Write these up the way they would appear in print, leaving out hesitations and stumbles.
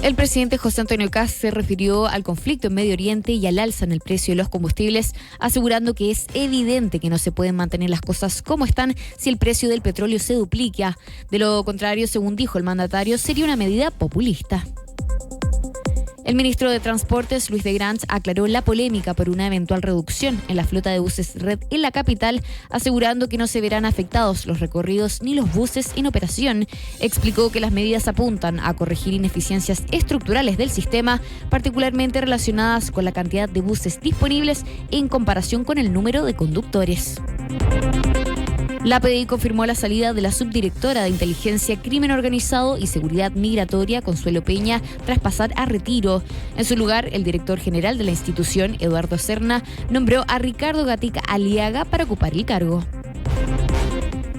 El presidente José Antonio Kast se refirió al conflicto en Medio Oriente y al alza en el precio de los combustibles, asegurando que es evidente que no se pueden mantener las cosas como están si el precio del petróleo se duplica. De lo contrario, según dijo el mandatario, sería una medida populista. El ministro de Transportes, Luis de Grans, aclaró la polémica por una eventual reducción en la flota de buses Red en la capital, asegurando que no se verán afectados los recorridos ni los buses en operación. Explicó que las medidas apuntan a corregir ineficiencias estructurales del sistema, particularmente relacionadas con la cantidad de buses disponibles en comparación con el número de conductores. La PDI confirmó la salida de la subdirectora de Inteligencia, Crimen Organizado y Seguridad Migratoria, Consuelo Peña, tras pasar a retiro. En su lugar, el director general de la institución, Eduardo Serna, nombró a Ricardo Gatica Aliaga para ocupar el cargo.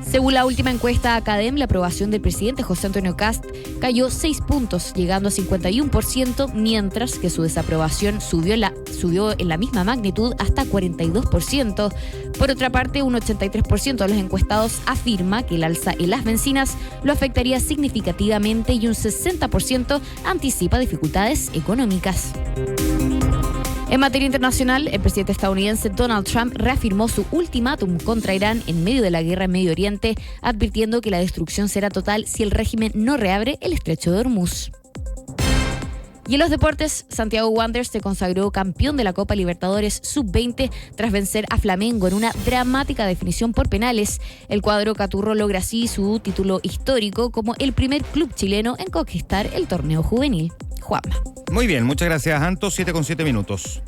Según la última encuesta Academ, la aprobación del presidente José Antonio Kast cayó 6 puntos, llegando a 51%, mientras que su desaprobación subió en la misma magnitud hasta 42%. Por otra parte, un 83% de los encuestados afirma que el alza en las bencinas lo afectaría significativamente y un 60% anticipa dificultades económicas. En materia internacional, el presidente estadounidense Donald Trump reafirmó su ultimátum contra Irán en medio de la guerra en Medio Oriente, advirtiendo que la destrucción será total si el régimen no reabre el estrecho de Hormuz. Y en los deportes, Santiago Wanderers se consagró campeón de la Copa Libertadores Sub-20 tras vencer a Flamengo en una dramática definición por penales. El cuadro caturro logra así su título histórico como el primer club chileno en conquistar el torneo juvenil. Juanma. Muy bien, muchas gracias, Anto. 7:07.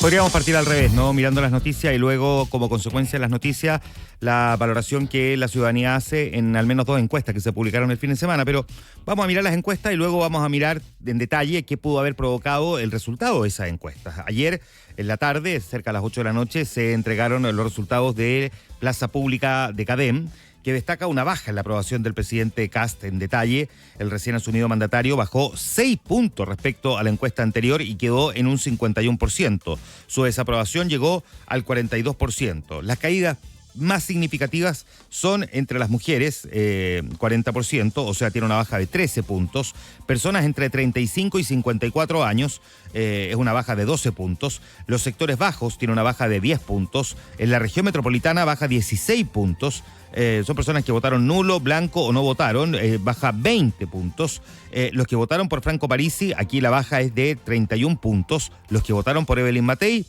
Podríamos partir al revés, ¿no? Mirando las noticias y luego, como consecuencia de las noticias, la valoración que la ciudadanía hace en al menos 2 encuestas que se publicaron el fin de semana. Pero vamos a mirar las encuestas y luego vamos a mirar en detalle qué pudo haber provocado el resultado de esas encuestas. Ayer, en la tarde, cerca de las 8 de la noche, se entregaron los resultados de Plaza Pública de CADEM, que destaca una baja en la aprobación del presidente Kast. En detalle, el recién asumido mandatario bajó 6 puntos respecto a la encuesta anterior y quedó en un 51%. Su desaprobación llegó al 42%. Las caídas más significativas son entre las mujeres, 40%, o sea, tiene una baja de 13 puntos. Personas entre 35 y 54 años, es una baja de 12 puntos. Los sectores bajos tiene una baja de 10 puntos. En la región metropolitana baja 16 puntos. Son personas que votaron nulo, blanco o no votaron, baja 20 puntos. Los que votaron por Franco Parisi, aquí la baja es de 31 puntos. Los que votaron por Evelyn Matei,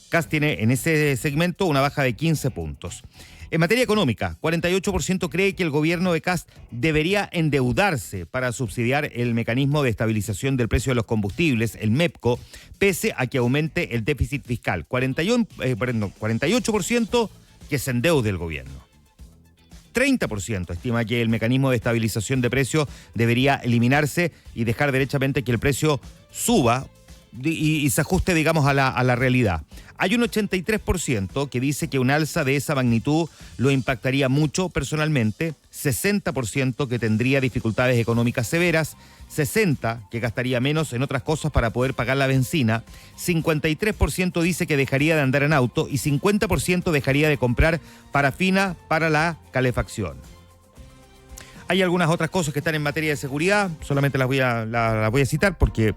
Kast tiene en ese segmento una baja de 15 puntos. En materia económica, 48% cree que el gobierno de Kast debería endeudarse para subsidiar el mecanismo de estabilización del precio de los combustibles, el MEPCO, pese a que aumente el déficit fiscal. 48% que se endeude el gobierno. 30% estima que el mecanismo de estabilización de precios debería eliminarse y dejar derechamente que el precio suba y se ajuste, digamos, a la realidad. Hay un 83% que dice que un alza de esa magnitud lo impactaría mucho personalmente, 60% que tendría dificultades económicas severas, 60% que gastaría menos en otras cosas para poder pagar la benzina, 53% dice que dejaría de andar en auto y 50% dejaría de comprar parafina para la calefacción. Hay algunas otras cosas que están en materia de seguridad, solamente las voy a citar porque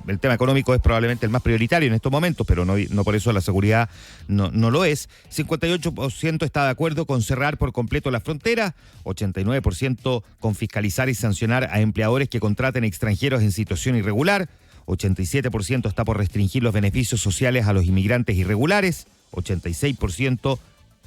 el tema económico es probablemente el más prioritario en estos momentos, pero no por eso la seguridad no lo es. 58% está de acuerdo con cerrar por completo la frontera, 89% con fiscalizar y sancionar a empleadores que contraten extranjeros en situación irregular, 87% está por restringir los beneficios sociales a los inmigrantes irregulares, 86%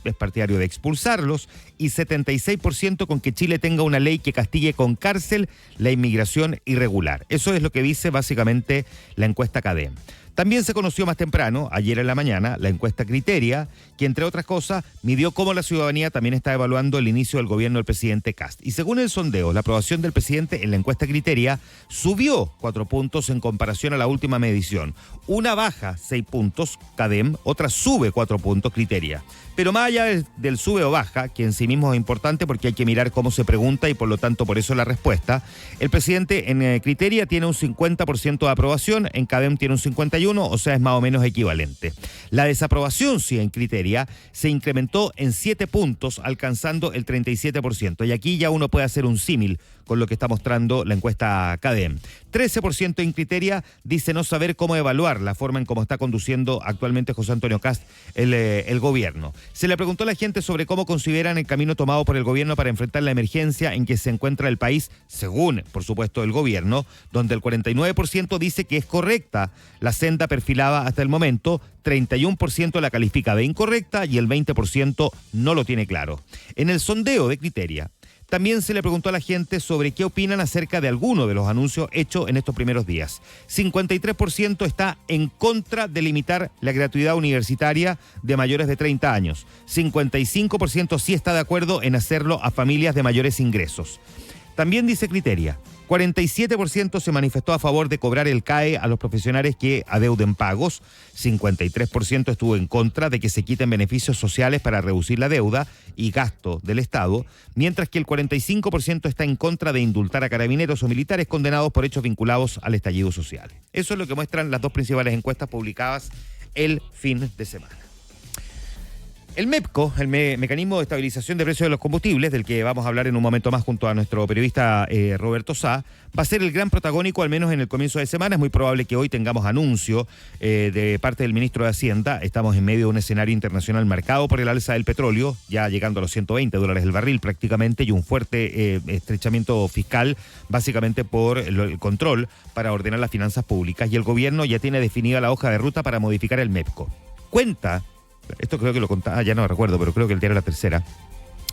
es partidario de expulsarlos y 76% con que Chile tenga una ley que castigue con cárcel la inmigración irregular. Eso es lo que dice básicamente la encuesta CADEM. También se conoció más temprano, ayer en la mañana, la encuesta Criteria, que entre otras cosas midió cómo la ciudadanía también está evaluando el inicio del gobierno del presidente Kast. Y según el sondeo, la aprobación del presidente en la encuesta Criteria subió 4 puntos en comparación a la última medición. Una baja 6 puntos, CADEM, otra sube 4 puntos, Criteria. Pero más allá del sube o baja, que en sí mismo es importante porque hay que mirar cómo se pregunta y por lo tanto por eso la respuesta, el presidente en Criteria tiene un 50% de aprobación, en CADEM tiene un 51%, 31, o sea, es más o menos equivalente. La desaprobación, sí, en Criteria, se incrementó en 7 puntos, alcanzando el 37%. Y aquí ya uno puede hacer un símil con lo que está mostrando la encuesta CADEM. 13% en Criteria dice no saber cómo evaluar la forma en cómo está conduciendo actualmente José Antonio Kast el gobierno. Se le preguntó a la gente sobre cómo consideran el camino tomado por el gobierno para enfrentar la emergencia en que se encuentra el país, según, por supuesto, el gobierno, donde el 49% dice que es correcta la senda perfilada hasta el momento, 31% la califica de incorrecta y el 20% no lo tiene claro. En el sondeo de Criteria, también se le preguntó a la gente sobre qué opinan acerca de alguno de los anuncios hechos en estos primeros días. 53% está en contra de limitar la gratuidad universitaria de mayores de 30 años. 55% sí está de acuerdo en hacerlo a familias de mayores ingresos. También dice Criteria, 47% se manifestó a favor de cobrar el CAE a los profesionales que adeuden pagos, 53% estuvo en contra de que se quiten beneficios sociales para reducir la deuda y gasto del Estado, mientras que el 45% está en contra de indultar a carabineros o militares condenados por hechos vinculados al estallido social. Eso es lo que muestran las dos principales encuestas publicadas el fin de semana. El MEPCO, el Mecanismo de Estabilización de Precios de los Combustibles, del que vamos a hablar en un momento más junto a nuestro periodista Roberto Sá, va a ser el gran protagónico, al menos en el comienzo de semana. Es muy probable que hoy tengamos anuncio de parte del ministro de Hacienda. Estamos en medio de un escenario internacional marcado por el alza del petróleo, ya llegando a los $120 el barril prácticamente, y un fuerte estrechamiento fiscal, básicamente por el control para ordenar las finanzas públicas. Y el gobierno ya tiene definida la hoja de ruta para modificar el MEPCO. Cuenta... Esto creo que lo contaba, ya no recuerdo, pero creo que el diario La Tercera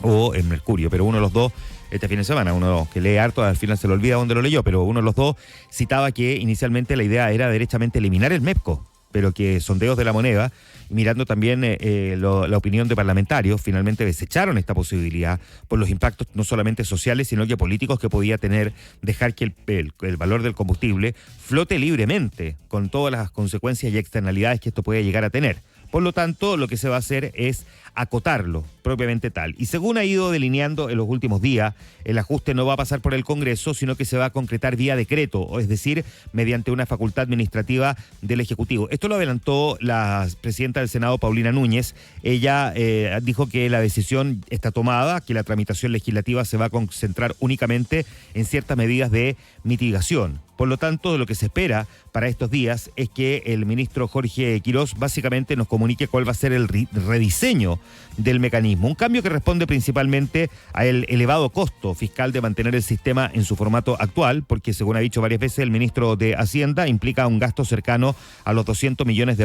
o el Mercurio, pero uno de los dos este fin de semana, uno que lee harto, al final se le olvida dónde lo leyó, pero uno de los dos citaba que inicialmente la idea era derechamente eliminar el MEPCO, pero que sondeos de La Moneda, mirando también la opinión de parlamentarios, finalmente desecharon esta posibilidad por los impactos no solamente sociales, sino que políticos que podía tener dejar que el valor del combustible flote libremente, con todas las consecuencias y externalidades que esto puede llegar a tener. Por lo tanto, lo que se va a hacer es acotarlo propiamente tal. Y según ha ido delineando en los últimos días, el ajuste no va a pasar por el Congreso, sino que se va a concretar vía decreto, es decir, mediante una facultad administrativa del Ejecutivo. Esto lo adelantó la presidenta del Senado, Paulina Núñez. Ella dijo que la decisión está tomada, que la tramitación legislativa se va a concentrar únicamente en ciertas medidas de mitigación. Por lo tanto, lo que se espera para estos días es que el ministro Jorge Quirós básicamente nos comunique cuál va a ser el rediseño del mecanismo. Un cambio que responde principalmente al elevado costo fiscal de mantener el sistema en su formato actual, porque según ha dicho varias veces el ministro de Hacienda, implica un gasto cercano a los $200 millones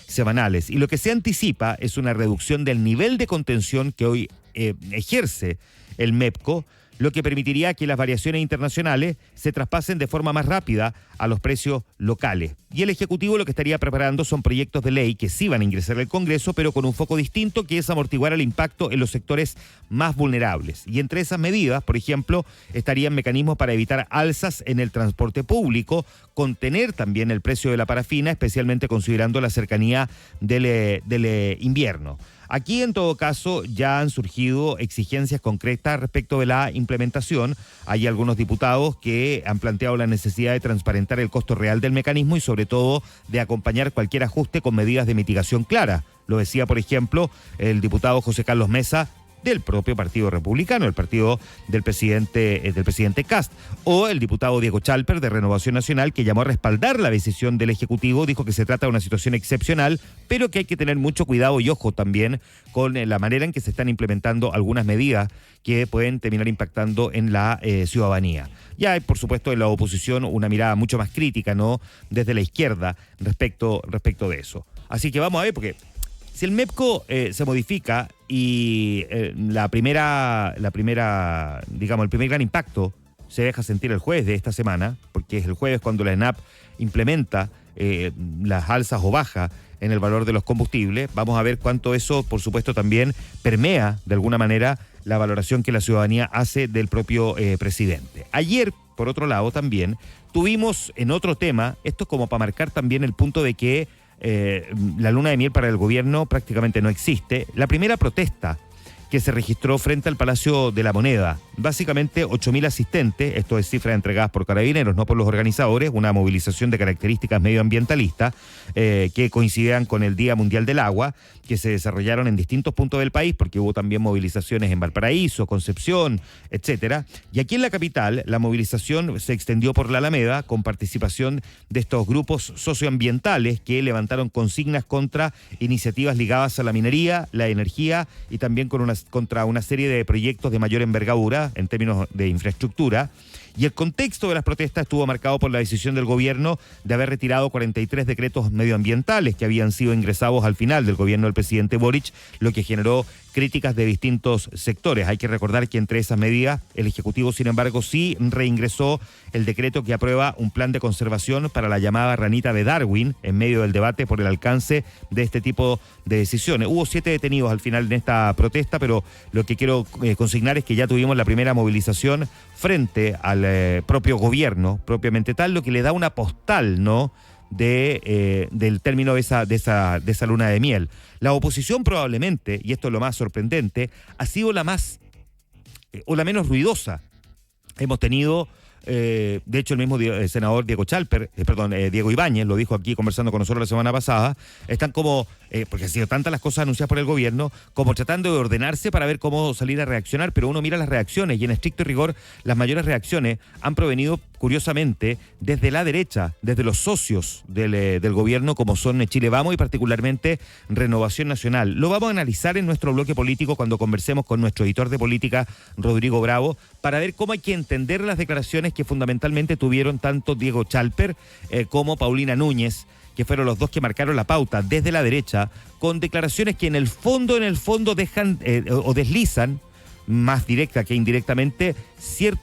semanales. Y lo que se anticipa es una reducción del nivel de contención que hoy ejerce el MEPCO, lo que permitiría que las variaciones internacionales se traspasen de forma más rápida a los precios locales. Y el Ejecutivo lo que estaría preparando son proyectos de ley que sí van a ingresar al Congreso, pero con un foco distinto, que es amortiguar el impacto en los sectores más vulnerables. Y entre esas medidas, por ejemplo, estarían mecanismos para evitar alzas en el transporte público, contener también el precio de la parafina, especialmente considerando la cercanía del invierno. Aquí, en todo caso, ya han surgido exigencias concretas respecto de la implementación. Hay algunos diputados que han planteado la necesidad de transparentar el costo real del mecanismo y, sobre todo, de acompañar cualquier ajuste con medidas de mitigación claras. Lo decía, por ejemplo, el diputado José Carlos Mesa, del propio Partido Republicano, el partido del presidente Kast, o el diputado Diego Chalper de Renovación Nacional, que llamó a respaldar la decisión del Ejecutivo, dijo que se trata de una situación excepcional, pero que hay que tener mucho cuidado y ojo también con la manera en que se están implementando algunas medidas que pueden terminar impactando en la ciudadanía. Ya hay, por supuesto, en la oposición una mirada mucho más crítica, ¿no?, desde la izquierda respecto de eso. Así que vamos a ver, porque si el MEPCO se modifica y el primer gran impacto se deja sentir el jueves de esta semana, porque es el jueves cuando la ENAP implementa las alzas o bajas en el valor de los combustibles, vamos a ver cuánto eso, por supuesto, también permea de alguna manera la valoración que la ciudadanía hace del propio presidente. Ayer, por otro lado, también tuvimos en otro tema, esto es como para marcar también el punto de que la luna de miel para el gobierno prácticamente no existe. La primera protesta que se registró frente al Palacio de la Moneda. Básicamente 8.000 asistentes, esto es cifras entregadas por Carabineros, no por los organizadores, una movilización de características medioambientalistas que coincidían con el Día Mundial del Agua, que se desarrollaron en distintos puntos del país, porque hubo también movilizaciones en Valparaíso, Concepción, etcétera. Y aquí en la capital, la movilización se extendió por la Alameda con participación de estos grupos socioambientales que levantaron consignas contra iniciativas ligadas a la minería, la energía y también contra una serie de proyectos de mayor envergadura en términos de infraestructura. Y el contexto de las protestas estuvo marcado por la decisión del gobierno de haber retirado 43 decretos medioambientales que habían sido ingresados al final del gobierno del presidente Boric, lo que generó críticas de distintos sectores. Hay que recordar que entre esas medidas, el Ejecutivo, sin embargo, sí reingresó el decreto que aprueba un plan de conservación para la llamada ranita de Darwin, en medio del debate por el alcance de este tipo de decisiones. Hubo 7 detenidos al final de esta protesta, pero lo que quiero consignar es que ya tuvimos la primera movilización frente al propio gobierno, propiamente tal, lo que le da una postal, ¿no?, del término de esa luna de miel. La oposición probablemente, y esto es lo más sorprendente, ha sido la más o la menos ruidosa. Hemos tenido, de hecho, el mismo senador Diego Ibáñez lo dijo aquí conversando con nosotros la semana pasada. Están como, porque han sido tantas las cosas anunciadas por el gobierno, como tratando de ordenarse para ver cómo salir a reaccionar, pero uno mira las reacciones y en estricto rigor las mayores reacciones han provenido, curiosamente, desde la derecha, desde los socios del gobierno, como son Chile Vamos y particularmente Renovación Nacional. Lo vamos a analizar en nuestro bloque político cuando conversemos con nuestro editor de política, Rodrigo Bravo, para ver cómo hay que entender las declaraciones que fundamentalmente tuvieron tanto Diego Chalper como Paulina Núñez, que fueron los dos que marcaron la pauta desde la derecha, con declaraciones que en el fondo dejan o deslizan, más directa que indirectamente, ciertos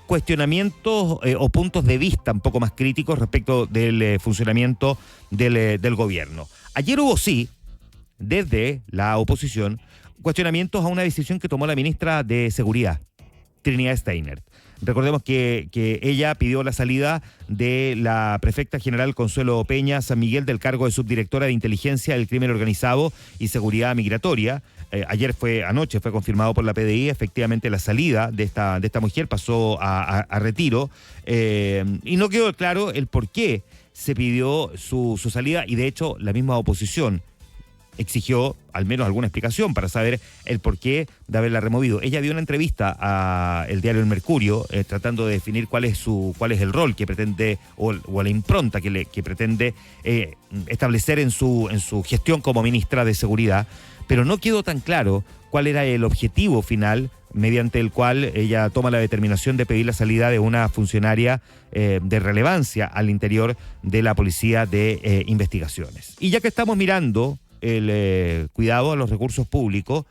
cuestionamientos o puntos de vista un poco más críticos respecto del funcionamiento del gobierno. Ayer hubo, sí, desde la oposición, cuestionamientos a una decisión que tomó la ministra de Seguridad, Trinidad Steiner. Recordemos que ella pidió la salida de la prefecta general Consuelo Peña San Miguel del cargo de subdirectora de inteligencia del crimen organizado y seguridad migratoria. Anoche fue confirmado por la PDI, efectivamente la salida de esta mujer pasó a retiro, y no quedó claro el por qué se pidió su salida, y de hecho la misma oposición exigió al menos alguna explicación para saber el porqué de haberla removido. Ella dio una entrevista a el diario El Mercurio tratando de definir cuál es el rol que pretende o la impronta que pretende establecer en su gestión como ministra de Seguridad, pero no quedó tan claro cuál era el objetivo final mediante el cual ella toma la determinación de pedir la salida de una funcionaria de relevancia al interior de la Policía de Investigaciones. Y ya que estamos mirando el cuidado a los recursos públicos,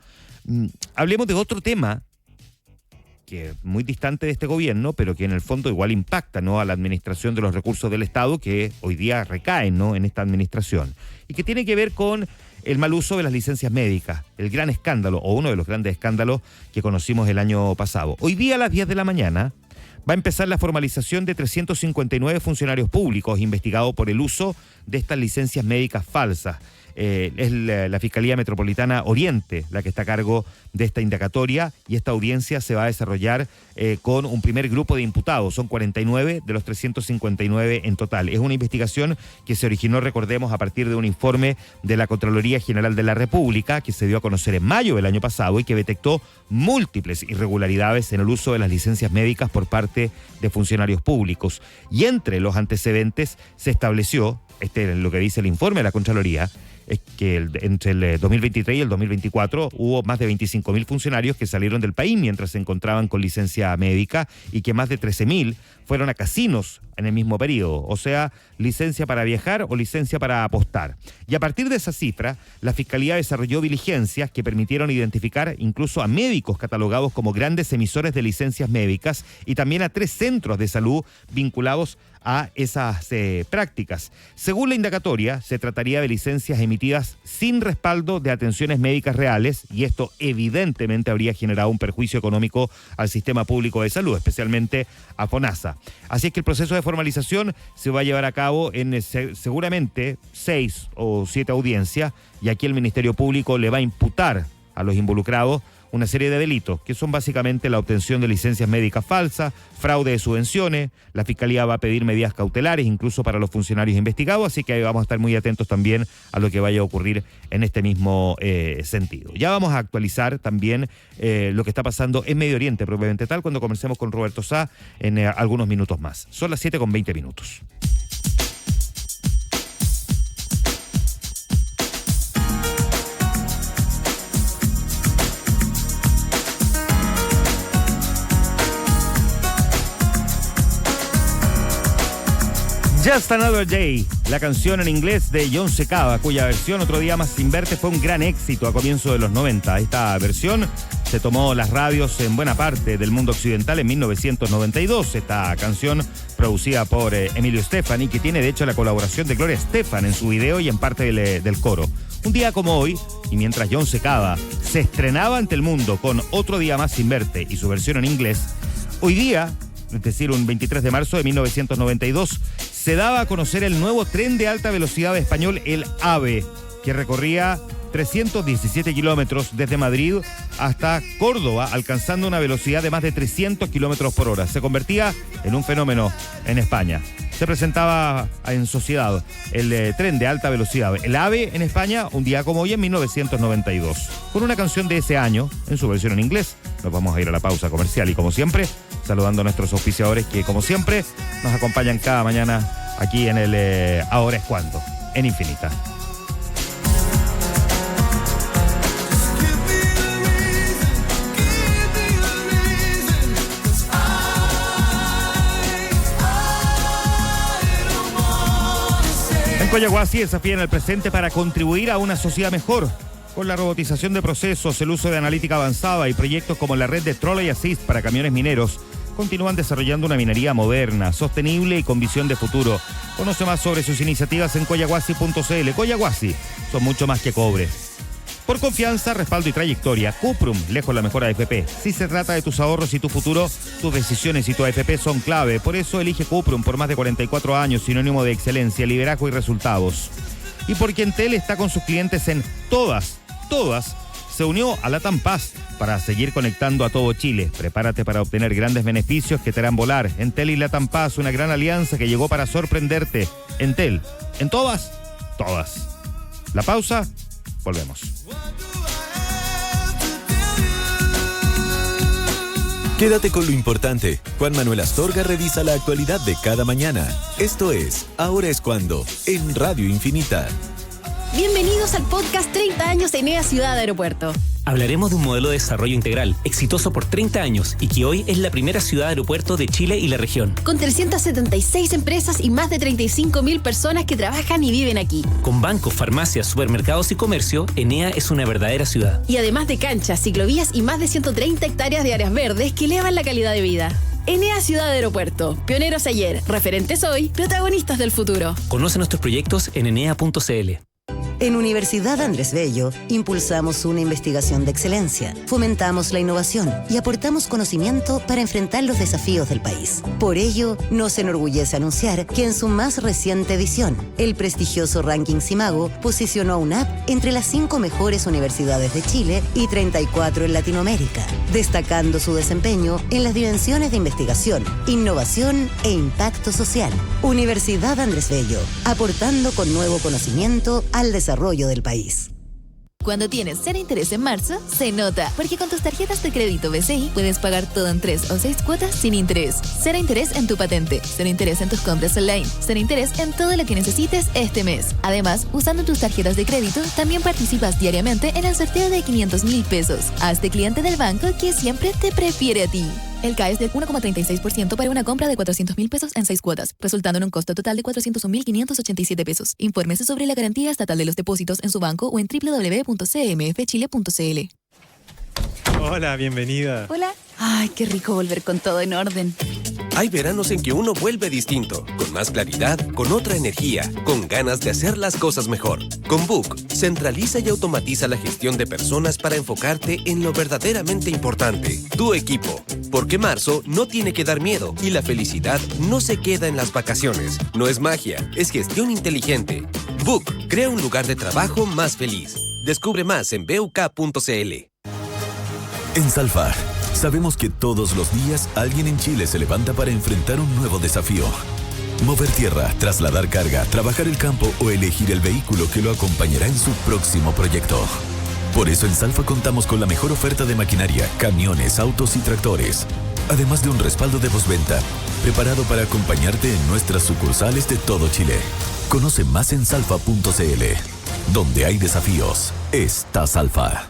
hablemos de otro tema que es muy distante de este gobierno, pero que en el fondo igual impacta, ¿no?, a la administración de los recursos del Estado, que hoy día recaen, ¿no?, en esta administración, y que tiene que ver con el mal uso de las licencias médicas, el gran escándalo, o uno de los grandes escándalos que conocimos el año pasado. Hoy día a las 10 de la mañana va a empezar la formalización de 359 funcionarios públicos investigados por el uso de estas licencias médicas falsas. Es la Fiscalía Metropolitana Oriente la que está a cargo de esta indagatoria, y esta audiencia se va a desarrollar con un primer grupo de imputados. Son 49 de los 359 en total. Es una investigación que se originó, recordemos, a partir de un informe de la Contraloría General de la República que se dio a conocer en mayo del año pasado y que detectó múltiples irregularidades en el uso de las licencias médicas por parte de funcionarios públicos. Y entre los antecedentes se estableció, es lo que dice el informe de la Contraloría, es que entre el 2023 y el 2024 hubo más de 25.000 funcionarios que salieron del país mientras se encontraban con licencia médica, y que más de 13.000 fueron a casinos en el mismo periodo, o sea, licencia para viajar o licencia para apostar. Y a partir de esa cifra, la Fiscalía desarrolló diligencias que permitieron identificar incluso a médicos catalogados como grandes emisores de licencias médicas, y también a 3 centros de salud vinculados a esas prácticas. Según la indagatoria, se trataría de licencias emitidas sin respaldo de atenciones médicas reales, y esto evidentemente habría generado un perjuicio económico al sistema público de salud, especialmente a FONASA. Así es que el proceso de formalización se va a llevar a cabo en seguramente 6 o 7 audiencias, y aquí el Ministerio Público le va a imputar a los involucrados una serie de delitos, que son básicamente la obtención de licencias médicas falsas, fraude de subvenciones. La Fiscalía va a pedir medidas cautelares, incluso para los funcionarios investigados, así que vamos a estar muy atentos también a lo que vaya a ocurrir en este mismo sentido. Ya vamos a actualizar también lo que está pasando en Medio Oriente, propiamente tal, cuando comencemos con Roberto Sá en algunos minutos más. Son las 7:20. Just Another Day, la canción en inglés de Jon Secada, cuya versión Otro Día Más Sin Verte fue un gran éxito a comienzos de los 90. Esta versión se tomó las radios en buena parte del mundo occidental en 1992. Esta canción producida por Emilio Estefani, que tiene de hecho la colaboración de Gloria Estefan en su video y en parte del coro. Un día como hoy, y mientras Jon Secada se estrenaba ante el mundo con Otro Día Más Sin Verte y su versión en inglés, hoy día, es decir, un 23 de marzo de 1992, se daba a conocer el nuevo tren de alta velocidad español, el AVE, que recorría 317 kilómetros desde Madrid hasta Córdoba, alcanzando una velocidad de más de 300 kilómetros por hora. Se convertía en un fenómeno en España. Se presentaba en sociedad el tren de alta velocidad, el AVE en España, un día como hoy en 1992. Con una canción de ese año, en su versión en inglés. Nos vamos a ir a la pausa comercial y como siempre, saludando a nuestros auspiciadores que como siempre nos acompañan cada mañana aquí en el Ahora es Cuando, en Infinita. En Coyahuasi desafían el presente para contribuir a una sociedad mejor. Con la robotización de procesos, el uso de analítica avanzada y proyectos como la red de Trolley Assist para camiones mineros, continúan desarrollando una minería moderna, sostenible y con visión de futuro. Conoce más sobre sus iniciativas en coyahuasi.cl. Coyahuasi son mucho más que cobre. Por confianza, respaldo y trayectoria, Cuprum, lejos la mejor AFP. Si se trata de tus ahorros y tu futuro, tus decisiones y tu AFP son clave. Por eso elige Cuprum por más de 44 años, sinónimo de excelencia, liderazgo y resultados. Y porque Entel está con sus clientes en todas, se unió a LATAM Paz para seguir conectando a todo Chile. Prepárate para obtener grandes beneficios que te harán volar. Entel y LATAM Paz, una gran alianza que llegó para sorprenderte. Entel, en todas. La pausa, volvemos. Quédate con lo importante. Juan Manuel Astorga revisa la actualidad de cada mañana. Esto es Ahora es Cuando, en Radio Infinita. Bienvenidos al podcast 30 años Enea Ciudad Aeropuerto. Hablaremos de un modelo de desarrollo integral, exitoso por 30 años y que hoy es la primera ciudad aeropuerto de Chile y la región. Con 376 empresas y más de 35.000 personas que trabajan y viven aquí. Con bancos, farmacias, supermercados y comercio, Enea es una verdadera ciudad. Y además de canchas, ciclovías y más de 130 hectáreas de áreas verdes que elevan la calidad de vida. Enea Ciudad Aeropuerto. Pioneros ayer, referentes hoy, protagonistas del futuro. Conoce nuestros proyectos en enea.cl. En Universidad Andrés Bello, impulsamos una investigación de excelencia, fomentamos la innovación y aportamos conocimiento para enfrentar los desafíos del país. Por ello, nos enorgullece anunciar que en su más reciente edición, el prestigioso ranking Simago posicionó a UNAP entre las 5 mejores universidades de Chile y 34 en Latinoamérica, destacando su desempeño en las dimensiones de investigación, innovación e impacto social. Universidad Andrés Bello, aportando con nuevo conocimiento al desarrollo del país. Cuando tienes cero interés en marzo, se nota, porque con tus tarjetas de crédito BCI puedes pagar todo en 3 o 6 cuotas sin interés. Cero interés en tu patente, cero interés en tus compras online, cero interés en todo lo que necesites este mes. Además, usando tus tarjetas de crédito, también participas diariamente en el sorteo de 500,000 pesos. Hazte cliente del banco que siempre te prefiere a ti. El CAE es del 1,36% para una compra de 400,000 pesos en 6 cuotas, resultando en un costo total de 401,587 pesos. Infórmese sobre la garantía estatal de los depósitos en su banco o en www.cmfchile.cl. Hola, bienvenida. Hola. Ay, qué rico volver con todo en orden. Hay veranos en que uno vuelve distinto, con más claridad, con otra energía, con ganas de hacer las cosas mejor. Con Book, centraliza y automatiza la gestión de personas para enfocarte en lo verdaderamente importante, tu equipo. Porque marzo no tiene que dar miedo y la felicidad no se queda en las vacaciones. No es magia, es gestión inteligente. Book crea un lugar de trabajo más feliz. Descubre más en buk.cl. En Salfar, sabemos que todos los días alguien en Chile se levanta para enfrentar un nuevo desafío. Mover tierra, trasladar carga, trabajar el campo o elegir el vehículo que lo acompañará en su próximo proyecto. Por eso en Salfa contamos con la mejor oferta de maquinaria, camiones, autos y tractores. Además de un respaldo de postventa, preparado para acompañarte en nuestras sucursales de todo Chile. Conoce más en salfa.cl. Donde hay desafíos, está Salfa.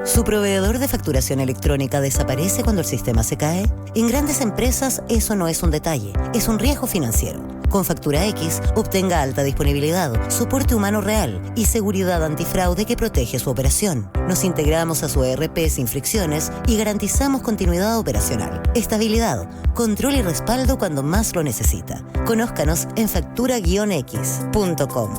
¿Su proveedor de facturación electrónica desaparece cuando el sistema se cae? En grandes empresas eso no es un detalle, es un riesgo financiero. Con Factura X, obtenga alta disponibilidad, soporte humano real y seguridad antifraude que protege su operación. Nos integramos a su ERP sin fricciones y garantizamos continuidad operacional, estabilidad, control y respaldo cuando más lo necesita. Conózcanos en factura-x.com.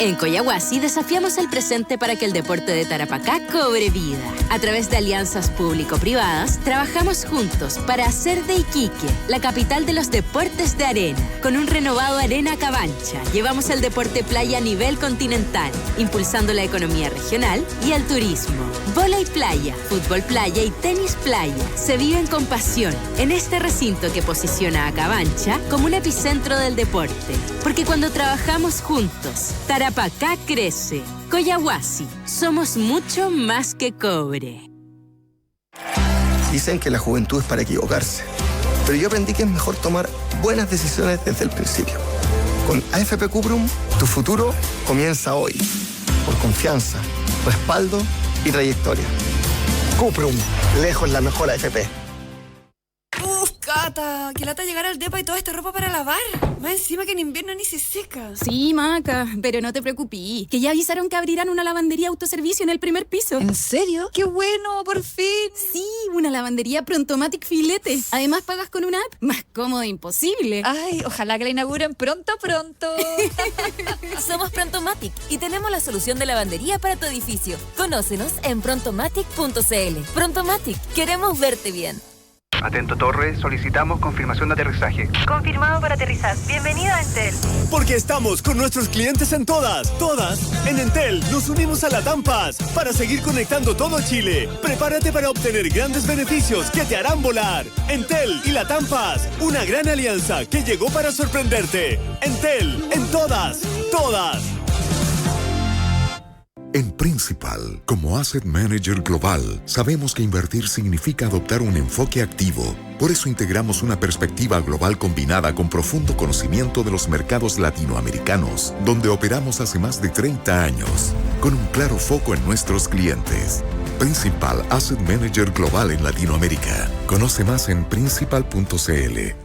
En Coyahuasi desafiamos el presente para que el deporte de Tarapacá cobre vida. A través de alianzas público-privadas, trabajamos juntos para hacer de Iquique la capital de los deportes de arena. Con un renovado Arena Cabancha, llevamos el deporte playa a nivel continental, impulsando la economía regional y el turismo. Vóley playa, fútbol playa y tenis playa se viven con pasión en este recinto que posiciona a Cabancha como un epicentro del deporte. Porque cuando trabajamos juntos, Tarapacá crece. Coyahuasi, somos mucho más que cobre. Dicen que la juventud es para equivocarse, pero yo aprendí que es mejor tomar buenas decisiones desde el principio. Con AFP Cuprum, tu futuro comienza hoy. Por confianza, respaldo y trayectoria. Cuprum, lejos la mejor AFP. Cata, que lata llegar al depa y toda esta ropa para lavar. Más encima que en invierno ni se seca. Sí, Maca, pero no te preocupes, que ya avisaron que abrirán una lavandería autoservicio en el primer piso. ¿En serio? ¡Qué bueno, por fin! Sí, una lavandería Prontomatic Filete. Además pagas con una app. Más cómodo imposible. Ay, ojalá que la inauguren pronto. Somos Prontomatic y tenemos la solución de lavandería para tu edificio. Conócenos en prontomatic.cl. Prontomatic, queremos verte bien. Atento Torre, solicitamos confirmación de aterrizaje. Confirmado para aterrizar. Bienvenido a Entel. Porque estamos con nuestros clientes en todas. En Entel nos unimos a la TAMPAS para seguir conectando todo Chile. Prepárate para obtener grandes beneficios que te harán volar. Entel y la TAMPAS, una gran alianza que llegó para sorprenderte. Entel, en todas. En Principal, como Asset Manager Global, sabemos que invertir significa adoptar un enfoque activo. Por eso integramos una perspectiva global combinada con profundo conocimiento de los mercados latinoamericanos, donde operamos hace más de 30 años, con un claro foco en nuestros clientes. Principal Asset Manager Global en Latinoamérica. Conoce más en principal.cl.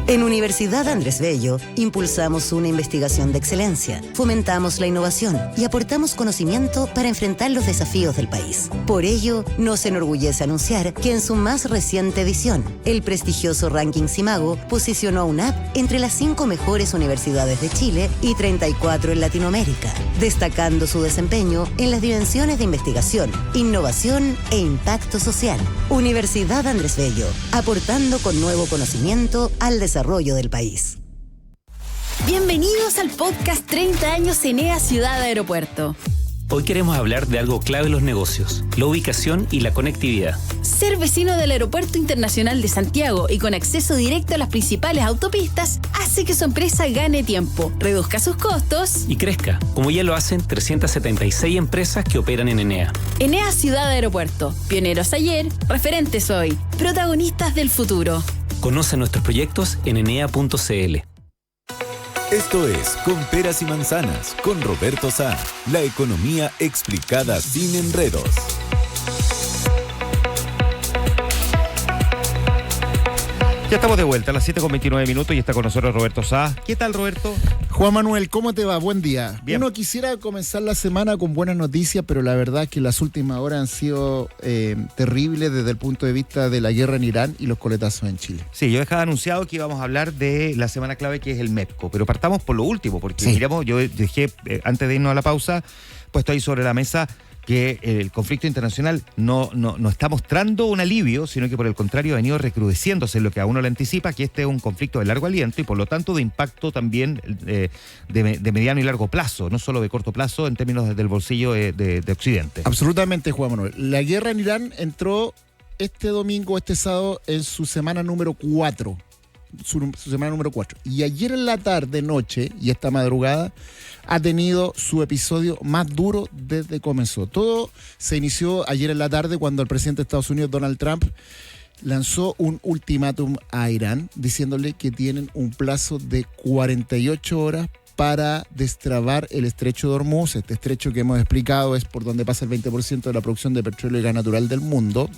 En Universidad Andrés Bello, impulsamos una investigación de excelencia, fomentamos la innovación y aportamos conocimiento para enfrentar los desafíos del país. Por ello, nos enorgullece anunciar que en su más reciente edición, el prestigioso ranking Simago posicionó a UNAP entre las 5 mejores universidades de Chile y 34 en Latinoamérica, destacando su desempeño en las dimensiones de investigación, innovación e impacto social. Universidad Andrés Bello, aportando con nuevo conocimiento al desarrollo del país. Bienvenidos al podcast 30 años Enea Ciudad Aeropuerto. Hoy queremos hablar de algo clave en los negocios, la ubicación y la conectividad. Ser vecino del Aeropuerto Internacional de Santiago y con acceso directo a las principales autopistas hace que su empresa gane tiempo, reduzca sus costos y crezca, como ya lo hacen 376 empresas que operan en Enea. Enea Ciudad Aeropuerto, pioneros ayer, referentes hoy, protagonistas del futuro. Conoce nuestros proyectos en enea.cl. Esto es Con Peras y Manzanas, con Roberto Sá. La economía explicada sin enredos. Ya estamos de vuelta a las 7:29 y está con nosotros Roberto Sá. ¿Qué tal, Roberto? Juan Manuel, ¿cómo te va? Buen día. Bien. Uno quisiera comenzar la semana con buenas noticias, pero la verdad es que las últimas horas han sido terribles desde el punto de vista de la guerra en Irán y los coletazos en Chile. Sí, yo dejaba anunciado que íbamos a hablar de la semana clave que es el MEPCO, pero partamos por lo último, porque Sí. miramos, yo dejé, antes de irnos a la pausa, puesto ahí sobre la mesa que el conflicto internacional no está mostrando un alivio, sino que por el contrario ha venido recrudeciéndose, lo que a uno le anticipa que este es un conflicto de largo aliento y por lo tanto de impacto también de mediano y largo plazo, no solo de corto plazo en términos del bolsillo de Occidente. Absolutamente, Juan Manuel. La guerra en Irán entró este sábado, en su semana número 4. Su semana número 4. Y ayer en la tarde, noche y esta madrugada ha tenido su episodio más duro desde que comenzó. Todo se inició ayer en la tarde cuando el presidente de Estados Unidos, Donald Trump, lanzó un ultimátum a Irán diciéndole que tienen un plazo de 48 horas para destrabar el estrecho de Hormuz. Este estrecho que hemos explicado es por donde pasa el 20% de la producción de petróleo y gas natural del mundo,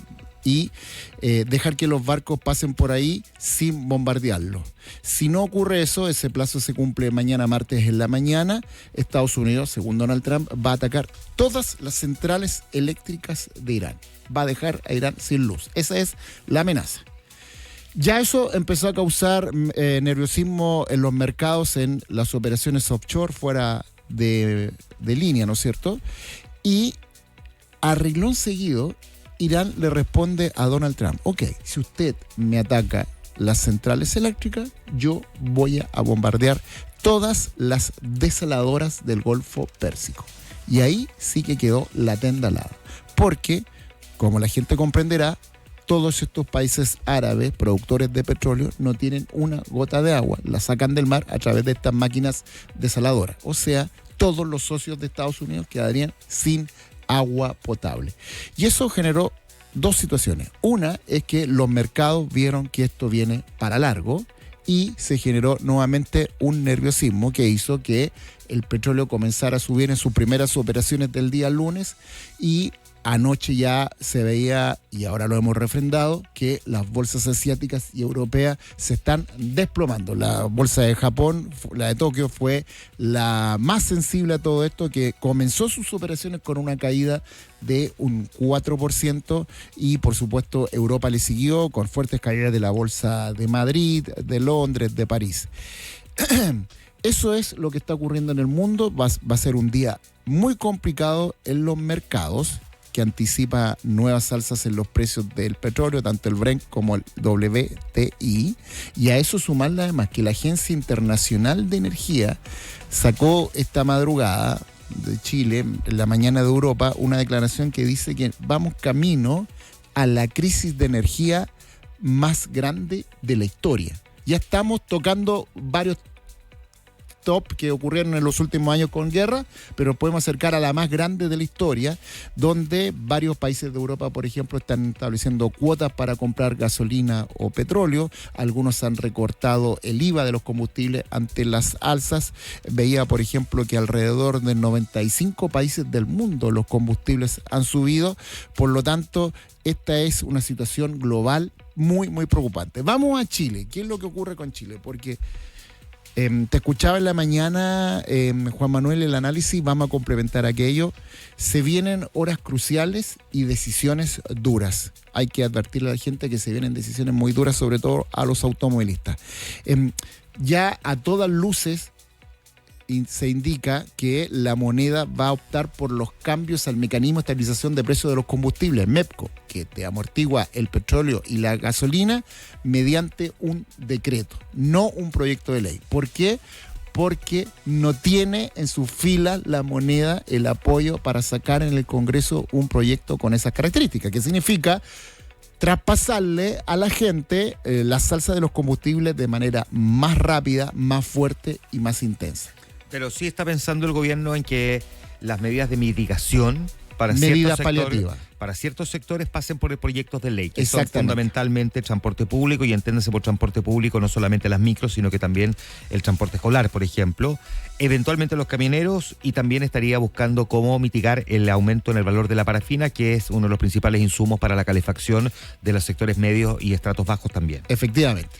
y dejar que los barcos pasen por ahí sin bombardearlos. Si no ocurre eso, ese plazo se cumple mañana martes en la mañana. Estados Unidos, según Donald Trump, va a atacar todas las centrales eléctricas de Irán. Va a dejar a Irán sin luz. Esa es la amenaza. Ya eso empezó a causar nerviosismo en los mercados, en las operaciones offshore fuera de línea, ¿no es cierto? Y a renglón seguido, Irán le responde a Donald Trump: ok, si usted me ataca las centrales eléctricas, yo voy a bombardear todas las desaladoras del Golfo Pérsico. Y ahí sí que quedó la tenda al lado. Porque, como la gente comprenderá, todos estos países árabes, productores de petróleo, no tienen una gota de agua. La sacan del mar a través de estas máquinas desaladoras. O sea, todos los socios de Estados Unidos quedarían sin agua potable. Y eso generó dos situaciones. Una es que los mercados vieron que esto viene para largo y se generó nuevamente un nerviosismo que hizo que el petróleo comenzara a subir en sus primeras operaciones del día lunes, y anoche ya se veía, y ahora lo hemos refrendado, que las bolsas asiáticas y europeas se están desplomando. La bolsa de Japón, la de Tokio, fue la más sensible a todo esto, que comenzó sus operaciones con una caída de un 4%, y por supuesto Europa le siguió con fuertes caídas de la bolsa de Madrid, de Londres, de París. Eso es lo que está ocurriendo en el mundo. Va a ser un día muy complicado en los mercados, que anticipa nuevas alzas en los precios del petróleo, tanto el Brent como el WTI. Y a eso sumarle además que la Agencia Internacional de Energía sacó esta madrugada de Chile, en la mañana de Europa, una declaración que dice que vamos camino a la crisis de energía más grande de la historia. Ya estamos tocando varios top que ocurrieron en los últimos años con guerra, pero podemos acercar a la más grande de la historia, donde varios países de Europa, por ejemplo, están estableciendo cuotas para comprar gasolina o petróleo. Algunos han recortado el IVA de los combustibles ante las alzas. Veía, por ejemplo, que alrededor de 95 países del mundo los combustibles han subido. Por lo tanto, esta es una situación global muy, muy preocupante. Vamos a Chile. ¿Qué es lo que ocurre con Chile? Porque te escuchaba en la mañana, Juan Manuel, el análisis. Vamos a complementar aquello. Se vienen horas cruciales y decisiones duras. Hay que advertirle a la gente que se vienen decisiones muy duras, sobre todo a los automovilistas. Ya a todas luces se indica que la moneda va a optar por los cambios al mecanismo de estabilización de precios de los combustibles, MEPCO, que te amortigua el petróleo y la gasolina mediante un decreto, no un proyecto de ley. ¿Por qué? Porque no tiene en su fila la moneda el apoyo para sacar en el Congreso un proyecto con esas características, que significa traspasarle a la gente la salsa de los combustibles de manera más rápida, más fuerte y más intensa. Pero sí está pensando el gobierno en que las medidas de mitigación para ciertos sectores pasen por proyectos de ley, que son fundamentalmente transporte público, y entiéndase por transporte público no solamente las micros, sino que también el transporte escolar, por ejemplo, eventualmente los camioneros, y también estaría buscando cómo mitigar el aumento en el valor de la parafina, que es uno de los principales insumos para la calefacción de los sectores medios y estratos bajos también. Efectivamente.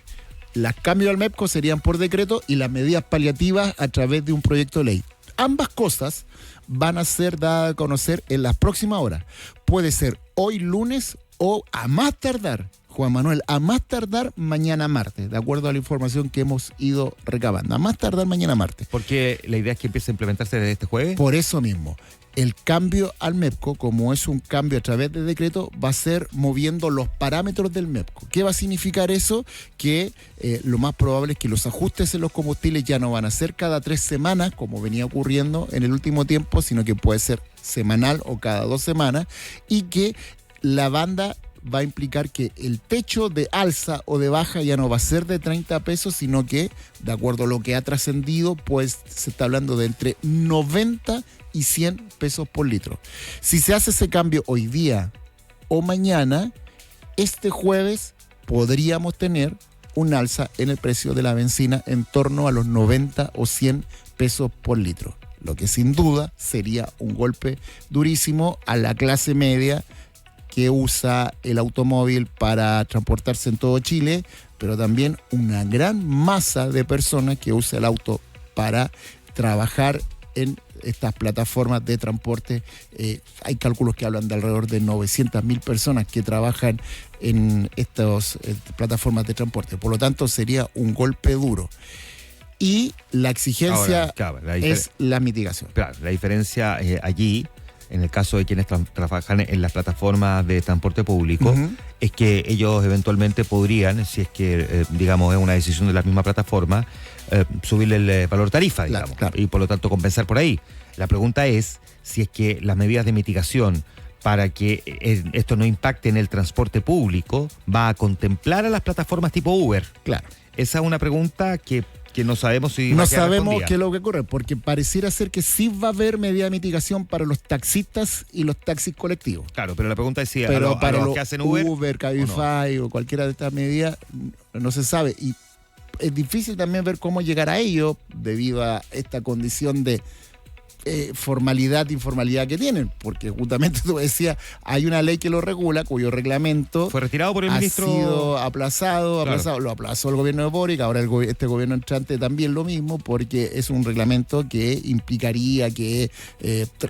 Los cambios al MEPCO serían por decreto y las medidas paliativas a través de un proyecto de ley. Ambas cosas van a ser dadas a conocer en las próximas horas. Puede ser hoy lunes o a más tardar, Juan Manuel, a más tardar mañana martes, de acuerdo a la información que hemos ido recabando. A más tardar mañana martes. Porque la idea es que empiece a implementarse desde este jueves. Por eso mismo. el cambio al MEPCO, como es un cambio a través de decreto, va a ser moviendo los parámetros del MEPCO. ¿Qué va a significar eso? Que lo más probable es que los ajustes en los combustibles ya no van a ser cada 3 semanas, como venía ocurriendo en el último tiempo, sino que puede ser semanal o cada 2 semanas, y que la banda va a implicar que el techo de alza o de baja ya no va a ser de 30 pesos, sino que, de acuerdo a lo que ha trascendido, pues se está hablando de entre 90 y 100 pesos por litro. Si se hace ese cambio hoy día o mañana, este jueves podríamos tener un alza en el precio de la benzina en torno a los 90 o 100 pesos por litro, lo que sin duda sería un golpe durísimo a la clase media que usa el automóvil para transportarse en todo Chile, pero también una gran masa de personas que usa el auto para trabajar en estas plataformas de transporte. Hay cálculos que hablan de alrededor de 900.000 personas que trabajan en estas plataformas de transporte. Por lo tanto, sería un golpe duro. Y la exigencia ahora, claro, es la mitigación. Claro, la diferencia allí, en el caso de quienes trabajan en las plataformas de transporte público, es que ellos eventualmente podrían, si es que, digamos, es una decisión de la misma plataforma, subirle el valor tarifa, digamos, claro. Y por lo tanto compensar por ahí. La pregunta es si es que las medidas de mitigación para que esto no impacte en el transporte público va a contemplar a las plataformas tipo Uber. Claro. Esa es una pregunta que no sabemos si no sabemos qué es lo que ocurre, porque pareciera ser que sí va a haber medida de mitigación para los taxistas y los taxis colectivos. Claro, pero la pregunta es si pero para los que hacen Uber, Cabify o cualquiera de estas medidas no se sabe. Y es difícil también ver cómo llegar a ello debido a esta condición de formalidad e informalidad que tienen, porque justamente tú decías, hay una ley que lo regula, cuyo reglamento fue retirado por el ministro, ha sido aplazado, lo aplazó el gobierno de Boric, ahora este gobierno entrante también lo mismo, porque es un reglamento que implicaría que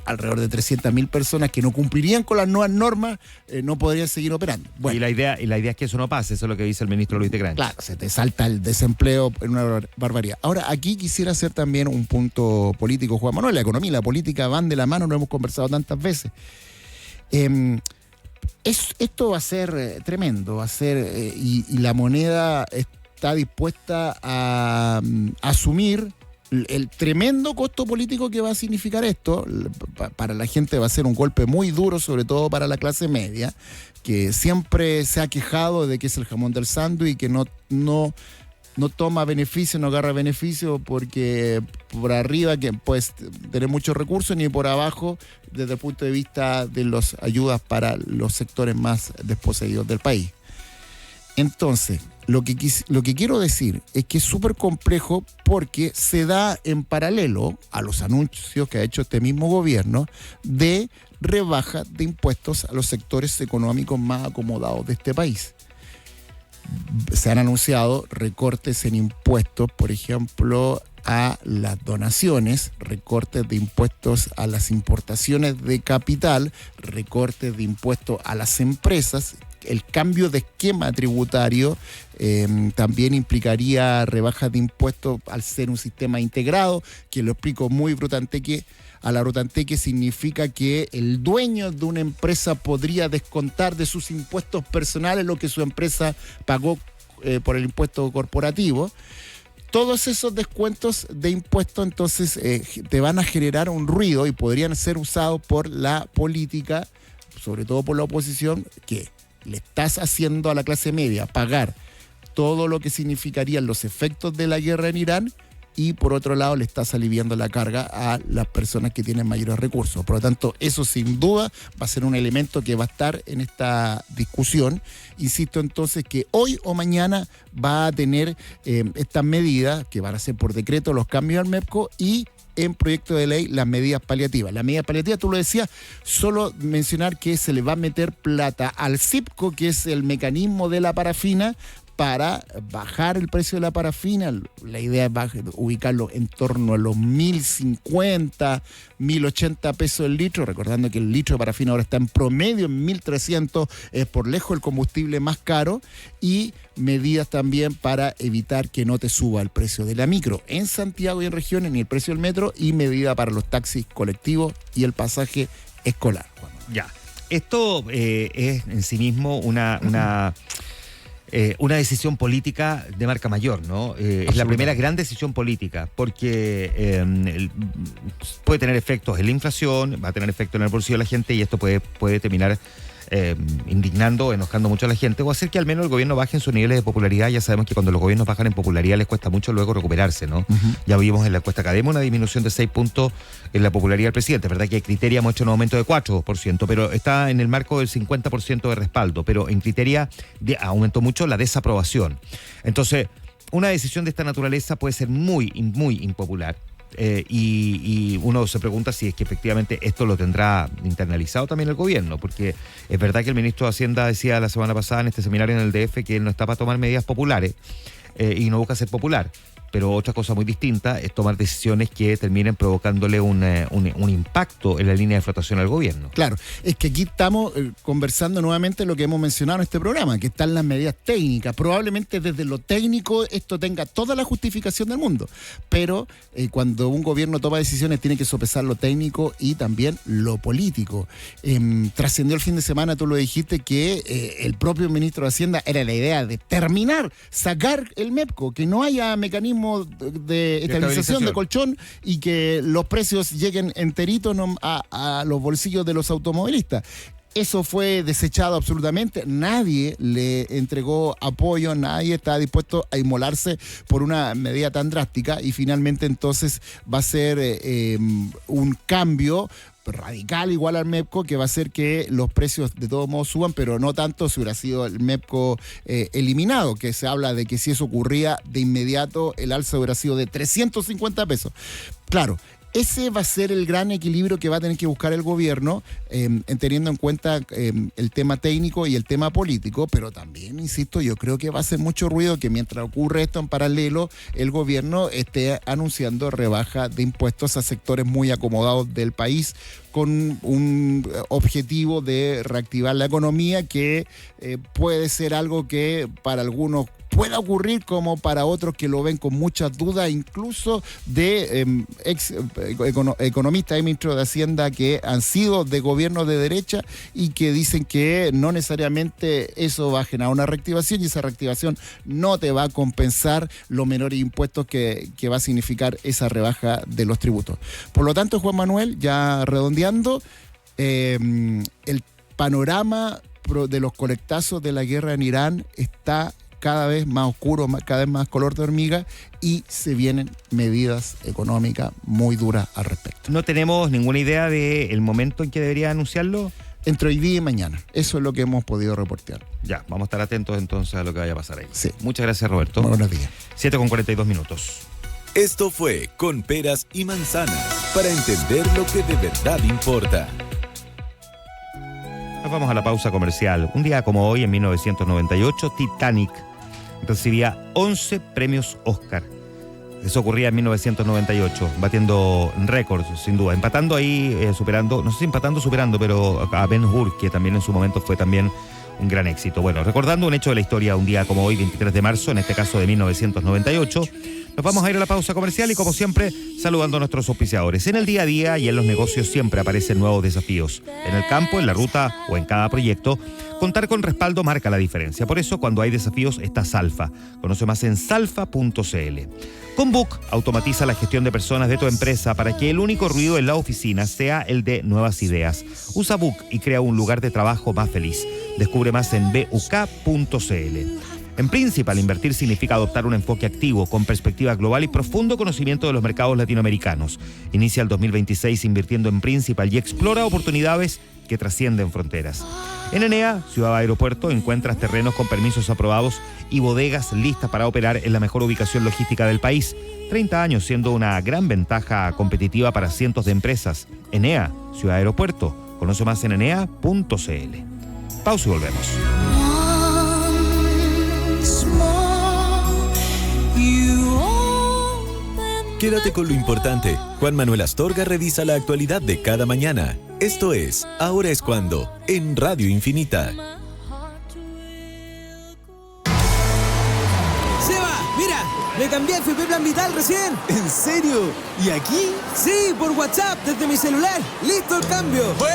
alrededor de 300.000 personas que no cumplirían con las nuevas normas no podrían seguir operando. Bueno, y la idea es que eso no pase, eso es lo que dice el ministro Luis de Grange. Claro, se te salta el desempleo en una barbaridad. Ahora, aquí quisiera hacer también un punto político, Juan Manuel. La economía y la política van de la mano, lo hemos conversado tantas veces. Esto va a ser tremendo, va a ser, y la moneda está dispuesta a asumir el tremendo costo político que va a significar esto. Para la gente va a ser un golpe muy duro, sobre todo para la clase media, que siempre se ha quejado de que es el jamón del sándwich y que no toma beneficio, no agarra beneficio, porque por arriba que puedes tener muchos recursos, ni por abajo desde el punto de vista de las ayudas para los sectores más desposeídos del país. Entonces, lo que quiero decir es que es súper complejo, porque se da en paralelo a los anuncios que ha hecho este mismo gobierno de rebaja de impuestos a los sectores económicos más acomodados de este país. Se han anunciado recortes en impuestos, por ejemplo, a las donaciones, recortes de impuestos a las importaciones de capital, recortes de impuestos a las empresas. El cambio de esquema tributario también implicaría rebajas de impuestos al ser un sistema integrado, que lo explico muy brutanteque. A la brutanteque significa que el dueño de una empresa podría descontar de sus impuestos personales lo que su empresa pagó por el impuesto corporativo. Todos esos descuentos de impuestos entonces te van a generar un ruido y podrían ser usados por la política, sobre todo por la oposición, que le estás haciendo a la clase media pagar todo lo que significarían los efectos de la guerra en Irán, y por otro lado le estás aliviando la carga a las personas que tienen mayores recursos. Por lo tanto, eso sin duda va a ser un elemento que va a estar en esta discusión. Insisto entonces que hoy o mañana va a tener estas medidas que van a ser por decreto los cambios al MEPCO, y en proyecto de ley las medidas paliativas. Las medidas paliativas, tú lo decías, solo mencionar que se le va a meter plata al CIPCO, que es el mecanismo de la parafina, para bajar el precio de la parafina. La idea es ubicarlo en torno a los 1.050, 1.080 pesos el litro, recordando que el litro de parafina ahora está en promedio en 1.300, es por lejos el combustible más caro, y medidas también para evitar que no te suba el precio de la micro en Santiago y en regiones, ni el precio del metro, y medida para los taxis colectivos y el pasaje escolar. Ya, esto es en sí mismo una decisión política de marca mayor, ¿no? Es la primera gran decisión política, porque puede tener efectos en la inflación, va a tener efectos en el bolsillo de la gente, y esto puede terminar indignando, enojando mucho a la gente, o hacer que al menos el gobierno baje en sus niveles de popularidad. Ya sabemos que cuando los gobiernos bajan en popularidad les cuesta mucho luego recuperarse, ¿no? Ya vimos en la encuesta Academia una disminución de 6 puntos en la popularidad del presidente. Es verdad que Criteria hemos hecho un aumento de 4%, pero está en el marco del 50% de respaldo, pero en Criteria aumentó mucho la desaprobación. Entonces, una decisión de esta naturaleza puede ser muy, muy impopular. Y uno se pregunta si es que efectivamente esto lo tendrá internalizado también el gobierno, porque es verdad que el ministro de Hacienda decía la semana pasada en este seminario en el DF que él no está para tomar medidas populares y no busca ser popular. Pero otra cosa muy distinta es tomar decisiones que terminen provocándole un impacto en la línea de flotación al gobierno. Claro, es que aquí estamos conversando nuevamente lo que hemos mencionado en este programa, que están las medidas técnicas. Probablemente desde lo técnico esto tenga toda la justificación del mundo, pero cuando un gobierno toma decisiones tiene que sopesar lo técnico y también lo político. Trascendió el fin de semana, tú lo dijiste, que el propio ministro de Hacienda era la idea de sacar el MEPCO, que no haya mecanismo de estabilización de colchón y que los precios lleguen enteritos a los bolsillos de los automovilistas. Eso fue desechado absolutamente, nadie le entregó apoyo, nadie está dispuesto a inmolarse por una medida tan drástica, y finalmente entonces va a ser un cambio radical igual al MEPCO, que va a hacer que los precios de todos modos suban, pero no tanto si hubiera sido el MEPCO eliminado, que se habla de que si eso ocurría de inmediato el alza hubiera sido de 350 pesos. Claro, ese va a ser el gran equilibrio que va a tener que buscar el gobierno, teniendo en cuenta el tema técnico y el tema político, pero también, insisto, yo creo que va a hacer mucho ruido que mientras ocurre esto en paralelo, el gobierno esté anunciando rebaja de impuestos a sectores muy acomodados del país, con un objetivo de reactivar la economía, que puede ser algo que para algunos pueda ocurrir, como para otros que lo ven con muchas dudas, incluso de economistas y ministros de Hacienda que han sido de gobiernos de derecha y que dicen que no necesariamente eso va a generar una reactivación, y esa reactivación no te va a compensar los menores impuestos que va a significar esa rebaja de los tributos. Por lo tanto, Juan Manuel, ya redondeando, el panorama de los colectazos de la guerra en Irán está cada vez más oscuro, cada vez más color de hormiga, y se vienen medidas económicas muy duras al respecto. ¿No tenemos ninguna idea del momento en que debería anunciarlo? Entre hoy día y mañana. Eso es lo que hemos podido reportear. Ya, vamos a estar atentos entonces a lo que vaya a pasar ahí. Sí. Muchas gracias, Roberto. Muy buenos días. 7:42. Esto fue Con Peras y Manzanas, para entender lo que de verdad importa. Nos vamos a la pausa comercial. Un día como hoy, en 1998, Titanic recibía 11 premios Oscar. Eso ocurría en 1998, batiendo récords, sin duda. Empatando ahí, superando, no sé si superando, pero a Ben-Hur, que también en su momento fue también un gran éxito. Bueno, recordando un hecho de la historia, un día como hoy, 23 de marzo, en este caso de 1998, nos vamos a ir a la pausa comercial y, como siempre, saludando a nuestros auspiciadores. En el día a día y en los negocios siempre aparecen nuevos desafíos. En el campo, en la ruta o en cada proyecto, contar con respaldo marca la diferencia. Por eso, cuando hay desafíos, está Salfa. Conoce más en salfa.cl. Con Book, automatiza la gestión de personas de tu empresa para que el único ruido en la oficina sea el de nuevas ideas. Usa Book y crea un lugar de trabajo más feliz. Descubre más en buk.cl. En Principal, invertir significa adoptar un enfoque activo, con perspectiva global y profundo conocimiento de los mercados latinoamericanos. Inicia el 2026 invirtiendo en Principal y explora oportunidades que trascienden fronteras. En Enea, Ciudad Aeropuerto, encuentras terrenos con permisos aprobados y bodegas listas para operar en la mejor ubicación logística del país. 30 años siendo una gran ventaja competitiva para cientos de empresas. Enea, Ciudad Aeropuerto. Conoce más en enea.cl. Pausa y volvemos. Quédate con lo importante. Juan Manuel Astorga revisa la actualidad de cada mañana. Esto es Ahora es Cuando, en Radio Infinita. ¡Seba! ¡Mira! Me cambié a FP Plan Vital recién. ¿En serio? ¿Y aquí? Sí, por WhatsApp, desde mi celular. ¡Listo el cambio! ¡Buena!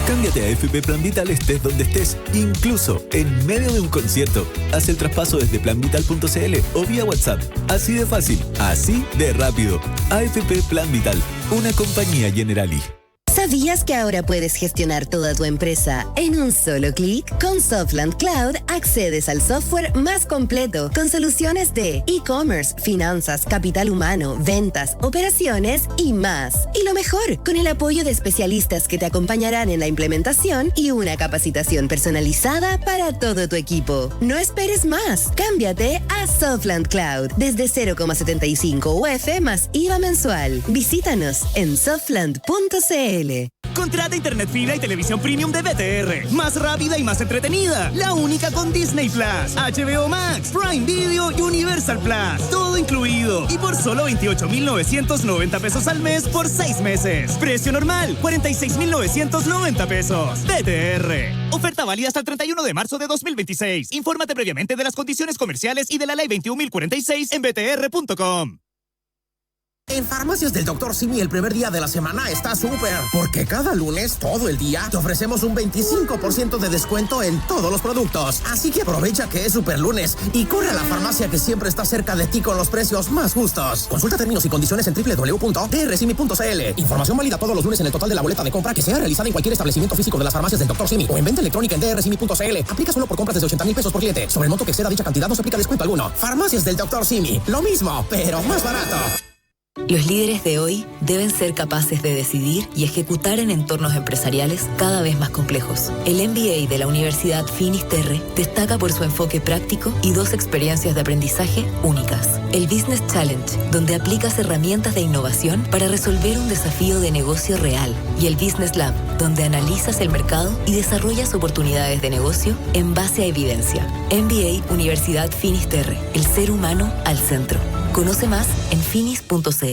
Cámbiate a FP Plan Vital estés donde estés, incluso en medio de un concierto. Haz el traspaso desde planvital.cl o vía WhatsApp. Así de fácil, así de rápido. AFP Plan Vital, una compañía Generali. ¿Sabías que ahora puedes gestionar toda tu empresa en un solo clic? Con Softland Cloud accedes al software más completo con soluciones de e-commerce, finanzas, capital humano, ventas, operaciones y más. Y lo mejor, con el apoyo de especialistas que te acompañarán en la implementación y una capacitación personalizada para todo tu equipo. No esperes más. Cámbiate a Softland Cloud desde 0,75 UF más IVA mensual. Visítanos en softland.cl. Contrata internet fibra y televisión premium de BTR. Más rápida y más entretenida. La única con Disney Plus, HBO Max, Prime Video y Universal Plus. Todo incluido. Y por solo 28,990 pesos al mes por 6 meses. Precio normal, 46,990 pesos. BTR. Oferta válida hasta el 31 de marzo de 2026. Infórmate previamente de las condiciones comerciales y de la ley 21.046 en btr.com. En Farmacias del Dr. Simi el primer día de la semana está súper, porque cada lunes, todo el día, te ofrecemos un 25% de descuento en todos los productos. Así que aprovecha que es super lunes y corre a la farmacia que siempre está cerca de ti con los precios más justos. Consulta términos y condiciones en www.drsimi.cl. Información válida todos los lunes en el total de la boleta de compra que sea realizada en cualquier establecimiento físico de las Farmacias del Dr. Simi o en venta electrónica en drsimi.cl. Aplica solo por compras desde 80,000 pesos por cliente. Sobre el monto que exceda dicha cantidad no se aplica descuento alguno. Farmacias del Dr. Simi. Lo mismo, pero más barato. Los líderes de hoy deben ser capaces de decidir y ejecutar en entornos empresariales cada vez más complejos. El MBA de la Universidad Finisterre destaca por su enfoque práctico y 2 experiencias de aprendizaje únicas. El Business Challenge, donde aplicas herramientas de innovación para resolver un desafío de negocio real. Y el Business Lab, donde analizas el mercado y desarrollas oportunidades de negocio en base a evidencia. MBA Universidad Finisterre, el ser humano al centro. Conoce más en finis.cl.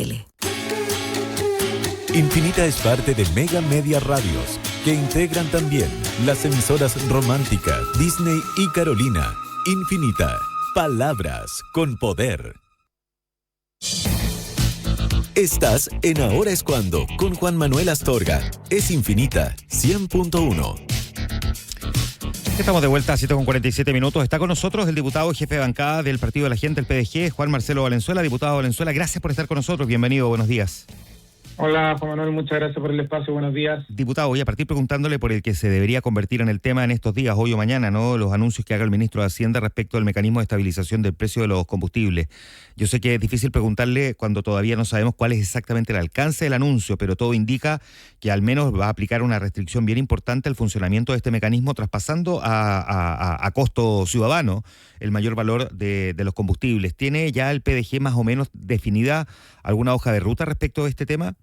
Infinita es parte de Mega Media Radios, que integran también las emisoras Romántica, Disney y Carolina. Infinita, palabras con poder. Estás en Ahora es Cuando, con Juan Manuel Astorga. Es Infinita, 100.1. Estamos de vuelta a 7:47. Está con nosotros el diputado y jefe de bancada del Partido de la Gente, el PDG, Juan Marcelo Valenzuela. Diputado Valenzuela, gracias por estar con nosotros. Bienvenido, buenos días. Hola, Juan Manuel, muchas gracias por el espacio, buenos días. Diputado, voy a partir preguntándole por el que se debería convertir en el tema en estos días, hoy o mañana, ¿no? Los anuncios que haga el ministro de Hacienda respecto al mecanismo de estabilización del precio de los combustibles. Yo sé que es difícil preguntarle cuando todavía no sabemos cuál es exactamente el alcance del anuncio, pero todo indica que al menos va a aplicar una restricción bien importante al funcionamiento de este mecanismo, traspasando a costo ciudadano el mayor valor de los combustibles. ¿Tiene ya el PDG más o menos definida alguna hoja de ruta respecto de este tema?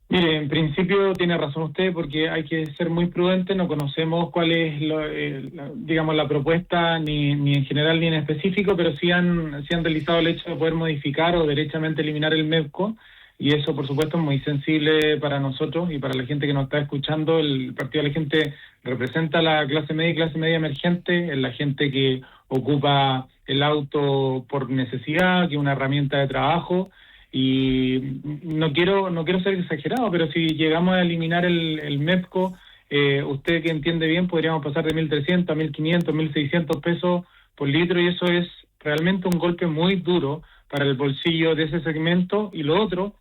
Mire, en principio tiene razón usted porque hay que ser muy prudente, no conocemos cuál es la propuesta ni en general ni en específico, pero sí han realizado el hecho de poder modificar o derechamente eliminar el MEPCO, y eso por supuesto es muy sensible para nosotros y para la gente que nos está escuchando. El Partido de la Gente representa a la clase media y clase media emergente, es la gente que ocupa el auto por necesidad, que es una herramienta de trabajo. Y no quiero ser exagerado, pero si llegamos a eliminar el MEPCO, usted que entiende bien, podríamos pasar de 1.300 a 1.500, 1.600 pesos por litro, y eso es realmente un golpe muy duro para el bolsillo de ese segmento. Y lo otro,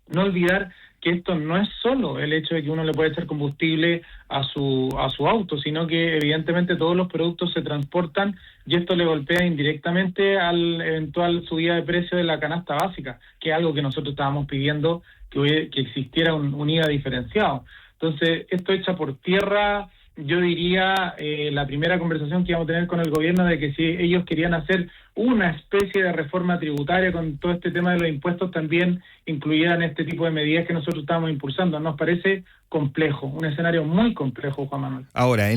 no olvidar que esto no es solo el hecho de que uno le puede echar combustible a su auto, sino que evidentemente todos los productos se transportan y esto le golpea indirectamente al eventual subida de precio de la canasta básica, que es algo que nosotros estábamos pidiendo, que existiera un IVA diferenciado. Entonces, esto echa por tierra yo diría la primera conversación que íbamos a tener con el gobierno de que si ellos querían hacer una especie de reforma tributaria con todo este tema de los impuestos, también incluyeran este tipo de medidas que nosotros estamos impulsando. Nos parece complejo, un escenario muy complejo, Juan Manuel. Ahora,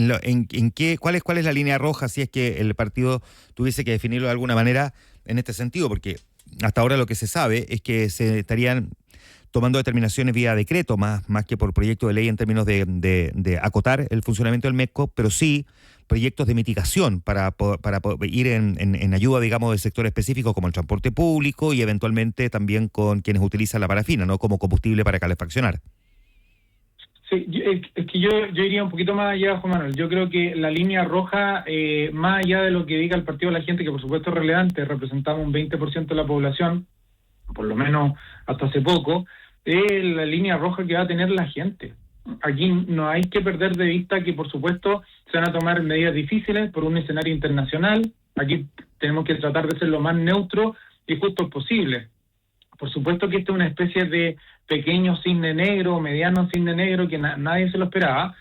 ¿cuál es la línea roja si es que el partido tuviese que definirlo de alguna manera en este sentido? Porque hasta ahora lo que se sabe es que se estarían tomando determinaciones vía decreto, más que por proyecto de ley en términos de acotar el funcionamiento del MECO, pero sí proyectos de mitigación para ir en ayuda, digamos, de sectores específicos como el transporte público y eventualmente también con quienes utilizan la parafina, ¿no? Como combustible para calefaccionar. Sí, es que yo iría un poquito más allá, Juan Manuel. Yo creo que la línea roja, más allá de lo que diga el Partido de la Gente, que por supuesto es relevante, representamos un 20% de la población, por lo menos hasta hace poco, es la línea roja que va a tener la gente. Aquí no hay que perder de vista que por supuesto se van a tomar medidas difíciles por un escenario internacional. Aquí tenemos que tratar de ser lo más neutro y justo posible. Por supuesto que esta es una especie de pequeño cisne negro, mediano cisne negro, que nadie se lo esperaba,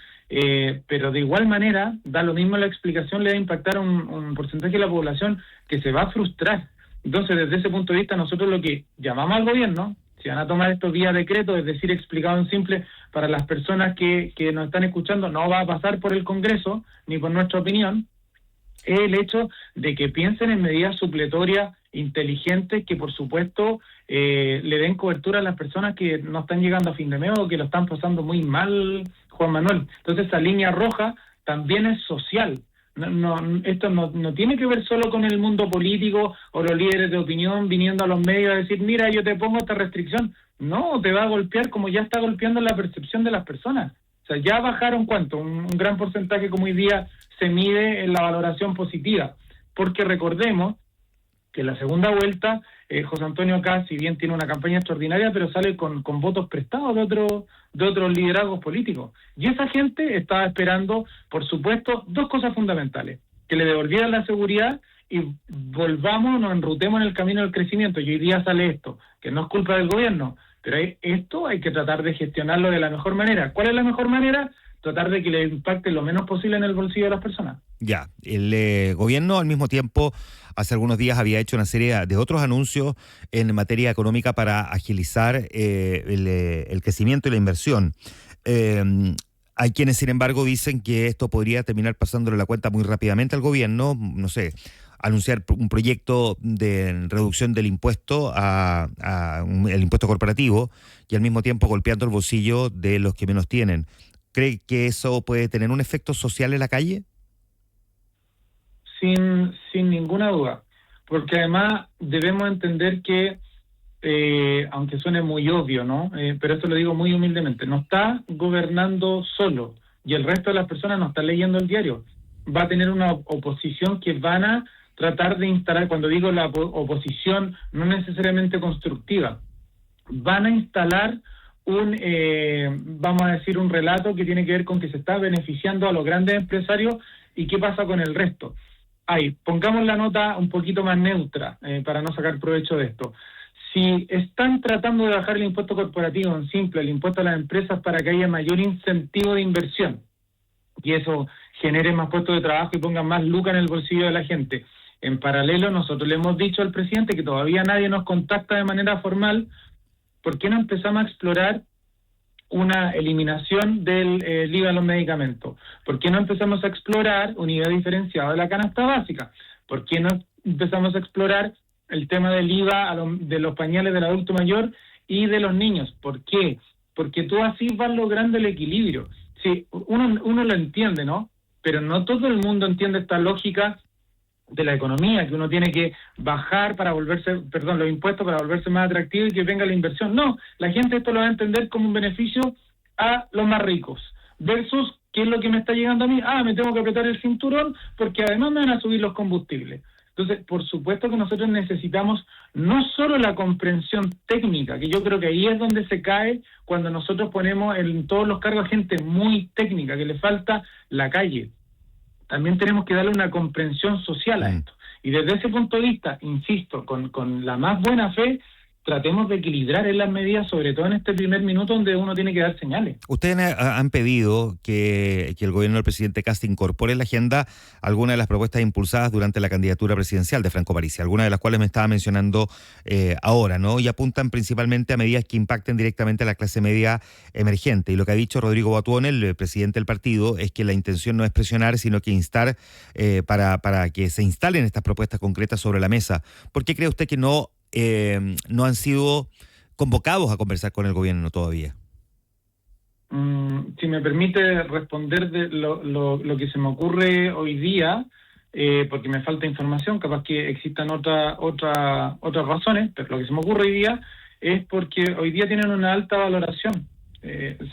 pero de igual manera, da lo mismo la explicación, le va a impactar a un porcentaje de la población que se va a frustrar. Entonces, desde ese punto de vista, nosotros lo que llamamos al gobierno, si van a tomar esto vía decreto, es decir, explicado en simple para las personas que nos están escuchando, no va a pasar por el Congreso, ni por nuestra opinión, es el hecho de que piensen en medidas supletorias inteligentes que, por supuesto, le den cobertura a las personas que no están llegando a fin de mes o que lo están pasando muy mal, Juan Manuel. Entonces, esa línea roja también es social. Esto no tiene que ver solo con el mundo político o los líderes de opinión viniendo a los medios a decir, mira, yo te pongo esta restricción. No, te va a golpear como ya está golpeando la percepción de las personas. O sea, ya bajaron, ¿cuánto? Un gran porcentaje como hoy día se mide en la valoración positiva. Porque recordemos que en la segunda vuelta, José Antonio Kast, si bien tiene una campaña extraordinaria, pero sale con votos prestados de otros liderazgos políticos. Y esa gente estaba esperando, por supuesto, dos cosas fundamentales: que le devolvieran la seguridad y nos enrutemos en el camino del crecimiento. Y hoy día sale esto, que no es culpa del gobierno, pero esto hay que tratar de gestionarlo de la mejor manera. ¿Cuál es la mejor manera? Tratar de que le impacte lo menos posible en el bolsillo de las personas. Ya, el gobierno al mismo tiempo hace algunos días había hecho una serie de otros anuncios en materia económica para agilizar el crecimiento y la inversión. Hay quienes, sin embargo, dicen que esto podría terminar pasándole la cuenta muy rápidamente al gobierno, no sé, anunciar un proyecto de reducción del impuesto el impuesto corporativo y al mismo tiempo golpeando el bolsillo de los que menos tienen. ¿Cree que eso puede tener un efecto social en la calle? Sin ninguna duda, porque además debemos entender que, aunque suene muy obvio, ¿no? Pero esto lo digo muy humildemente, no está gobernando solo y el resto de las personas no está leyendo el diario. Va a tener una oposición que van a tratar de instalar, cuando digo la oposición, no necesariamente constructiva, van a instalar vamos a decir, un relato que tiene que ver con que se está beneficiando a los grandes empresarios y qué pasa con el resto. Pongamos la nota un poquito más neutra para no sacar provecho de esto. Si están tratando de bajar el impuesto corporativo en simple, el impuesto a las empresas para que haya mayor incentivo de inversión y eso genere más puestos de trabajo y ponga más lucas en el bolsillo de la gente. En paralelo, nosotros le hemos dicho al presidente que todavía nadie nos contacta de manera formal. ¿Por qué no empezamos a explorar una eliminación del IVA a los medicamentos? ¿Por qué no empezamos a explorar un IVA diferenciado de la canasta básica? ¿Por qué no empezamos a explorar el tema del IVA de los pañales del adulto mayor y de los niños? ¿Por qué? Porque tú así vas logrando el equilibrio. Sí, uno lo entiende, ¿no? Pero no todo el mundo entiende esta lógica de la economía, que uno tiene que bajar los impuestos para volverse más atractivo y que venga la inversión. No, la gente esto lo va a entender como un beneficio a los más ricos, versus ¿qué es lo que me está llegando a mí? Me tengo que apretar el cinturón porque además me van a subir los combustibles. Entonces, por supuesto que nosotros necesitamos no solo la comprensión técnica, que yo creo que ahí es donde se cae cuando nosotros ponemos en todos los cargos a gente muy técnica, que le falta la calle. También tenemos que darle una comprensión social a esto. Y desde ese punto de vista, insisto, con la más buena fe, tratemos de equilibrar en las medidas, sobre todo en este primer minuto donde uno tiene que dar señales. Ustedes han pedido que el gobierno del presidente Kast incorpore en la agenda algunas de las propuestas impulsadas durante la candidatura presidencial de Franco Parisi, algunas de las cuales me estaba mencionando ahora, ¿no? Y apuntan principalmente a medidas que impacten directamente a la clase media emergente. Y lo que ha dicho Rodrigo Batuón, el presidente del partido, es que la intención no es presionar, sino que instar para que se instalen estas propuestas concretas sobre la mesa. ¿Por qué cree usted que no han sido convocados a conversar con el gobierno todavía? Si me permite responder de lo que se me ocurre hoy día, porque me falta información, capaz que existan otras razones, pero lo que se me ocurre hoy día es porque hoy día tienen una alta valoración.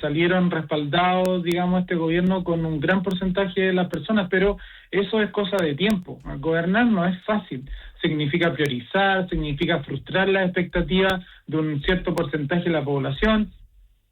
Salieron respaldados, digamos, este gobierno con un gran porcentaje de las personas, pero eso es cosa de tiempo. Gobernar no es fácil. Significa priorizar, significa frustrar las expectativas de un cierto porcentaje de la población.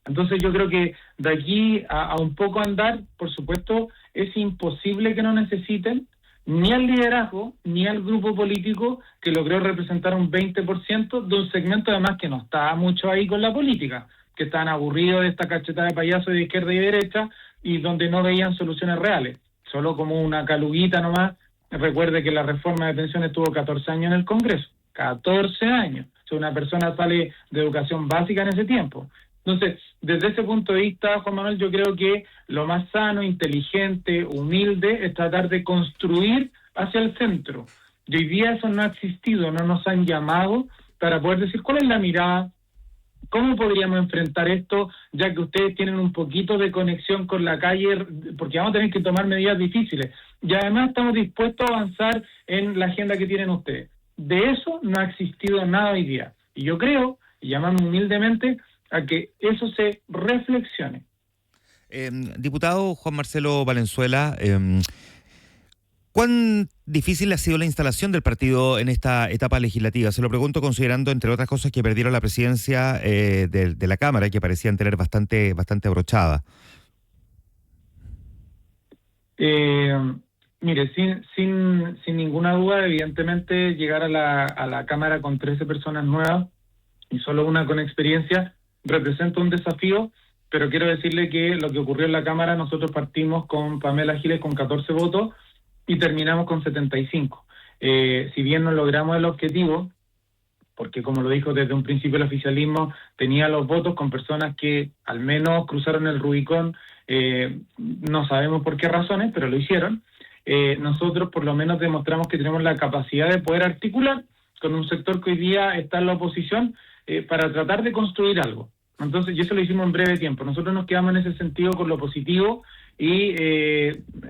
Entonces yo creo que de aquí a un poco andar, por supuesto, es imposible que no necesiten ni al liderazgo ni al grupo político que logró representar un 20% de un segmento además que no estaba mucho ahí con la política, que estaban aburridos de esta cachetada de payaso de izquierda y derecha y donde no veían soluciones reales, solo como una caluguita nomás. Recuerde que la reforma de pensiones tuvo 14 años en el Congreso, 14 años. O sea, una persona sale de educación básica en ese tiempo. Entonces, desde ese punto de vista, Juan Manuel, yo creo que lo más sano, inteligente, humilde es tratar de construir hacia el centro. Y hoy día eso no ha existido, no nos han llamado para poder decir cuál es la mirada, cómo podríamos enfrentar esto, ya que ustedes tienen un poquito de conexión con la calle, porque vamos a tener que tomar medidas difíciles. Y además estamos dispuestos a avanzar en la agenda que tienen ustedes. De eso no ha existido nada hoy día. Y yo creo, y llamamos humildemente, a que eso se reflexione. Diputado Juan Marcelo Valenzuela, ¿cuán difícil ha sido la instalación del partido en esta etapa legislativa? Se lo pregunto considerando, entre otras cosas, que perdieron la presidencia de la Cámara y que parecían tener bastante abrochada. Mire, sin ninguna duda, evidentemente, llegar a la Cámara con 13 personas nuevas y solo una con experiencia representa un desafío, pero quiero decirle que lo que ocurrió en la Cámara, nosotros partimos con Pamela Giles con 14 votos y terminamos con 75. Si bien no logramos el objetivo, porque como lo dijo desde un principio el oficialismo, tenía los votos con personas que al menos cruzaron el Rubicón, no sabemos por qué razones, pero lo hicieron. Nosotros por lo menos demostramos que tenemos la capacidad de poder articular con un sector que hoy día está en la oposición para tratar de construir algo. Entonces, y eso lo hicimos en breve tiempo. Nosotros nos quedamos en ese sentido con lo positivo y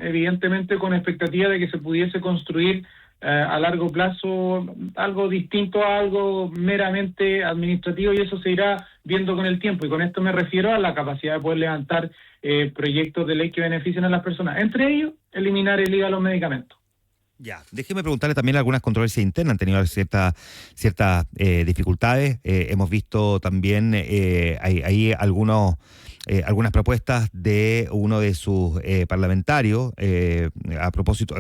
evidentemente con expectativa de que se pudiese construir a largo plazo algo distinto a algo meramente administrativo, y eso se irá viendo con el tiempo. Y con esto me refiero a la capacidad de poder levantar proyectos de ley que beneficien a las personas. Entre ellos, eliminar el IVA a los medicamentos. Ya, déjeme preguntarle también algunas controversias internas. Han tenido ciertas dificultades. Hemos visto también hay algunas propuestas de uno de sus parlamentarios a propósito,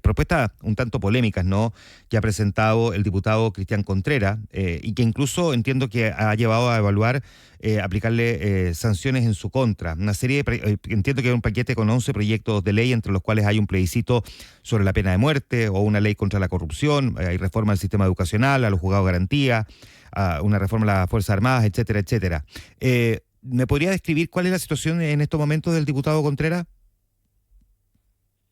propuestas un tanto polémicas, ¿no?, que ha presentado el diputado Cristian Contreras y que incluso entiendo que ha llevado a evaluar aplicarle sanciones en su contra. Una serie entiendo que hay un paquete con 11 proyectos de ley, entre los cuales hay un plebiscito sobre la pena de muerte o una ley contra la corrupción, hay reforma al sistema educacional, a los juzgados de garantía, una reforma a las Fuerzas Armadas, etcétera, etcétera. ¿Me podría describir cuál es la situación en estos momentos del diputado Contreras?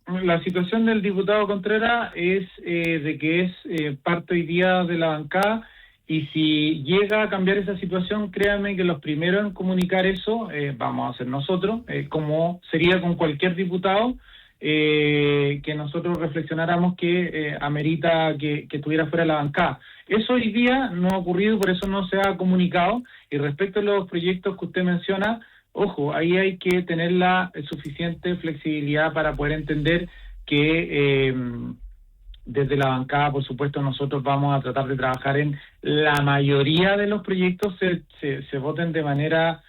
La situación del diputado Contreras es de que es parte hoy día de la bancada, y si llega a cambiar esa situación, créanme que los primeros en comunicar eso vamos a ser nosotros, como sería con cualquier diputado, que nosotros reflexionáramos que amerita que estuviera fuera de la bancada. Eso hoy día no ha ocurrido, por eso no se ha comunicado. Y respecto a los proyectos que usted menciona, ojo, ahí hay que tener la suficiente flexibilidad para poder entender que desde la bancada, por supuesto, nosotros vamos a tratar de trabajar en la mayoría de los proyectos se voten de manera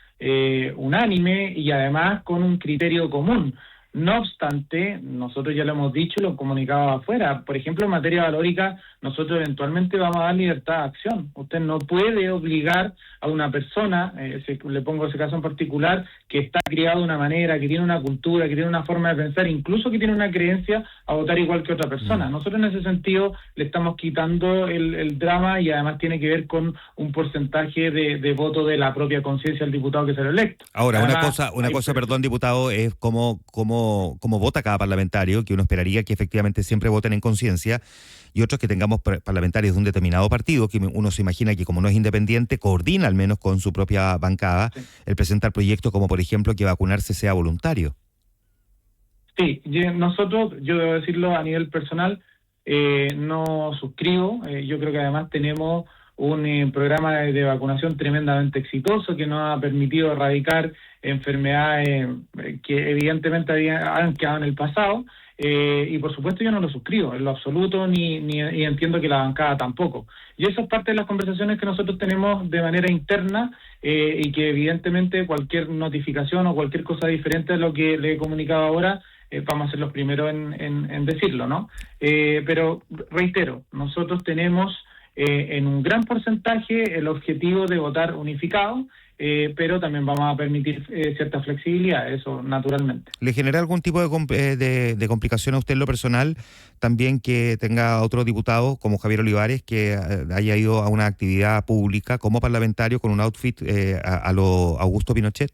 unánime y además con un criterio común. No obstante, nosotros ya lo hemos dicho y lo hemos comunicado afuera. Por ejemplo, en materia valórica, nosotros eventualmente vamos a dar libertad de acción. Usted no puede obligar a una persona, le pongo ese caso en particular, que está criado de una manera, que tiene una cultura, que tiene una forma de pensar, incluso que tiene una creencia, a votar igual que otra persona. Nosotros en ese sentido le estamos quitando el drama, y además tiene que ver con un porcentaje de voto de la propia conciencia del diputado que será electo. Ahora, Además, una cosa, perdón, diputado, es cómo vota cada parlamentario, que uno esperaría que efectivamente siempre voten en conciencia, y otros que tengamos parlamentarios de un determinado partido, que uno se imagina que como no es independiente, coordina al menos con su propia bancada el presentar proyectos como, por ejemplo, que vacunarse sea voluntario. Sí, nosotros, yo debo decirlo a nivel personal, no suscribo. Yo creo que además tenemos un programa de vacunación tremendamente exitoso que nos ha permitido erradicar enfermedades que evidentemente han quedado en el pasado, y por supuesto yo no lo suscribo en lo absoluto, ni entiendo que la bancada tampoco. Y eso es parte de las conversaciones que nosotros tenemos de manera interna, y que evidentemente cualquier notificación o cualquier cosa diferente a lo que le he comunicado ahora, vamos a ser los primeros en decirlo, ¿no? Pero reitero, nosotros tenemos en un gran porcentaje el objetivo de votar unificado, pero también vamos a permitir cierta flexibilidad, eso naturalmente. ¿Le genera algún tipo de complicación a usted en lo personal también que tenga otro diputado como Javier Olivares que haya ido a una actividad pública como parlamentario con un outfit a lo Augusto Pinochet?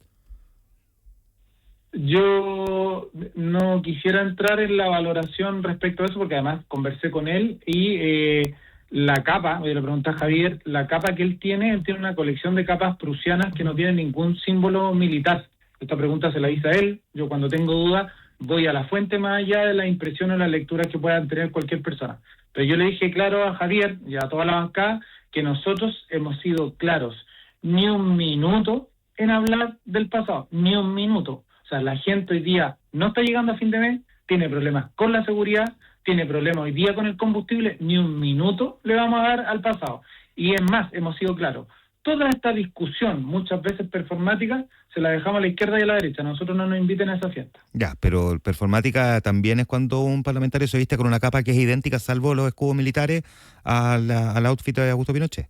Yo no quisiera entrar en la valoración respecto a eso, porque además conversé con él y la capa, le pregunté a Javier, la capa que él tiene una colección de capas prusianas que no tienen ningún símbolo militar. Esta pregunta se la hice a él. Yo cuando tengo dudas voy a la fuente más allá de la impresión o las lecturas que puedan tener cualquier persona. Pero yo le dije claro a Javier y a toda la bancada que nosotros hemos sido claros. Ni un minuto en hablar del pasado, ni un minuto. O sea, la gente hoy día no está llegando a fin de mes, tiene problemas con la seguridad, tiene problemas hoy día con el combustible, ni un minuto le vamos a dar al pasado. Y es más, hemos sido claros. Toda esta discusión, muchas veces performática, se la dejamos a la izquierda y a la derecha. Nosotros no nos inviten a esa fiesta. Ya, pero performática también es cuando un parlamentario se viste con una capa que es idéntica, salvo los escudos militares, al outfit de Augusto Pinochet.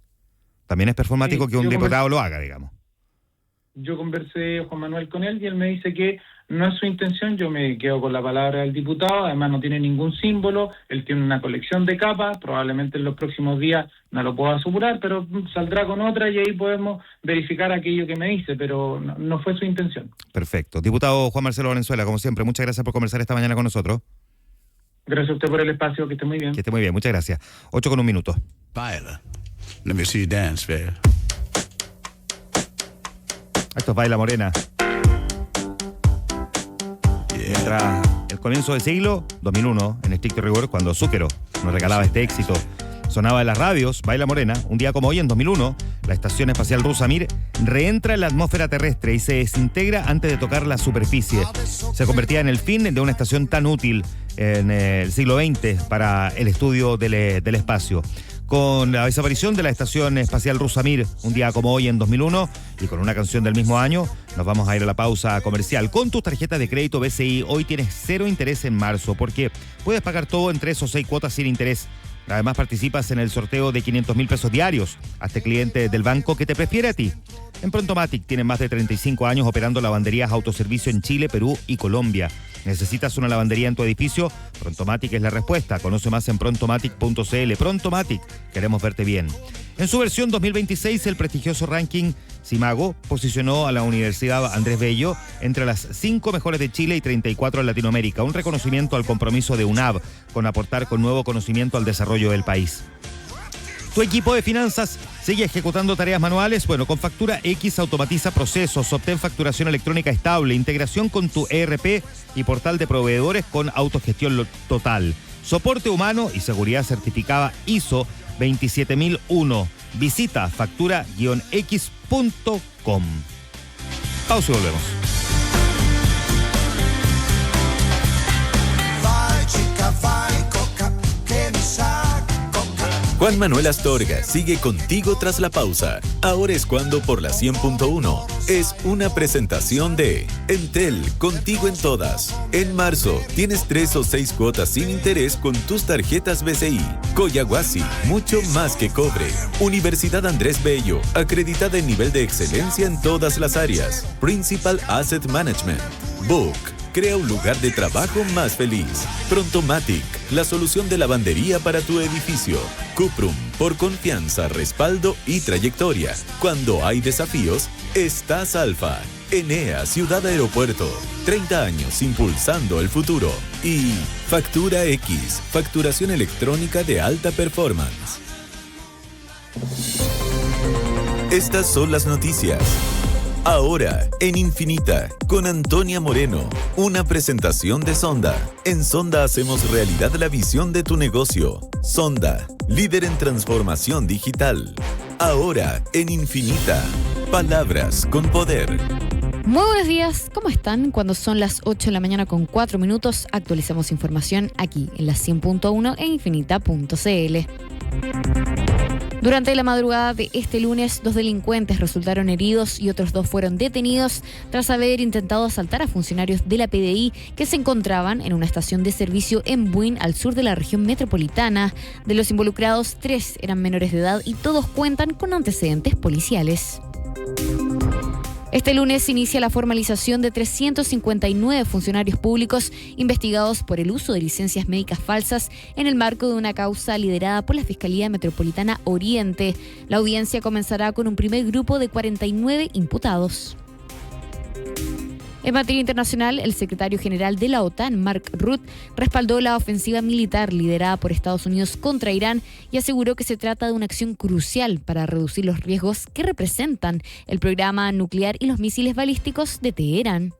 También es performático que un diputado lo haga, digamos. Yo conversé, Juan Manuel, con él y él me dice que no es su intención. Yo me quedo con la palabra del diputado. Además no tiene ningún símbolo, él tiene una colección de capas, probablemente en los próximos días no lo puedo asegurar, pero saldrá con otra y ahí podemos verificar aquello que me dice, pero no fue su intención. Perfecto. Diputado Juan Marcelo Valenzuela, como siempre, muchas gracias por conversar esta mañana con nosotros. Gracias a usted por el espacio, que esté muy bien. Que esté muy bien, muchas gracias. 8:01. Baila. Let me see you dance, baby. Esto es Baila Morena. Mientras el comienzo del siglo, 2001, en estricto rigor, cuando Zúquero nos regalaba este éxito, sonaba en las radios, Baila Morena. Un día como hoy, en 2001, la Estación Espacial Rusa Mir reentra en la atmósfera terrestre y se desintegra antes de tocar la superficie. Se convertía en el fin de una estación tan útil en el siglo XX para el estudio del espacio. Con la desaparición de la Estación Espacial Rusa Mir, un día como hoy en 2001, y con una canción del mismo año, nos vamos a ir a la pausa comercial. Con tus tarjetas de crédito BCI, hoy tienes 0 interés en marzo, porque puedes pagar todo en 3 o 6 cuotas sin interés. Además, participas en el sorteo de 500.000 pesos diarios. Hazte cliente del banco que te prefiere a ti. En Prontomatic tienen más de 35 años operando lavanderías autoservicio en Chile, Perú y Colombia. ¿Necesitas una lavandería en tu edificio? Prontomatic es la respuesta. Conoce más en prontomatic.cl. Prontomatic, queremos verte bien. En su versión 2026, el prestigioso ranking Simago posicionó a la Universidad Andrés Bello entre las 5 mejores de Chile y 34 en Latinoamérica. Un reconocimiento al compromiso de UNAV con aportar con nuevo conocimiento al desarrollo del país. ¿Tu equipo de finanzas sigue ejecutando tareas manuales? Bueno, con Factura X automatiza procesos, obtén facturación electrónica estable, integración con tu ERP y portal de proveedores con autogestión total. Soporte humano y seguridad certificada ISO 27001. Visita factura-x.com. Pausa y volvemos. Juan Manuel Astorga sigue contigo tras la pausa. Ahora es cuando por la 100.1 es una presentación de Entel, contigo en todas. En marzo, tienes 3 o 6 cuotas sin interés con tus tarjetas BCI. Coyahuasi, mucho más que cobre. Universidad Andrés Bello, acreditada en nivel de excelencia en todas las áreas. Principal Asset Management. Book, crea un lugar de trabajo más feliz. Prontomatic, la solución de lavandería para tu edificio. Cuprum, por confianza, respaldo y trayectoria. Cuando hay desafíos, estás Alfa. Enea Ciudad Aeropuerto, 30 años impulsando el futuro. Y Factura X, facturación electrónica de alta performance. Estas son las noticias. Ahora, en Infinita, con Antonia Moreno, una presentación de Sonda. En Sonda hacemos realidad la visión de tu negocio. Sonda, líder en transformación digital. Ahora, en Infinita, palabras con poder. Muy buenos días, ¿cómo están? Cuando son las 8 de la mañana con 4 minutos, actualizamos información aquí en la 100.1 e infinita.cl. Durante la madrugada de este lunes, 2 delincuentes resultaron heridos y otros 2 fueron detenidos tras haber intentado asaltar a funcionarios de la PDI que se encontraban en una estación de servicio en Buin, al sur de la región metropolitana. De los involucrados, 3 eran menores de edad y todos cuentan con antecedentes policiales. Este lunes inicia la formalización de 359 funcionarios públicos investigados por el uso de licencias médicas falsas en el marco de una causa liderada por la Fiscalía Metropolitana Oriente. La audiencia comenzará con un primer grupo de 49 imputados. En materia internacional, el secretario general de la OTAN, Mark Rutte, respaldó la ofensiva militar liderada por Estados Unidos contra Irán y aseguró que se trata de una acción crucial para reducir los riesgos que representan el programa nuclear y los misiles balísticos de Teherán.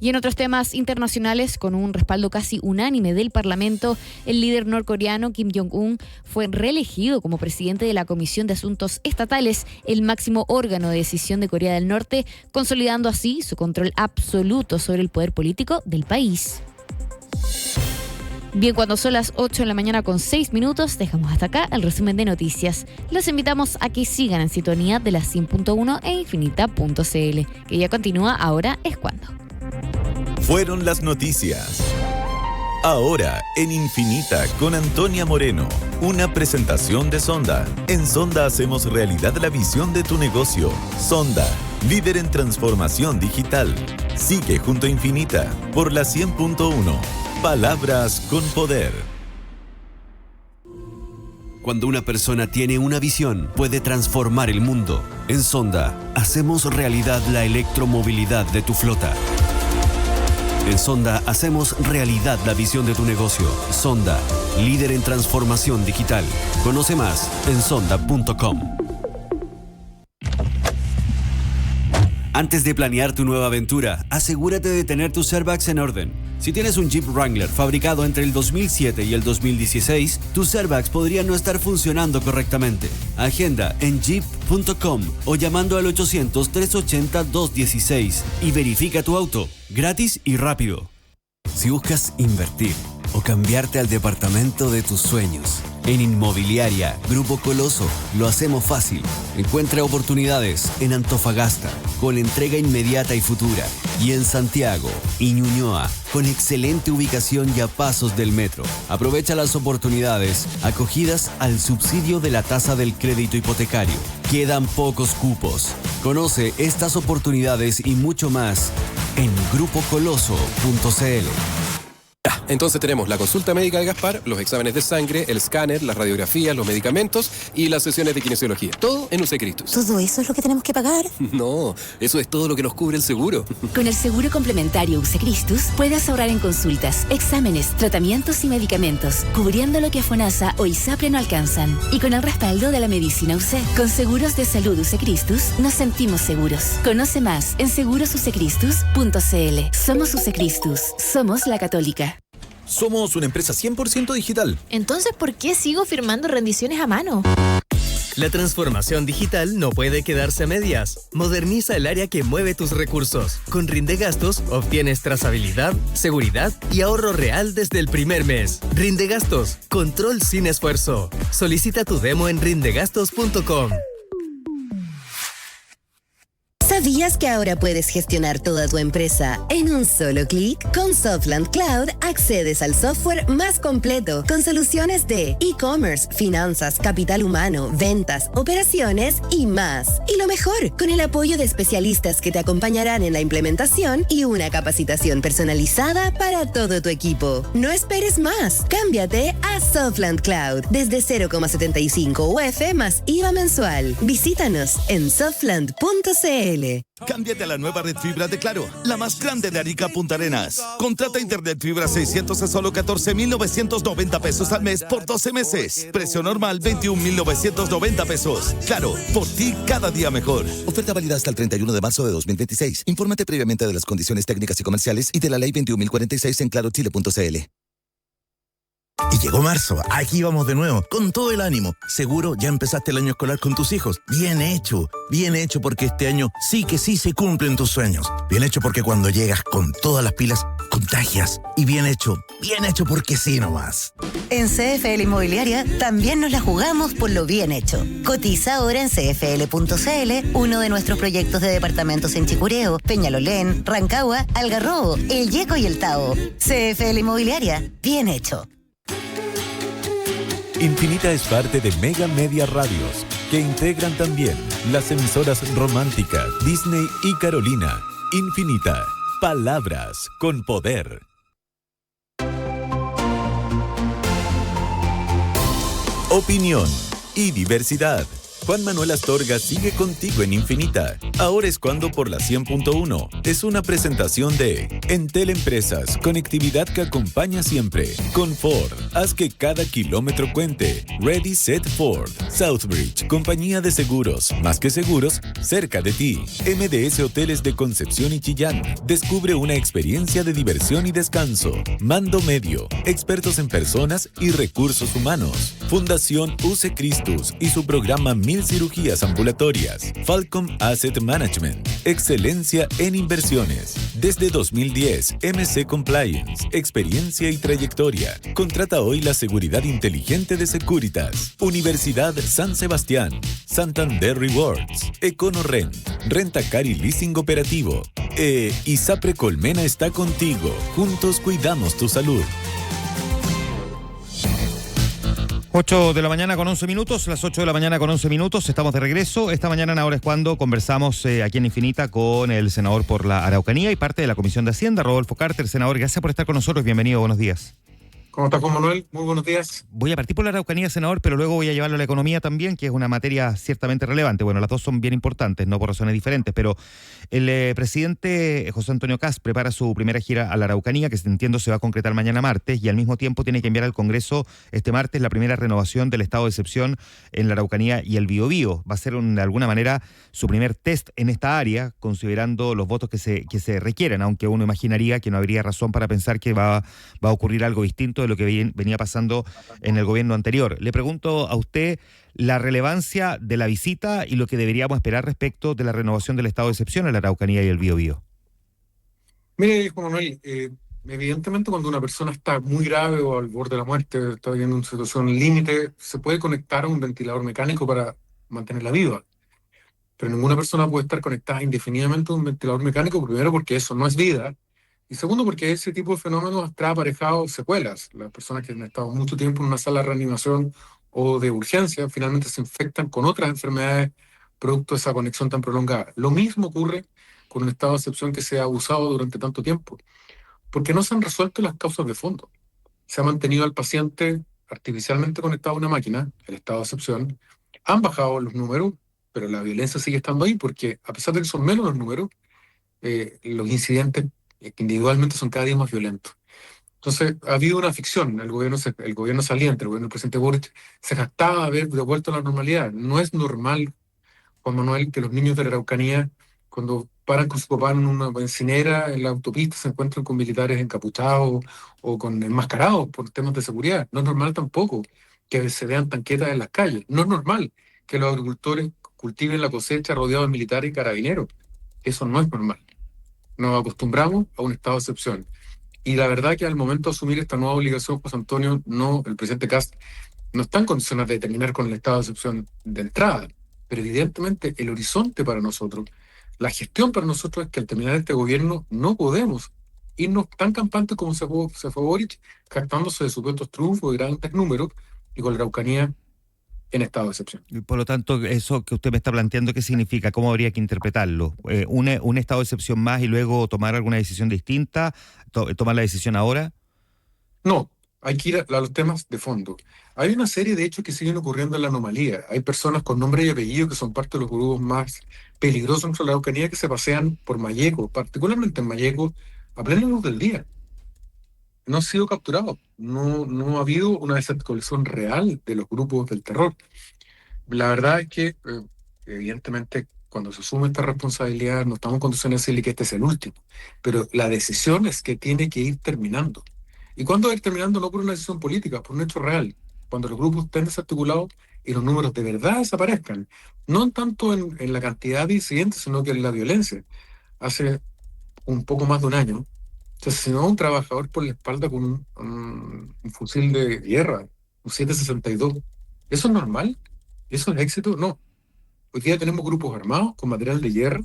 Y en otros temas internacionales, con un respaldo casi unánime del Parlamento, el líder norcoreano Kim Jong-un fue reelegido como presidente de la Comisión de Asuntos Estatales, el máximo órgano de decisión de Corea del Norte, consolidando así su control absoluto sobre el poder político del país. Bien, cuando son las 8 de la mañana con 6 minutos, dejamos hasta acá el resumen de noticias. Los invitamos a que sigan en sintonía de la 100.1 e infinita.cl, que ya continúa Ahora es Cuando. Fueron las noticias. Ahora, en Infinita, con Antonia Moreno, una presentación de Sonda. En Sonda hacemos realidad la visión de tu negocio. Sonda, líder en transformación digital. Sigue junto a Infinita, por la 100.1. Palabras con poder. Cuando una persona tiene una visión, puede transformar el mundo. En Sonda, hacemos realidad la electromovilidad de tu flota. En Sonda hacemos realidad la visión de tu negocio. Sonda, líder en transformación digital. Conoce más en sonda.com. Antes de planear tu nueva aventura, asegúrate de tener tus airbags en orden. Si tienes un Jeep Wrangler fabricado entre el 2007 y el 2016, tus airbags podrían no estar funcionando correctamente. Agenda en jeep.com o llamando al 800-380-216 y verifica tu auto, gratis y rápido. Si buscas invertir o cambiarte al departamento de tus sueños, en Inmobiliaria Grupo Coloso lo hacemos fácil. Encuentra oportunidades en Antofagasta con entrega inmediata y futura, y en Santiago y Ñuñoa con excelente ubicación y a pasos del metro. Aprovecha las oportunidades acogidas al subsidio de la tasa del crédito hipotecario. Quedan pocos cupos. Conoce estas oportunidades y mucho más en grupocoloso.cl. Entonces tenemos la consulta médica de Gaspar, los exámenes de sangre, el escáner, las radiografías, los medicamentos y las sesiones de kinesiología. Todo en UC Cristus. ¿Todo eso es lo que tenemos que pagar? No, eso es todo lo que nos cubre el seguro. Con el seguro complementario UC Cristus puedes ahorrar en consultas, exámenes, tratamientos y medicamentos, cubriendo lo que FONASA o ISAPRE no alcanzan. Y con el respaldo de la medicina UC, con seguros de salud UC Cristus, nos sentimos seguros. Conoce más en segurosuccristus.cl. Somos UC Cristus, somos la Católica. Somos una empresa 100% digital. Entonces, ¿por qué sigo firmando rendiciones a mano? La transformación digital no puede quedarse a medias. Moderniza el área que mueve tus recursos. Con Rindegastos obtienes trazabilidad, seguridad y ahorro real desde el primer mes. Rindegastos, control sin esfuerzo. Solicita tu demo en rindegastos.com. ¿Sabías que ahora puedes gestionar toda tu empresa en un solo clic? Con Softland Cloud accedes al software más completo con soluciones de e-commerce, finanzas, capital humano, ventas, operaciones y más. Y lo mejor, con el apoyo de especialistas que te acompañarán en la implementación y una capacitación personalizada para todo tu equipo. No esperes más. Cámbiate a Softland Cloud desde 0,75 UF más IVA mensual. Visítanos en softland.cl. Cámbiate a la nueva red fibra de Claro, la más grande de Arica Punta Arenas. Contrata internet fibra 600 a solo 14,990 pesos al mes por 12 meses. Precio normal 21,990 pesos. Claro, por ti cada día mejor. Oferta válida hasta el 31 de marzo de 2026. Infórmate previamente de las condiciones técnicas y comerciales y de la ley 21.046 en clarochile.cl. Y llegó marzo, aquí vamos de nuevo, con todo el ánimo. Seguro ya empezaste el año escolar con tus hijos. Bien hecho porque este año sí que sí se cumplen tus sueños. Bien hecho porque cuando llegas con todas las pilas, contagias. Y bien hecho porque sí nomás. En CFL Inmobiliaria también nos la jugamos por lo bien hecho. Cotiza ahora en cfl.cl uno de nuestros proyectos de departamentos en Chicureo, Peñalolén, Rancagua, Algarrobo, El Yeco y El Tao. CFL Inmobiliaria, bien hecho. Infinita es parte de Mega Media Radios, que integran también las emisoras románticas Disney y Carolina. Infinita, palabras con poder. Opinión y diversidad. Juan Manuel Astorga sigue contigo en Infinita. Ahora es cuando por la 100.1. Es una presentación de Entel Empresas, conectividad que acompaña siempre. Con Ford, haz que cada kilómetro cuente. Ready, Set, Ford. Southbridge, compañía de seguros, más que seguros, cerca de ti. MDS Hoteles de Concepción y Chillán. Descubre una experiencia de diversión y descanso. Mando Medio, expertos en personas y recursos humanos. Fundación UC Christus y su programa 1000 cirugías ambulatorias. Falcom Asset Management. Excelencia en inversiones. Desde 2010, MC Compliance. Experiencia y trayectoria. Contrata hoy la seguridad inteligente de Securitas. Universidad San Sebastián. Santander Rewards. EconoRent. Rentacar y leasing operativo. Y Sapre Colmena está contigo. Juntos cuidamos tu salud. 8 de la mañana con 11 minutos, las 8 de la mañana con 11 minutos, estamos de regreso. Esta mañana ahora es cuando conversamos aquí en Infinita con el senador por la Araucanía y parte de la Comisión de Hacienda, Rodolfo Carter. Senador, gracias por estar con nosotros, bienvenido, buenos días. ¿Cómo está, Juan Manuel? Muy buenos días. Voy a partir por la Araucanía, senador, pero luego voy a llevarlo a la economía también, que es una materia ciertamente relevante. Bueno, las dos son bien importantes, no por razones diferentes, pero el presidente José Antonio Kast prepara su primera gira a la Araucanía, que entiendo se va a concretar mañana martes, y al mismo tiempo tiene que enviar al Congreso este martes la primera renovación del estado de excepción en la Araucanía y el Biobío. Va a ser de alguna manera su primer test en esta área, considerando los votos que se requieren, aunque uno imaginaría que no habría razón para pensar que va a ocurrir algo distinto de lo que venía pasando en el gobierno anterior. Le pregunto a usted la relevancia de la visita y lo que deberíamos esperar respecto de la renovación del estado de excepción en la Araucanía y el Biobío. Mire, Juan Manuel, evidentemente cuando una persona está muy grave o al borde de la muerte, está viviendo una situación límite, se puede conectar a un ventilador mecánico para mantenerla viva. Pero ninguna persona puede estar conectada indefinidamente a un ventilador mecánico, primero porque eso no es vida, y segundo porque ese tipo de fenómenos trae aparejados secuelas. Las personas que han estado mucho tiempo en una sala de reanimación o de urgencia finalmente se infectan con otras enfermedades producto de esa conexión tan prolongada. Lo mismo ocurre con un estado de excepción que se ha abusado durante tanto tiempo, porque no se han resuelto las causas de fondo. Se ha mantenido al paciente artificialmente conectado a una máquina, el estado de excepción, han bajado los números, pero la violencia sigue estando ahí, porque a pesar de que son menos los números, los incidentes individualmente son cada día más violentos. Entonces, ha habido una ficción. El gobierno saliente, el gobierno del presidente Boric, se jactaba de haber devuelto a la normalidad. No es normal, Juan Manuel, que los niños de la Araucanía, cuando paran con su papá en una bencinera, en la autopista, se encuentran con militares encapuchados o con enmascarados por temas de seguridad. No es normal tampoco que se vean tanquetas en las calles. No es normal que los agricultores cultiven la cosecha rodeados de militares y carabineros. Eso no es normal. Nos acostumbramos a un estado de excepción. Y la verdad que al momento de asumir esta nueva obligación, José Antonio, el presidente Kast no está en condiciones de terminar con el estado de excepción de entrada. Pero evidentemente el horizonte para nosotros, La gestión para nosotros es que al terminar este gobierno no podemos irnos tan campantes como se fue Boric, jactándose de supuestos triunfos, de grandes números, y con la Araucanía en estado de excepción. Y por lo tanto, eso que usted me está planteando, ¿qué significa? ¿Cómo habría que interpretarlo? ¿Un estado de excepción más y luego tomar alguna decisión distinta? ¿Tomar la decisión ahora? No, hay que ir a los temas de fondo. Hay una serie de hechos que siguen ocurriendo en la anomalía. Hay personas con nombre y apellido que son parte de los grupos más peligrosos dentro de la Araucanía que se pasean por Malleco, particularmente en Malleco, a plena luz del día. No han sido capturados. No ha habido una desarticulación real de los grupos del terror. La verdad es que, evidentemente, cuando se asume esta responsabilidad, no estamos en condiciones de decirle que este es el último. Pero la decisión es que tiene que ir terminando. ¿Y cuándo va a ir terminando? No por una decisión política, por un hecho real. Cuando los grupos estén desarticulados y los números de verdad desaparezcan. No tanto en la cantidad de incidentes, sino que en la violencia. Hace un poco más de un año, se asesinó a un trabajador por la espalda con un fusil de guerra, un 7.62. ¿Eso es normal? ¿Eso es éxito? No. Hoy día tenemos grupos armados con material de guerra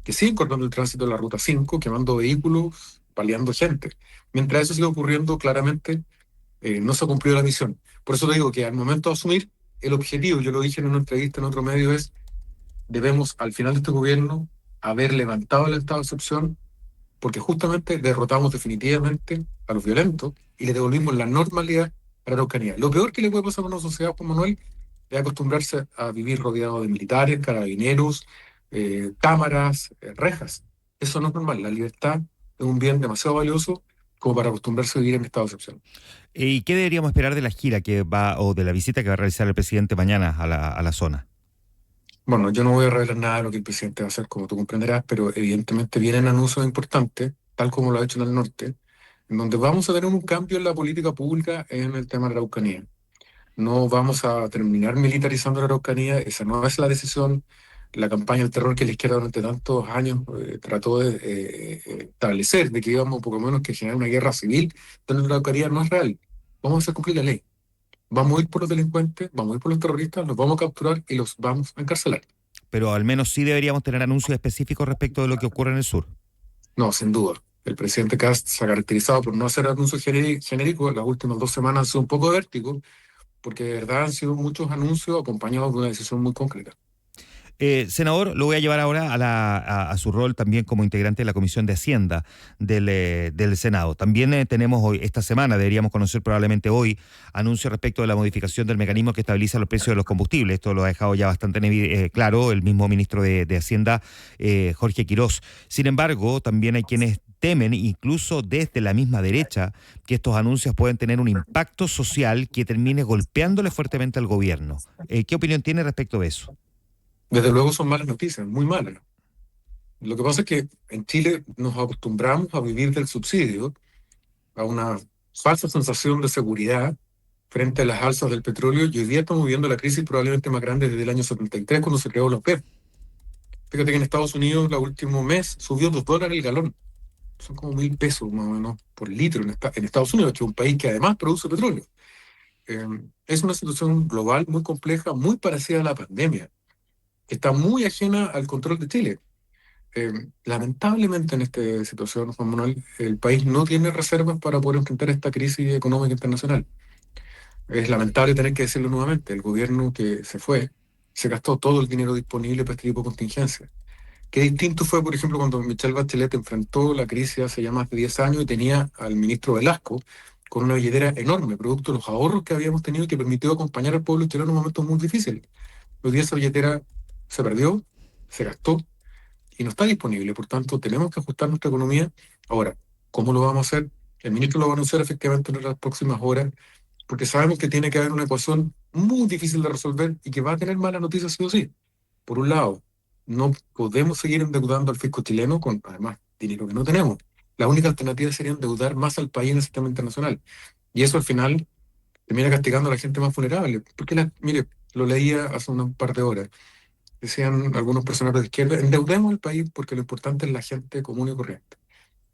que siguen cortando el tránsito de la Ruta 5, quemando vehículos, baleando gente. Mientras eso sigue ocurriendo, claramente no se ha cumplido la misión. Por eso te digo que al momento de asumir el objetivo, yo lo dije en una entrevista en otro medio, es debemos al final de este gobierno haber levantado el estado de excepción, porque justamente derrotamos definitivamente a los violentos y le devolvimos la normalidad a la Araucanía. Lo peor que le puede pasar a una sociedad como Manuel es acostumbrarse a vivir rodeado de militares, carabineros, cámaras, rejas. Eso no es normal. La libertad es un bien demasiado valioso como para acostumbrarse a vivir en estado de excepción. ¿Y qué deberíamos esperar de la gira que va, o de la visita que va a realizar el presidente mañana a la zona? Bueno, yo no voy a revelar nada de lo que el presidente va a hacer, como tú comprenderás, pero evidentemente vienen anuncios importantes, tal como lo ha hecho en el norte, en donde vamos a tener un cambio en la política pública en el tema de la Araucanía. No vamos a terminar militarizando la Araucanía, esa no es la decisión. La campaña del terror que la izquierda durante tantos años trató de establecer, de que íbamos por lo menos que generar una guerra civil dentro de la Araucanía, no es real. Vamos a hacer cumplir la ley. Vamos a ir por los delincuentes, vamos a ir por los terroristas, los vamos a capturar y los vamos a encarcelar. Pero al menos sí deberíamos tener anuncios específicos respecto de lo que ocurre en el sur. No, sin duda. El presidente Kast se ha caracterizado por no hacer anuncios genéricos. Las últimas 2 semanas han sido un poco de vértigo, porque de verdad han sido muchos anuncios acompañados de una decisión muy concreta. Senador, lo voy a llevar ahora a su rol también como integrante de la Comisión de Hacienda del Senado. También tenemos hoy, esta semana, deberíamos conocer probablemente hoy, anuncios respecto de la modificación del mecanismo que estabiliza los precios de los combustibles. Esto lo ha dejado ya bastante claro el mismo ministro de Hacienda, Jorge Quirós. Sin embargo, también hay quienes temen, incluso desde la misma derecha, que estos anuncios pueden tener un impacto social que termine golpeándole fuertemente al gobierno. ¿Qué opinión tiene respecto de eso? Desde luego son malas noticias, muy malas. Lo que pasa es que en Chile nos acostumbramos a vivir del subsidio, a una falsa sensación de seguridad frente a las alzas del petróleo, y hoy día estamos viviendo la crisis probablemente más grande desde el año 73, cuando se creó la OPEP. Fíjate que en Estados Unidos, el último mes, subió $2 el galón. Son como 1.000 pesos más o menos por litro en Estados Unidos, que es un país que además produce petróleo. Es una situación global muy compleja, muy parecida a la pandemia, que está muy ajena al control de Chile. Lamentablemente en esta situación, Juan Manuel, el país no tiene reservas para poder enfrentar esta crisis económica internacional. Es lamentable tener que decirlo nuevamente, el gobierno que se fue se gastó todo el dinero disponible para este tipo de contingencia. Qué distinto fue, por ejemplo, cuando Michelle Bachelet enfrentó la crisis hace ya más de 10 años y tenía al ministro Velasco con una billetera enorme, producto de los ahorros que habíamos tenido, que permitió acompañar al pueblo chileno en momentos muy difíciles. Hoy día esa billetera se perdió, se gastó y no está disponible. Por tanto, tenemos que ajustar nuestra economía. Ahora, ¿cómo lo vamos a hacer? El ministro lo va a anunciar efectivamente en las próximas horas, porque sabemos que tiene que haber una ecuación muy difícil de resolver y que va a tener malas noticias sí o sí. Por un lado, no podemos seguir endeudando al fisco chileno con, además, dinero que no tenemos. La única alternativa sería endeudar más al país en el sistema internacional. Y eso al final termina castigando a la gente más vulnerable. Porque, mire, lo leía hace un par de horas. Decían algunos personajes de izquierda, endeudemos al país porque lo importante es la gente común y corriente.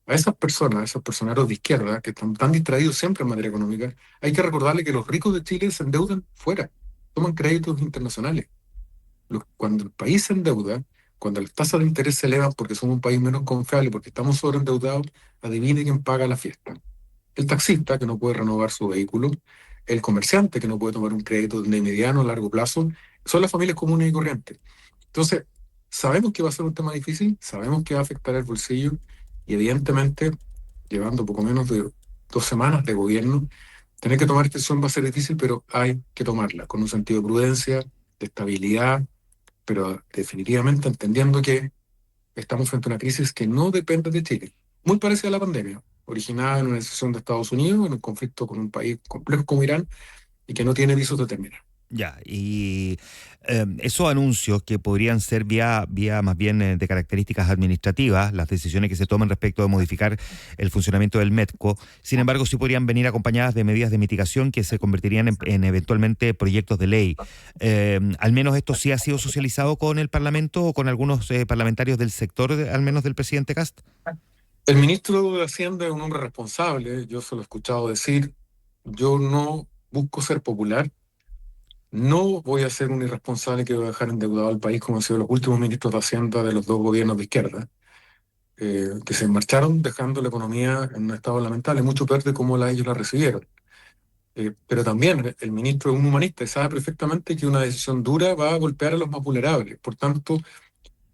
A esas personas, a esos personajes de izquierda que están tan distraídos siempre en materia económica, hay que recordarle que los ricos de Chile se endeudan fuera, toman créditos internacionales. Cuando el país se endeuda, cuando las tasas de interés se elevan porque somos un país menos confiable, porque estamos sobreendeudados, adivine quién paga la fiesta. El taxista que no puede renovar su vehículo, el comerciante que no puede tomar un crédito de mediano o largo plazo, son las familias comunes y corrientes. Entonces, sabemos que va a ser un tema difícil, sabemos que va a afectar el bolsillo y evidentemente, llevando poco menos de 2 semanas de gobierno, tener que tomar esta decisión va a ser difícil, pero hay que tomarla con un sentido de prudencia, de estabilidad, pero definitivamente entendiendo que estamos frente a una crisis que no depende de Chile. Muy parecida a la pandemia, originada en una decisión de Estados Unidos, en un conflicto con un país complejo como Irán y que no tiene visos de terminar. Ya, y esos anuncios que podrían ser vía más bien de características administrativas, las decisiones que se tomen respecto de modificar el funcionamiento del MEDCO, sin embargo, sí podrían venir acompañadas de medidas de mitigación que se convertirían en eventualmente proyectos de ley. Al menos esto sí ha sido socializado con el Parlamento o con algunos parlamentarios del sector, al menos del presidente Kast. El ministro de Hacienda es un hombre responsable, yo se lo he escuchado decir, yo no busco ser popular. No voy a ser un irresponsable que va a dejar endeudado al país como han sido los últimos ministros de Hacienda de los 2 gobiernos de izquierda, que se marcharon dejando la economía en un estado lamentable, mucho peor de cómo ellos la recibieron. Pero también el ministro es un humanista y sabe perfectamente que una decisión dura va a golpear a los más vulnerables. Por tanto,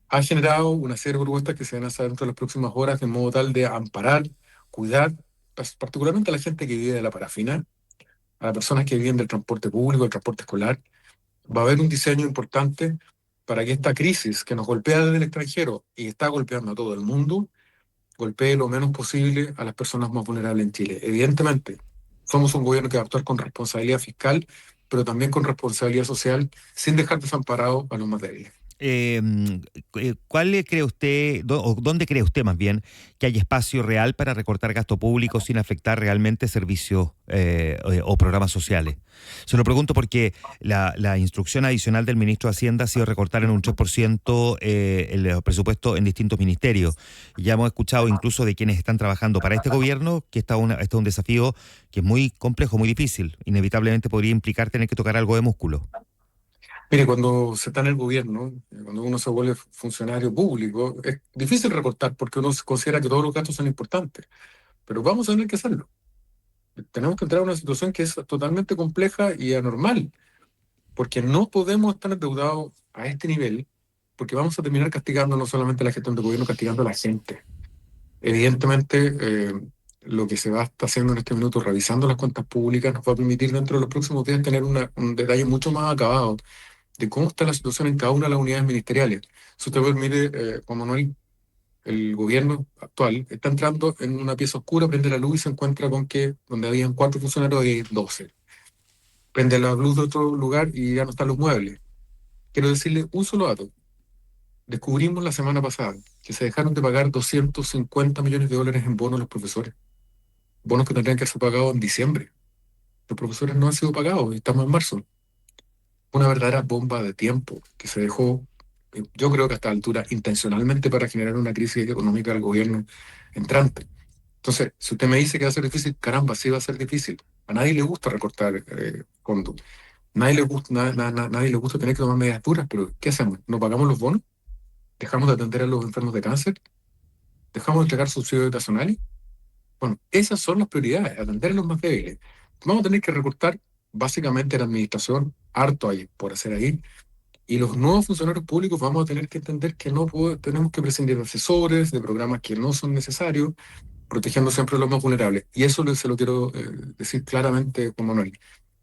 ha generado una serie de propuestas que se van a hacer dentro de las próximas horas de modo tal de amparar, cuidar, particularmente a la gente que vive de la parafina, a las personas que viven del transporte público, del transporte escolar. Va a haber un diseño importante para que esta crisis que nos golpea desde el extranjero y está golpeando a todo el mundo, golpee lo menos posible a las personas más vulnerables en Chile. Evidentemente, somos un gobierno que va a actuar con responsabilidad fiscal, pero también con responsabilidad social, sin dejar desamparados a los más débiles. ¿Cuál cree usted, o dónde cree usted más bien, que hay espacio real para recortar gasto público sin afectar realmente servicios o programas sociales? Se lo pregunto porque la instrucción adicional del ministro de Hacienda ha sido recortar en un 3% el presupuesto en distintos ministerios. Ya hemos escuchado incluso de quienes están trabajando para este gobierno que está un desafío que es muy complejo, muy difícil. Inevitablemente podría implicar tener que tocar algo de músculo. Mire, cuando se está en el gobierno, cuando uno se vuelve funcionario público, es difícil recortar porque uno considera que todos los gastos son importantes, pero vamos a tener que hacerlo. Tenemos que entrar a una situación que es totalmente compleja y anormal, porque no podemos estar endeudados a este nivel, porque vamos a terminar castigando no solamente a la gestión del gobierno, castigando a la gente. Evidentemente, lo que se va a estar haciendo en este minuto, revisando las cuentas públicas, nos va a permitir dentro de los próximos días tener un detalle mucho más acabado de cómo está la situación en cada una de las unidades ministeriales. Si usted mire, Juan Manuel, el gobierno actual está entrando en una pieza oscura, prende la luz y se encuentra con que donde habían 4 funcionarios hay 12. Prende la luz de otro lugar y ya no están los muebles. Quiero decirle un solo dato. Descubrimos la semana pasada que se dejaron de pagar $250 millones en bonos a los profesores. Bonos que tendrían que ser pagados en diciembre. Los profesores no han sido pagados y estamos en marzo. Una verdadera bomba de tiempo que se dejó, yo creo que a esta altura, intencionalmente para generar una crisis económica del gobierno entrante. Entonces, si usted me dice que va a ser difícil, caramba, sí va a ser difícil. A nadie le gusta recortar fondos. Nadie le gusta tener que tomar medidas duras, pero ¿qué hacemos? ¿No pagamos los bonos? ¿Dejamos de atender a los enfermos de cáncer? ¿Dejamos de entregar subsidios nacionales? Bueno, esas son las prioridades, atender a los más débiles. Vamos a tener que recortar básicamente la administración, harto hay por hacer ahí, y los nuevos funcionarios públicos vamos a tener que entender que tenemos que prescindir de asesores, de programas que no son necesarios, protegiendo siempre a los más vulnerables. Y eso se lo quiero decir claramente, Juan Manuel.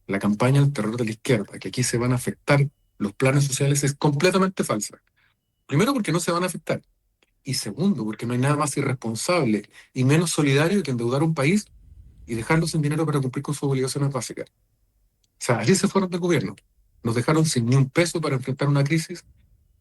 La campaña del terror de la izquierda, que aquí se van a afectar los planes sociales, es completamente falsa. Primero, porque no se van a afectar. Y segundo, porque no hay nada más irresponsable y menos solidario que endeudar un país y dejarlo sin dinero para cumplir con sus obligaciones básicas. O sea, allí se fueron del gobierno. Nos dejaron sin ni un peso para enfrentar una crisis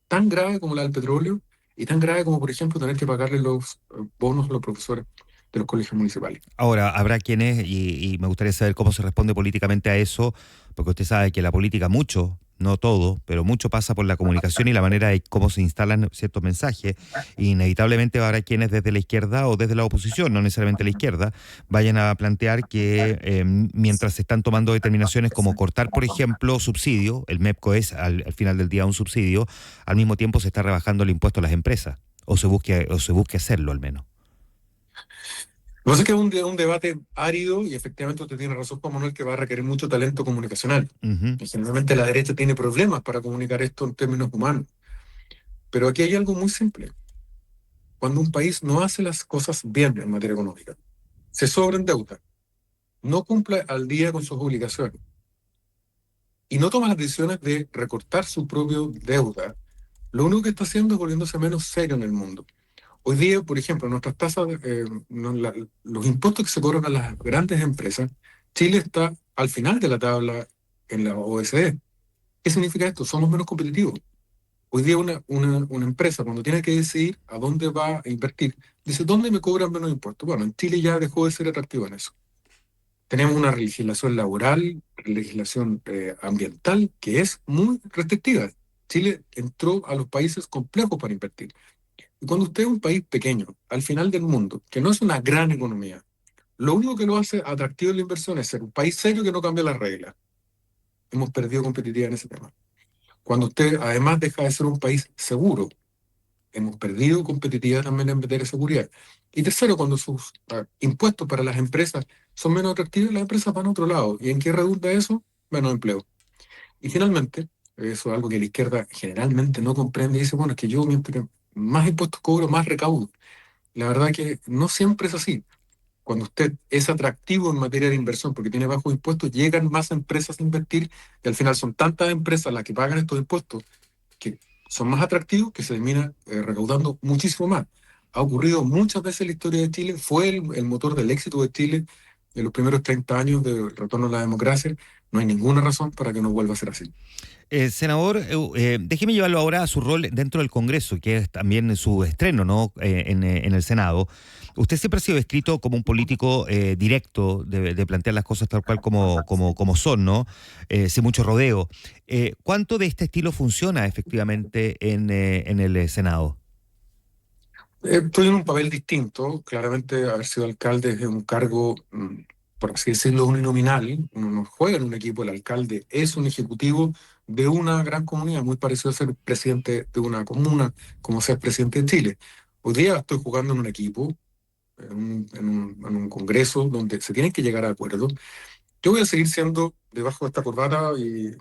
tan grave como la del petróleo y tan grave como, por ejemplo, tener que pagarle los bonos a los profesores de los colegios municipales. Ahora, habrá quienes, y me gustaría saber cómo se responde políticamente a eso, porque usted sabe que la política mucho no todo, pero mucho pasa por la comunicación y la manera de cómo se instalan ciertos mensajes. Inevitablemente habrá quienes desde la izquierda o desde la oposición, no necesariamente la izquierda, vayan a plantear que mientras se están tomando determinaciones como cortar, por ejemplo, subsidio, el MEPCO es al final del día un subsidio, al mismo tiempo se está rebajando el impuesto a las empresas, o se busque hacerlo al menos. Lo que pasa es que es un debate árido y efectivamente usted tiene razón, Juan Manuel, que va a requerir mucho talento comunicacional. Y generalmente la derecha tiene problemas para comunicar esto en términos humanos. Pero aquí hay algo muy simple. Cuando un país no hace las cosas bien en materia económica, se sobreendeuda, no cumple al día con sus obligaciones y no toma las decisiones de recortar su propia deuda, lo único que está haciendo es volviéndose menos serio en el mundo. Hoy día, por ejemplo, nuestras tasas, los impuestos que se cobran a las grandes empresas, Chile está al final de la tabla en la OECD. ¿Qué significa esto? Somos menos competitivos. Hoy día una empresa, cuando tiene que decidir a dónde va a invertir, dice, ¿dónde me cobran menos impuestos? Bueno, en Chile ya dejó de ser atractivo en eso. Tenemos una legislación laboral, legislación ambiental, que es muy restrictiva. Chile entró a los países complejos para invertir. Y cuando usted es un país pequeño, al final del mundo, que no es una gran economía, lo único que lo hace atractivo en la inversión es ser un país serio que no cambia las reglas. Hemos perdido competitividad en ese tema. Cuando usted además deja de ser un país seguro, hemos perdido competitividad también en materia de seguridad. Y tercero, cuando sus impuestos para las empresas son menos atractivos, las empresas van a otro lado. ¿Y en qué redunda eso? Menos empleo. Y finalmente, eso es algo que la izquierda generalmente no comprende y dice, bueno, es que yo mientras más impuestos cobro, más recaudo. La verdad que no siempre es así. Cuando usted es atractivo en materia de inversión porque tiene bajos impuestos, llegan más empresas a invertir y al final son tantas empresas las que pagan estos impuestos que son más atractivos que se termina recaudando muchísimo más. Ha ocurrido muchas veces en la historia de Chile, fue el motor del éxito de Chile en los primeros 30 años del retorno a la democracia. No hay ninguna razón para que no vuelva a ser así. Senador, déjeme llevarlo ahora a su rol dentro del Congreso, que es también su estreno, ¿no? En el Senado. Usted siempre ha sido descrito como un político directo, de plantear las cosas tal cual como son, ¿no? Sin mucho rodeo. ¿Cuánto de este estilo funciona efectivamente en el Senado? Estoy en un papel distinto. Claramente, haber sido alcalde es un cargo, por así decirlo, uninominal. Uno no juega en un equipo, el alcalde es un ejecutivo de una gran comunidad, muy parecido a ser presidente de una comuna, como ser presidente de Chile. Hoy día estoy jugando en un equipo, en un congreso donde se tienen que llegar a acuerdos. Yo voy a seguir siendo, debajo de esta corbata y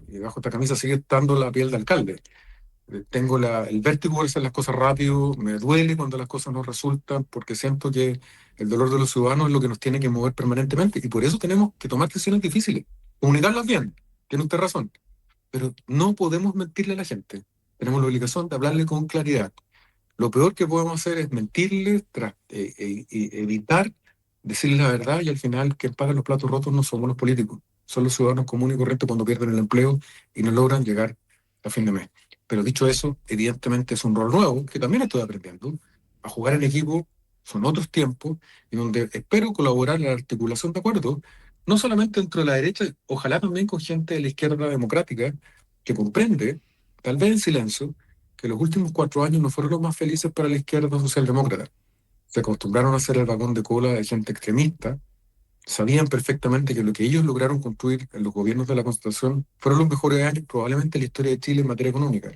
debajo de esta camisa, sigue estando la piel de alcalde. Tengo el vértigo de hacer las cosas rápido, me duele cuando las cosas no resultan, porque siento que el dolor de los ciudadanos es lo que nos tiene que mover permanentemente, y por eso tenemos que tomar decisiones difíciles, comunicarlas bien, tiene usted razón, pero no podemos mentirle a la gente, tenemos la obligación de hablarle con claridad. Lo peor que podemos hacer es mentirle, evitar decirle la verdad, y al final quien paga los platos rotos no somos los políticos, son los ciudadanos comunes y corrientes cuando pierden el empleo y no logran llegar a fin de mes. Pero dicho eso, evidentemente es un rol nuevo que también estoy aprendiendo. A jugar en equipo son otros tiempos y donde espero colaborar en la articulación de acuerdos, no solamente dentro de la derecha, ojalá también con gente de la izquierda democrática que comprende, tal vez en silencio, que los últimos 4 años no fueron los más felices para la izquierda socialdemócrata. Se acostumbraron a hacer el vagón de cola de gente extremista, sabían perfectamente que lo que ellos lograron construir en los gobiernos de la Constitución fueron los mejores años probablemente en la historia de Chile en materia económica.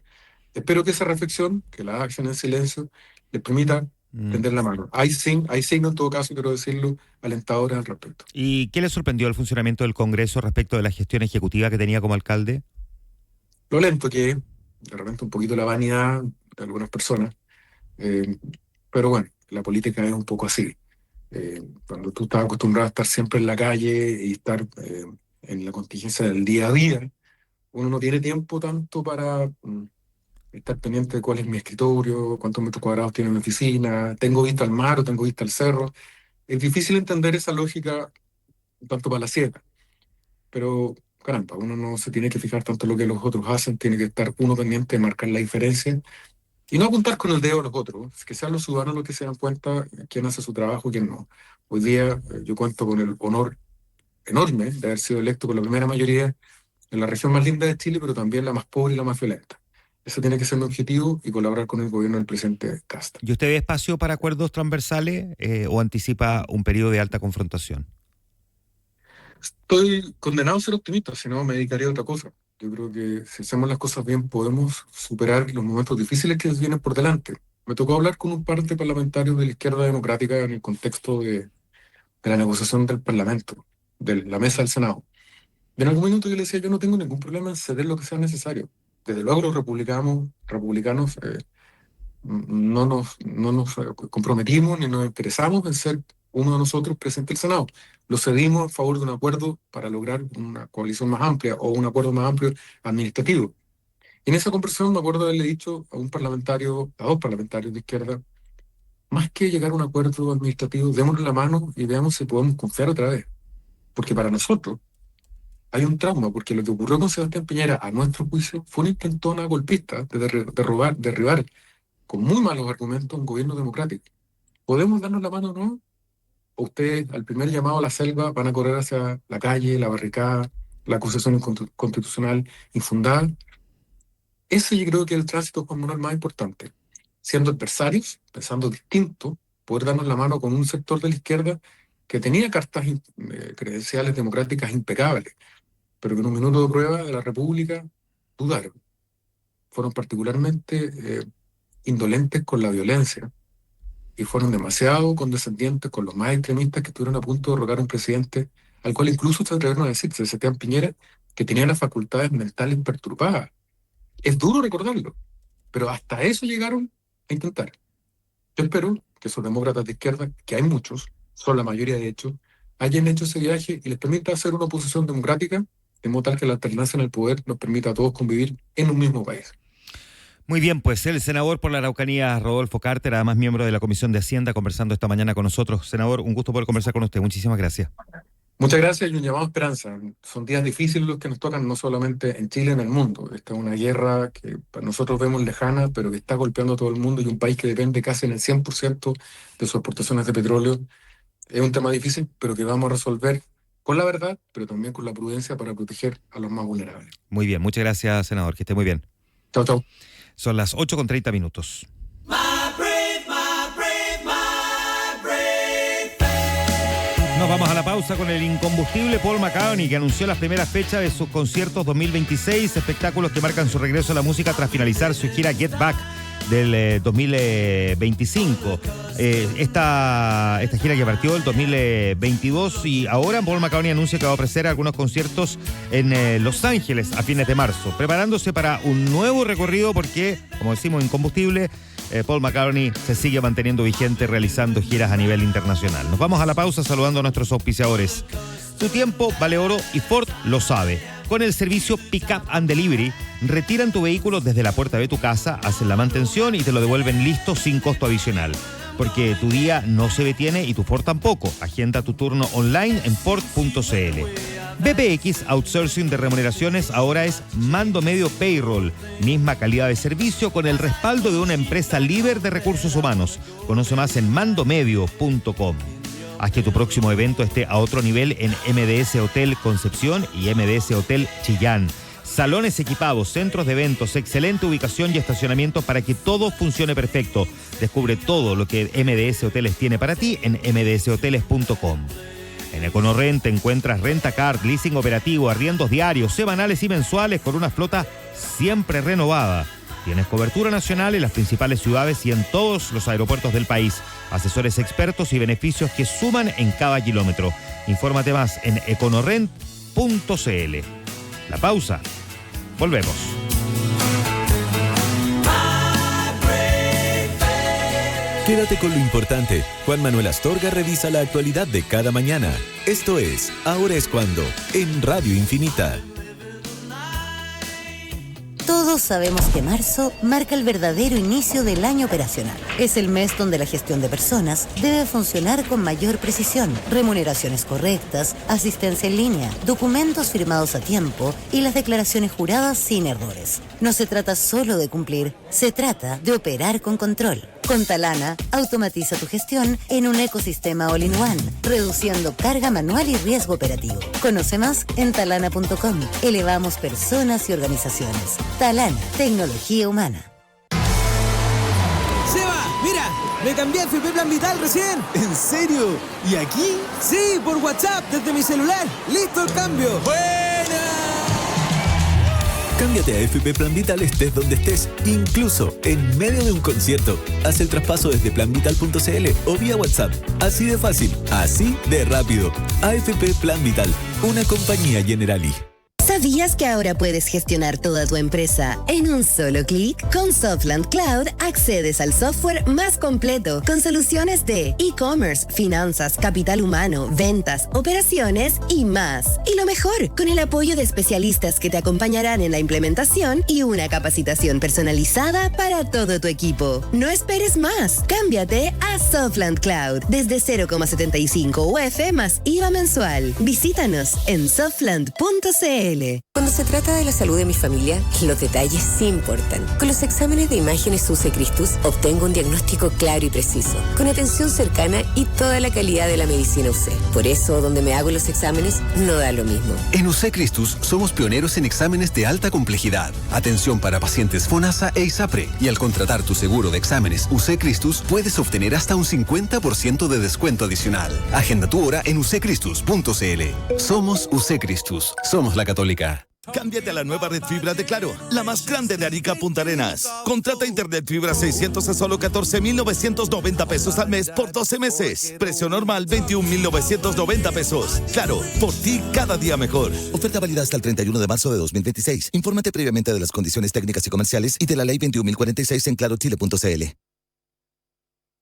Espero que esa reflexión, que la acción en silencio, les permita tender la mano. Hay signos, en todo caso, quiero decirlo, alentadores al respecto. ¿Y qué le sorprendió el funcionamiento del Congreso respecto de la gestión ejecutiva que tenía como alcalde? Lo lento que es, de repente un poquito la vanidad de algunas personas, pero bueno, la política es un poco así. Cuando tú estás acostumbrado a estar siempre en la calle y estar en la contingencia del día a día, uno no tiene tiempo tanto para estar pendiente de cuál es mi escritorio, cuántos metros cuadrados tiene mi oficina, tengo vista al mar o tengo vista al cerro. Es difícil entender esa lógica tanto para la sierra, pero caramba, uno no se tiene que fijar tanto en lo que los otros hacen, tiene que estar uno pendiente de marcar la diferencia y no apuntar con el dedo a los otros, que sean los ciudadanos los que se dan cuenta quién hace su trabajo y quién no. Hoy día yo cuento con el honor enorme de haber sido electo por la primera mayoría en la región más linda de Chile, pero también la más pobre y la más violenta. Ese tiene que ser mi objetivo y colaborar con el gobierno del presidente Kast. ¿Y usted ve espacio para acuerdos transversales o anticipa un periodo de alta confrontación? Estoy condenado a ser optimista, si no me dedicaría a otra cosa. Yo creo que si hacemos las cosas bien podemos superar los momentos difíciles que vienen por delante. Me tocó hablar con un par de parlamentarios de la izquierda democrática en el contexto de la negociación del Parlamento, de la mesa del Senado. Y en algún minuto yo le decía, yo no tengo ningún problema en ceder lo que sea necesario. Desde luego los republicanos no nos comprometimos ni nos interesamos en ser uno de nosotros presidente del Senado. Lo cedimos a favor de un acuerdo para lograr una coalición más amplia o un acuerdo más amplio administrativo. Y en esa conversación me acuerdo haberle dicho a dos parlamentarios de izquierda, más que llegar a un acuerdo administrativo, démosle la mano y veamos si podemos confiar otra vez. Porque para nosotros hay un trauma, porque lo que ocurrió con Sebastián Piñera, a nuestro juicio, fue una intentona golpista de derribar con muy malos argumentos un gobierno democrático. ¿Podemos darnos la mano o no? ¿O ustedes, al primer llamado a la selva, van a correr hacia la calle, la barricada, la acusación constitucional infundada? Ese yo creo que es el tránsito, Juan Manuel, más importante. Siendo adversarios, pensando distinto, poder darnos la mano con un sector de la izquierda que tenía cartas credenciales democráticas impecables, pero que en un minuto de prueba de la República dudaron. Fueron particularmente indolentes con la violencia y fueron demasiado condescendientes con los más extremistas que estuvieron a punto de derrocar a un presidente al cual incluso se atrevieron a decir, Sebastián Piñera, que tenía las facultades mentales perturbadas. Es duro recordarlo, pero hasta eso llegaron a intentar. Yo espero que esos demócratas de izquierda, que hay muchos, son la mayoría de hecho, hayan hecho ese viaje y les permita hacer una oposición democrática, de modo tal que la alternancia en el poder nos permita a todos convivir en un mismo país. Muy bien, pues el senador por la Araucanía, Rodolfo Carter, además miembro de la Comisión de Hacienda, conversando esta mañana con nosotros. Senador, un gusto poder conversar con usted. Muchísimas gracias. Muchas gracias y un llamado a esperanza. Son días difíciles los que nos tocan, no solamente en Chile, en el mundo. Esta es una guerra que para nosotros vemos lejana, pero que está golpeando a todo el mundo y un país que depende casi en el 100% de sus exportaciones de petróleo. Es un tema difícil, pero que vamos a resolver con la verdad, pero también con la prudencia para proteger a los más vulnerables. Muy bien, muchas gracias, senador. Que esté muy bien. Chao, chao. Son las 8:30. Nos vamos a la pausa con el incombustible Paul McCartney, que anunció las primeras fechas de sus conciertos 2026, espectáculos que marcan su regreso a la música tras finalizar su gira Get Back del 2025. Esta gira que partió el 2022 y ahora Paul McCartney anuncia que va a ofrecer algunos conciertos en Los Ángeles a fines de marzo, preparándose para un nuevo recorrido porque, como decimos, incombustible, Paul McCartney se sigue manteniendo vigente realizando giras a nivel internacional. Nos vamos a la pausa saludando a nuestros auspiciadores. Tu tiempo vale oro y Ford lo sabe. Con el servicio Pick Up and Delivery, retiran tu vehículo desde la puerta de tu casa, hacen la mantención y te lo devuelven listo sin costo adicional. Porque tu día no se detiene y tu Ford tampoco. Agenda tu turno online en Ford.cl. BPX Outsourcing de Remuneraciones ahora es Mando Medio Payroll. Misma calidad de servicio con el respaldo de una empresa líder de recursos humanos. Conoce más en mandomedio.com. Haz que tu próximo evento esté a otro nivel en MDS Hotel Concepción y MDS Hotel Chillán. Salones equipados, centros de eventos, excelente ubicación y estacionamiento para que todo funcione perfecto. Descubre todo lo que MDS Hoteles tiene para ti en mdshoteles.com. En EconoRent encuentras renta-car, leasing operativo, arriendos diarios, semanales y mensuales con una flota siempre renovada. Tienes cobertura nacional en las principales ciudades y en todos los aeropuertos del país. Asesores expertos y beneficios que suman en cada kilómetro. Infórmate más en econorent.cl. La pausa. Volvemos. Quédate con lo importante. Juan Manuel Astorga revisa la actualidad de cada mañana. Esto es Ahora es Cuando, en Radio Infinita. Todos sabemos que marzo marca el verdadero inicio del año operacional. Es el mes donde la gestión de personas debe funcionar con mayor precisión, remuneraciones correctas, asistencia en línea, documentos firmados a tiempo y las declaraciones juradas sin errores. No se trata solo de cumplir, se trata de operar con control. Con Talana, automatiza tu gestión en un ecosistema all-in-one, reduciendo carga manual y riesgo operativo. Conoce más en talana.com. Elevamos personas y organizaciones. Talana, tecnología humana. ¡Seba! ¡Mira! ¡Me cambié a FP Plan Vital recién! ¿En serio? ¿Y aquí? Sí, por WhatsApp, desde mi celular. ¡Listo el cambio! ¡Buena! Cámbiate a FP Plan Vital estés donde estés, incluso en medio de un concierto. Haz el traspaso desde planvital.cl o vía WhatsApp. Así de fácil, así de rápido. AFP Plan Vital, una compañía Generali. ¿Sabías que ahora puedes gestionar toda tu empresa en un solo clic? Con Softland Cloud accedes al software más completo con soluciones de e-commerce, finanzas, capital humano, ventas, operaciones y más. Y lo mejor, con el apoyo de especialistas que te acompañarán en la implementación y una capacitación personalizada para todo tu equipo. No esperes más. Cámbiate a Softland Cloud desde 0,75 UF más IVA mensual. Visítanos en softland.cl. Cuando se trata de la salud de mi familia, los detalles sí importan. Con los exámenes de imágenes UC Christus obtengo un diagnóstico claro y preciso, con atención cercana y toda la calidad de la medicina UC. Por eso, donde me hago los exámenes, no da lo mismo. En UC Christus somos pioneros en exámenes de alta complejidad, atención para pacientes FONASA e ISAPRE, y al contratar tu seguro de exámenes UC Christus puedes obtener hasta un 50% de descuento adicional. Agenda tu hora en uccristus.cl. Somos UC Christus, somos la Católica. Cámbiate a la nueva red fibra de Claro, la más grande de Arica Punta Arenas. Contrata internet fibra 600 a solo 14,990 pesos al mes por 12 meses. Precio normal 21,990 pesos. Claro, por ti cada día mejor. Oferta válida hasta el 31 de marzo de 2026. Infórmate previamente de las condiciones técnicas y comerciales y de la ley 21.046 en clarochile.cl.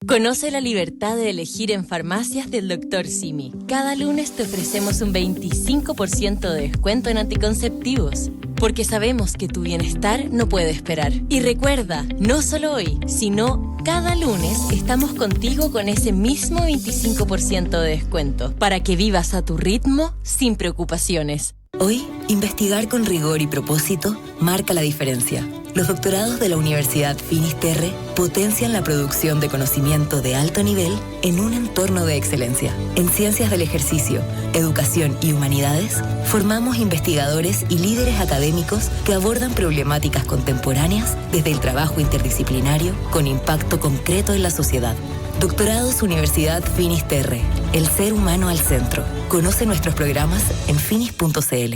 Conoce la libertad de elegir en farmacias del Dr. Simi. Cada lunes te ofrecemos un 25% de descuento en anticonceptivos, porque sabemos que tu bienestar no puede esperar. Y recuerda, no solo hoy, sino cada lunes estamos contigo con ese mismo 25% de descuento, para que vivas a tu ritmo sin preocupaciones. Hoy, investigar con rigor y propósito marca la diferencia. Los doctorados de la Universidad Finisterre potencian la producción de conocimiento de alto nivel en un entorno de excelencia. En Ciencias del Ejercicio, Educación y Humanidades, formamos investigadores y líderes académicos que abordan problemáticas contemporáneas desde el trabajo interdisciplinario con impacto concreto en la sociedad. Doctorados Universidad Finisterre, el ser humano al centro. Conoce nuestros programas en finis.cl.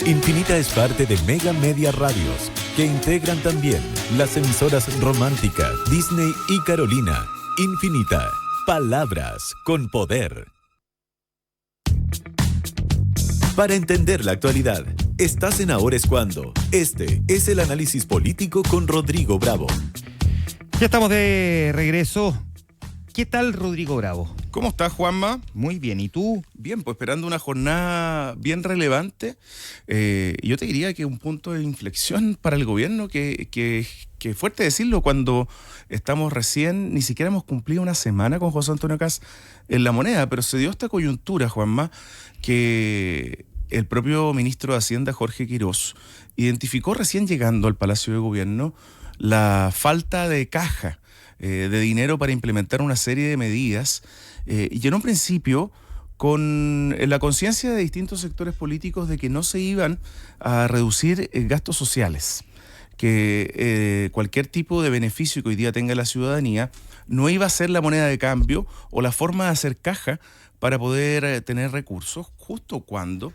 Infinita es parte de Mega Media Radios, que integran también las emisoras Romántica, Disney y Carolina. Infinita, palabras con poder. Para entender la actualidad, estás en Ahora es Cuando. Este es el análisis político con Rodrigo Bravo. Ya estamos de regreso. ¿Qué tal, Rodrigo Bravo? ¿Cómo estás, Juanma? Muy bien, ¿y tú? Bien, pues esperando una jornada bien relevante. Yo te diría que un punto de inflexión para el gobierno, que es fuerte decirlo cuando estamos recién, ni siquiera hemos cumplido una semana con José Antonio Kast en La Moneda, pero se dio esta coyuntura, Juanma, que el propio ministro de Hacienda, Jorge Quirós, identificó recién llegando al Palacio de Gobierno la falta de caja, de dinero para implementar una serie de medidas, y en un principio con la conciencia de distintos sectores políticos de que no se iban a reducir gastos sociales, que cualquier tipo de beneficio que hoy día tenga la ciudadanía no iba a ser la moneda de cambio o la forma de hacer caja para poder tener recursos, justo cuando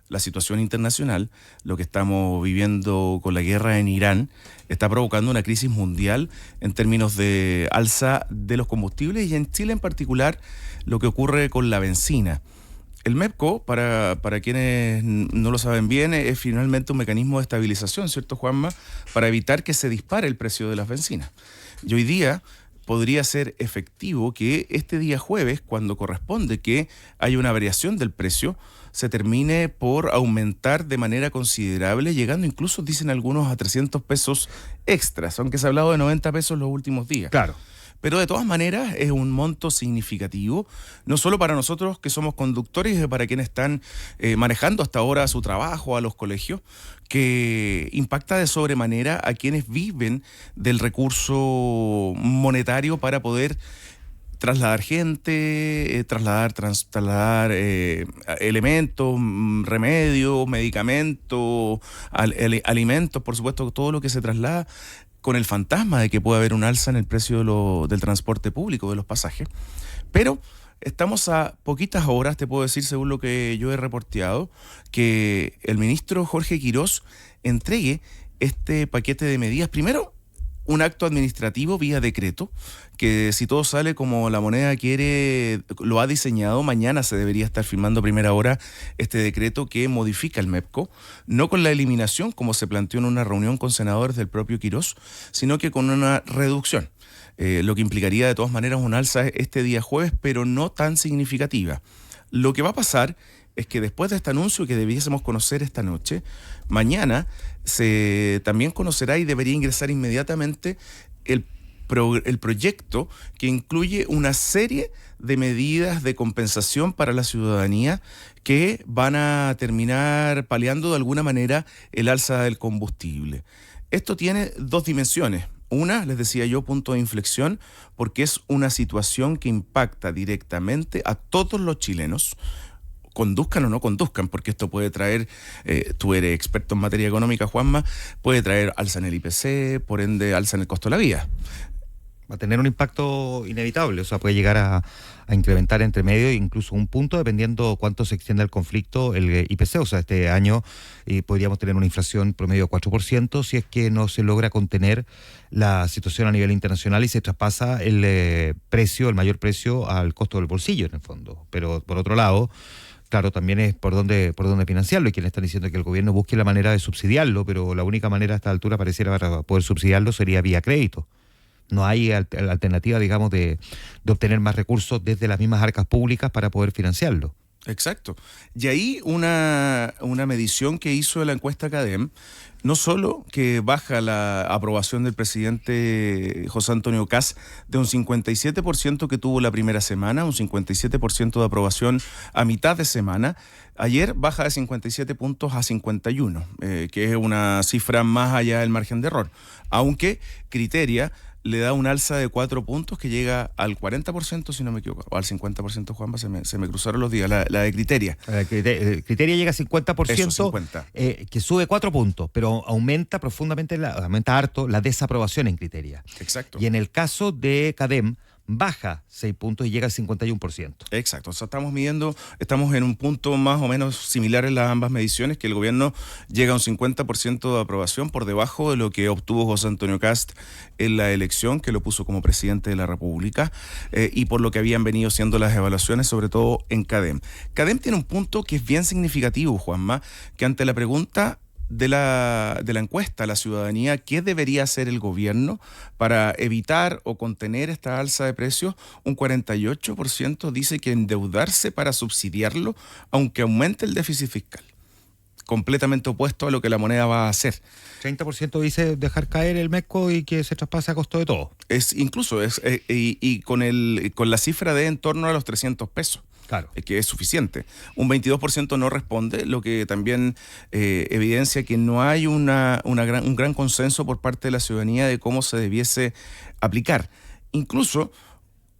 la situación internacional, lo que estamos viviendo con la guerra en Irán, está provocando una crisis mundial en términos de alza de los combustibles y en Chile en particular lo que ocurre con la benzina. El MEPCO, para quienes no lo saben bien, es finalmente un mecanismo de estabilización, ¿cierto, Juanma?, para evitar que se dispare el precio de las bencinas. Y hoy día podría ser efectivo que este día jueves, cuando corresponde que haya una variación del precio, se termine por aumentar de manera considerable, llegando incluso, dicen algunos, a 300 pesos extras, aunque se ha hablado de 90 pesos los últimos días. Claro. Pero de todas maneras es un monto significativo, no solo para nosotros que somos conductores, sino para quienes están manejando hasta ahora su trabajo, a los colegios, que impacta de sobremanera a quienes viven del recurso monetario para poder trasladar gente, trasladar elementos, remedios, medicamentos, alimentos, por supuesto, todo lo que se traslada, con el fantasma de que puede haber un alza en el precio del transporte público, de los pasajes. Pero estamos a poquitas horas, te puedo decir, según lo que yo he reporteado, que el ministro Jorge Quirós entregue este paquete de medidas. Primero, un acto administrativo vía decreto, que si todo sale como la moneda lo ha diseñado, mañana se debería estar firmando a primera hora este decreto que modifica el MEPCO, no con la eliminación como se planteó en una reunión con senadores del propio Quirós, sino que con una reducción, lo que implicaría de todas maneras un alza este día jueves, pero no tan significativa. Lo que va a pasar es que después de este anuncio que debiésemos conocer esta noche, mañana se también conocerá y debería ingresar inmediatamente el proyecto que incluye una serie de medidas de compensación para la ciudadanía que van a terminar paliando de alguna manera el alza del combustible. Esto tiene dos dimensiones. Una, les decía yo, punto de inflexión, porque es una situación que impacta directamente a todos los chilenos, conduzcan o no conduzcan, porque esto puede traer, tú eres experto en materia económica, Juanma, puede traer alza en el IPC, por ende alza en el costo de la vida. Va a tener un impacto inevitable, o sea, puede llegar a incrementar entre medio, incluso un punto, dependiendo cuánto se extienda el conflicto, el IPC. O sea, este año podríamos tener una inflación promedio de 4% si es que no se logra contener la situación a nivel internacional y se traspasa el mayor precio al costo del bolsillo, en el fondo. Pero, por otro lado, claro, también es por dónde financiarlo, y quienes están diciendo que el gobierno busque la manera de subsidiarlo, pero la única manera a esta altura pareciera para poder subsidiarlo sería vía crédito. No hay alternativa, digamos, de obtener más recursos desde las mismas arcas públicas para poder financiarlo. Exacto. Y ahí una medición que hizo la encuesta CADEM, no solo que baja la aprobación del presidente José Antonio Kast de un 57% que tuvo la primera semana, un 57% de aprobación a mitad de semana, ayer baja de 57 puntos a 51, que es una cifra más allá del margen de error, aunque Criteria le da un alza de 4 puntos que llega al 40%, si no me equivoco, o al 50%, Juanma, se me cruzaron los días, la de Criteria. Criteria llega a 50%, eso, 50. Que sube 4 puntos, pero aumenta aumenta harto la desaprobación en Criteria. Exacto. Y en el caso de CADEM, baja 6 puntos y llega al 51%. Exacto, o sea, estamos en un punto más o menos similar en las ambas mediciones, que el gobierno llega a un 50% de aprobación por debajo de lo que obtuvo José Antonio Kast en la elección, que lo puso como presidente de la República, y por lo que habían venido siendo las evaluaciones, sobre todo en CADEM. CADEM tiene un punto que es bien significativo, Juanma, que ante la pregunta de la encuesta a la ciudadanía, ¿qué debería hacer el gobierno para evitar o contener esta alza de precios? Un 48% dice que endeudarse para subsidiarlo, aunque aumente el déficit fiscal. Completamente opuesto a lo que la moneda va a hacer. 30% dice dejar caer el MEPCO y que se traspase a costo de todo. Con la cifra de en torno a los 300 pesos. Claro. Que es suficiente. Un 22% no responde, lo que también evidencia que no hay un gran consenso por parte de la ciudadanía de cómo se debiese aplicar. Incluso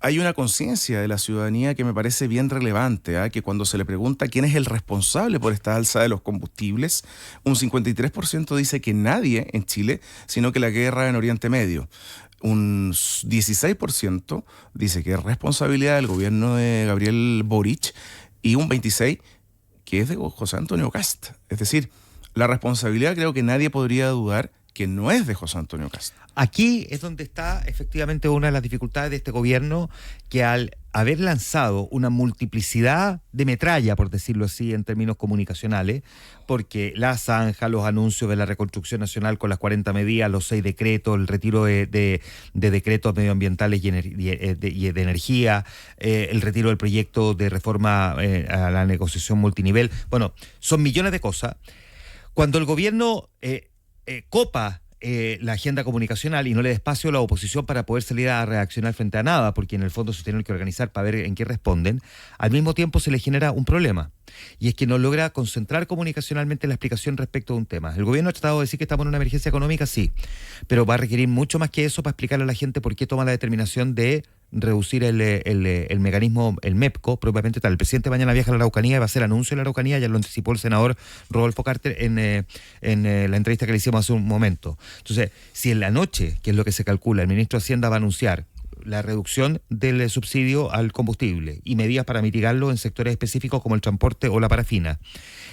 hay una conciencia de la ciudadanía que me parece bien relevante, que cuando se le pregunta quién es el responsable por esta alza de los combustibles, un 53% dice que nadie en Chile, sino que la guerra en Oriente Medio. Un 16% dice que es responsabilidad del gobierno de Gabriel Boric, y un 26% que es de José Antonio Kast. Es decir, la responsabilidad, creo que nadie podría dudar que no es de José Antonio Kast. Aquí es donde está efectivamente una de las dificultades de este gobierno, que al haber lanzado una multiplicidad de metralla, por decirlo así, en términos comunicacionales, porque la zanja, los anuncios de la reconstrucción nacional con las 40 medidas, los 6 decretos, el retiro de decretos medioambientales y de energía, el retiro del proyecto de reforma a la negociación multinivel, bueno, son millones de cosas. Cuando el gobierno copa la agenda comunicacional y no le dé espacio a la oposición para poder salir a reaccionar frente a nada, porque en el fondo se tienen que organizar para ver en qué responden, al mismo tiempo se le genera un problema, y es que no logra concentrar comunicacionalmente la explicación respecto de un tema. El gobierno ha tratado de decir que estamos en una emergencia económica, sí, pero va a requerir mucho más que eso para explicarle a la gente por qué toma la determinación de reducir el mecanismo, el MEPCO, propiamente tal. El presidente mañana viaja a la Araucanía y va a hacer anuncio en la Araucanía, ya lo anticipó el senador Rodolfo Carter en la entrevista que le hicimos hace un momento. Entonces, si en la noche, que es lo que se calcula, el ministro de Hacienda va a anunciar la reducción del subsidio al combustible y medidas para mitigarlo en sectores específicos como el transporte o la parafina,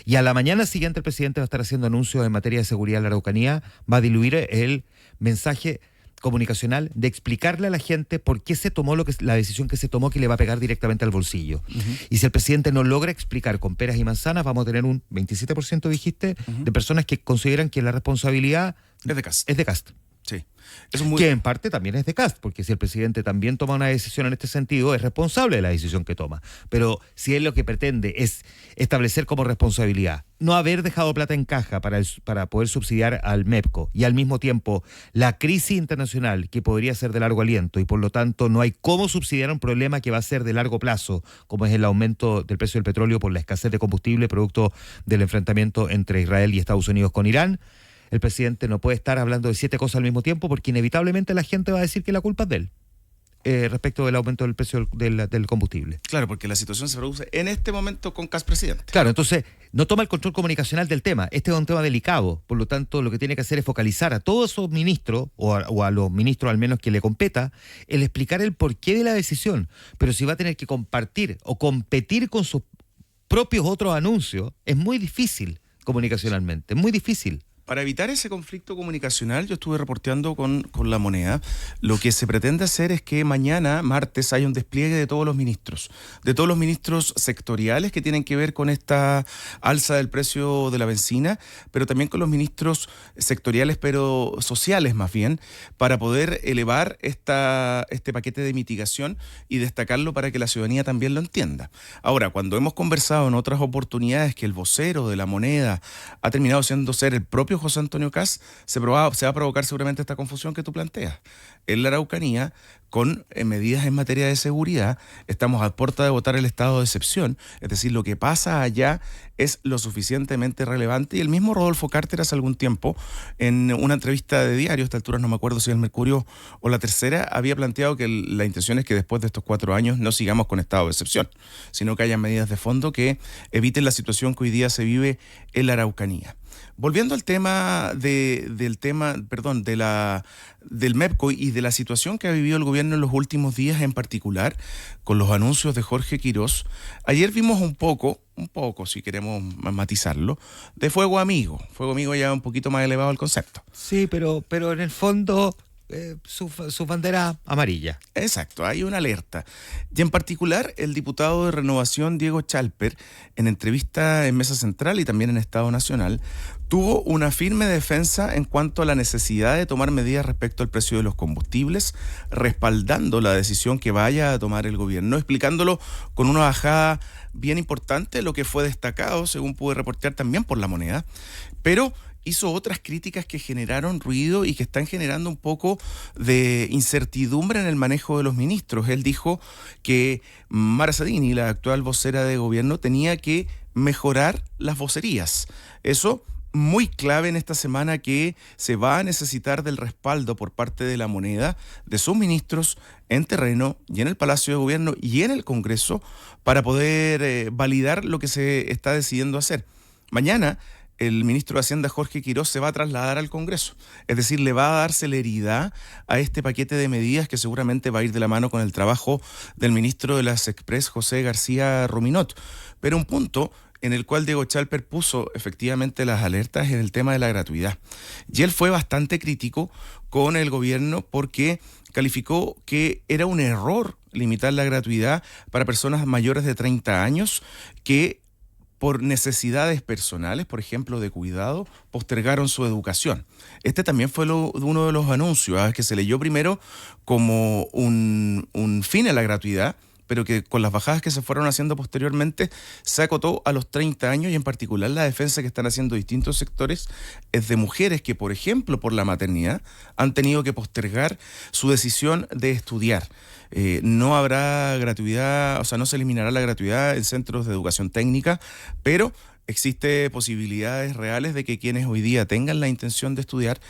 y a la mañana siguiente el presidente va a estar haciendo anuncios en materia de seguridad en la Araucanía, va a diluir el mensaje comunicacional de explicarle a la gente por qué se tomó la decisión que se tomó, que le va a pegar directamente al bolsillo. Y si el presidente no logra explicar con peras y manzanas, vamos a tener un 27%, dijiste, de personas que consideran que la responsabilidad es de Kast. Sí. Que en parte también es de Kast, porque si el presidente también toma una decisión en este sentido, es responsable de la decisión que toma. Pero si él lo que pretende es establecer como responsabilidad no haber dejado plata en caja para poder subsidiar al MEPCO, y al mismo tiempo la crisis internacional que podría ser de largo aliento, y por lo tanto no hay cómo subsidiar un problema que va a ser de largo plazo, como es el aumento del precio del petróleo por la escasez de combustible producto del enfrentamiento entre Israel y Estados Unidos con Irán, el presidente no puede estar hablando de 7 cosas al mismo tiempo, porque inevitablemente la gente va a decir que la culpa es de él respecto del aumento del precio del combustible. Claro, porque la situación se produce en este momento con Kast presidente. Claro, entonces no toma el control comunicacional del tema. Este es un tema delicado, por lo tanto lo que tiene que hacer es focalizar a todos esos ministros, o a los ministros al menos que le competa, el explicar el porqué de la decisión. Pero si va a tener que compartir o competir con sus propios otros anuncios, es muy difícil comunicacionalmente, es muy difícil. Para evitar ese conflicto comunicacional, yo estuve reporteando con La Moneda. Lo que se pretende hacer es que mañana, martes, haya un despliegue de todos los ministros sectoriales que tienen que ver con esta alza del precio de la benzina, pero también con los ministros sectoriales, pero sociales más bien, para poder elevar este paquete de mitigación y destacarlo para que la ciudadanía también lo entienda. Ahora, cuando hemos conversado en otras oportunidades que el vocero de La Moneda ha terminado siendo ser el propio José Antonio Kast, se va a provocar seguramente esta confusión que tú planteas. En la Araucanía, con medidas en materia de seguridad, estamos a puerta de votar el estado de excepción, es decir, lo que pasa allá es lo suficientemente relevante, y el mismo Rodolfo Carter hace algún tiempo, en una entrevista de diario, a esta altura no me acuerdo si es el Mercurio o La Tercera, había planteado que la intención es que después de estos 4 años no sigamos con estado de excepción, sino que haya medidas de fondo que eviten la situación que hoy día se vive en la Araucanía. Volviendo al tema del MEPCO y de la situación que ha vivido el gobierno en los últimos días, en particular con los anuncios de Jorge Quirós, ayer vimos un poco, si queremos matizarlo, de fuego amigo ya un poquito más elevado el concepto. Sí, pero en el fondo su bandera amarilla. Exacto, hay una alerta. Y en particular, el diputado de Renovación, Diego Chalper, en entrevista en Mesa Central y también en Estado Nacional, tuvo una firme defensa en cuanto a la necesidad de tomar medidas respecto al precio de los combustibles, respaldando la decisión que vaya a tomar el gobierno, explicándolo con una bajada bien importante, lo que fue destacado, según pude reportear también por La Moneda, pero hizo otras críticas que generaron ruido y que están generando un poco de incertidumbre en el manejo de los ministros. Él dijo que Mara Sadini, la actual vocera de gobierno, tenía que mejorar las vocerías. Eso muy clave en esta semana, que se va a necesitar del respaldo por parte de La Moneda, de sus ministros en terreno y en el Palacio de Gobierno y en el Congreso, para poder validar lo que se está decidiendo hacer. Mañana el ministro de Hacienda, Jorge Quirós, se va a trasladar al Congreso. Es decir, le va a dar celeridad a este paquete de medidas que seguramente va a ir de la mano con el trabajo del ministro de las Express, José García Ruminot. Pero un punto en el cual Diego Chalper puso efectivamente las alertas es el tema de la gratuidad. Y él fue bastante crítico con el gobierno porque calificó que era un error limitar la gratuidad para personas mayores de 30 años que por necesidades personales, por ejemplo, de cuidado, postergaron su educación. Este también fue uno de los anuncios que se leyó primero como un fin a la gratuidad, pero que con las bajadas que se fueron haciendo posteriormente se acotó a los 30 años, y en particular la defensa que están haciendo distintos sectores es de mujeres que, por ejemplo, por la maternidad, han tenido que postergar su decisión de estudiar. No habrá gratuidad, o sea, no se eliminará la gratuidad en centros de educación técnica, pero existe posibilidades reales de que quienes hoy día tengan la intención de estudiar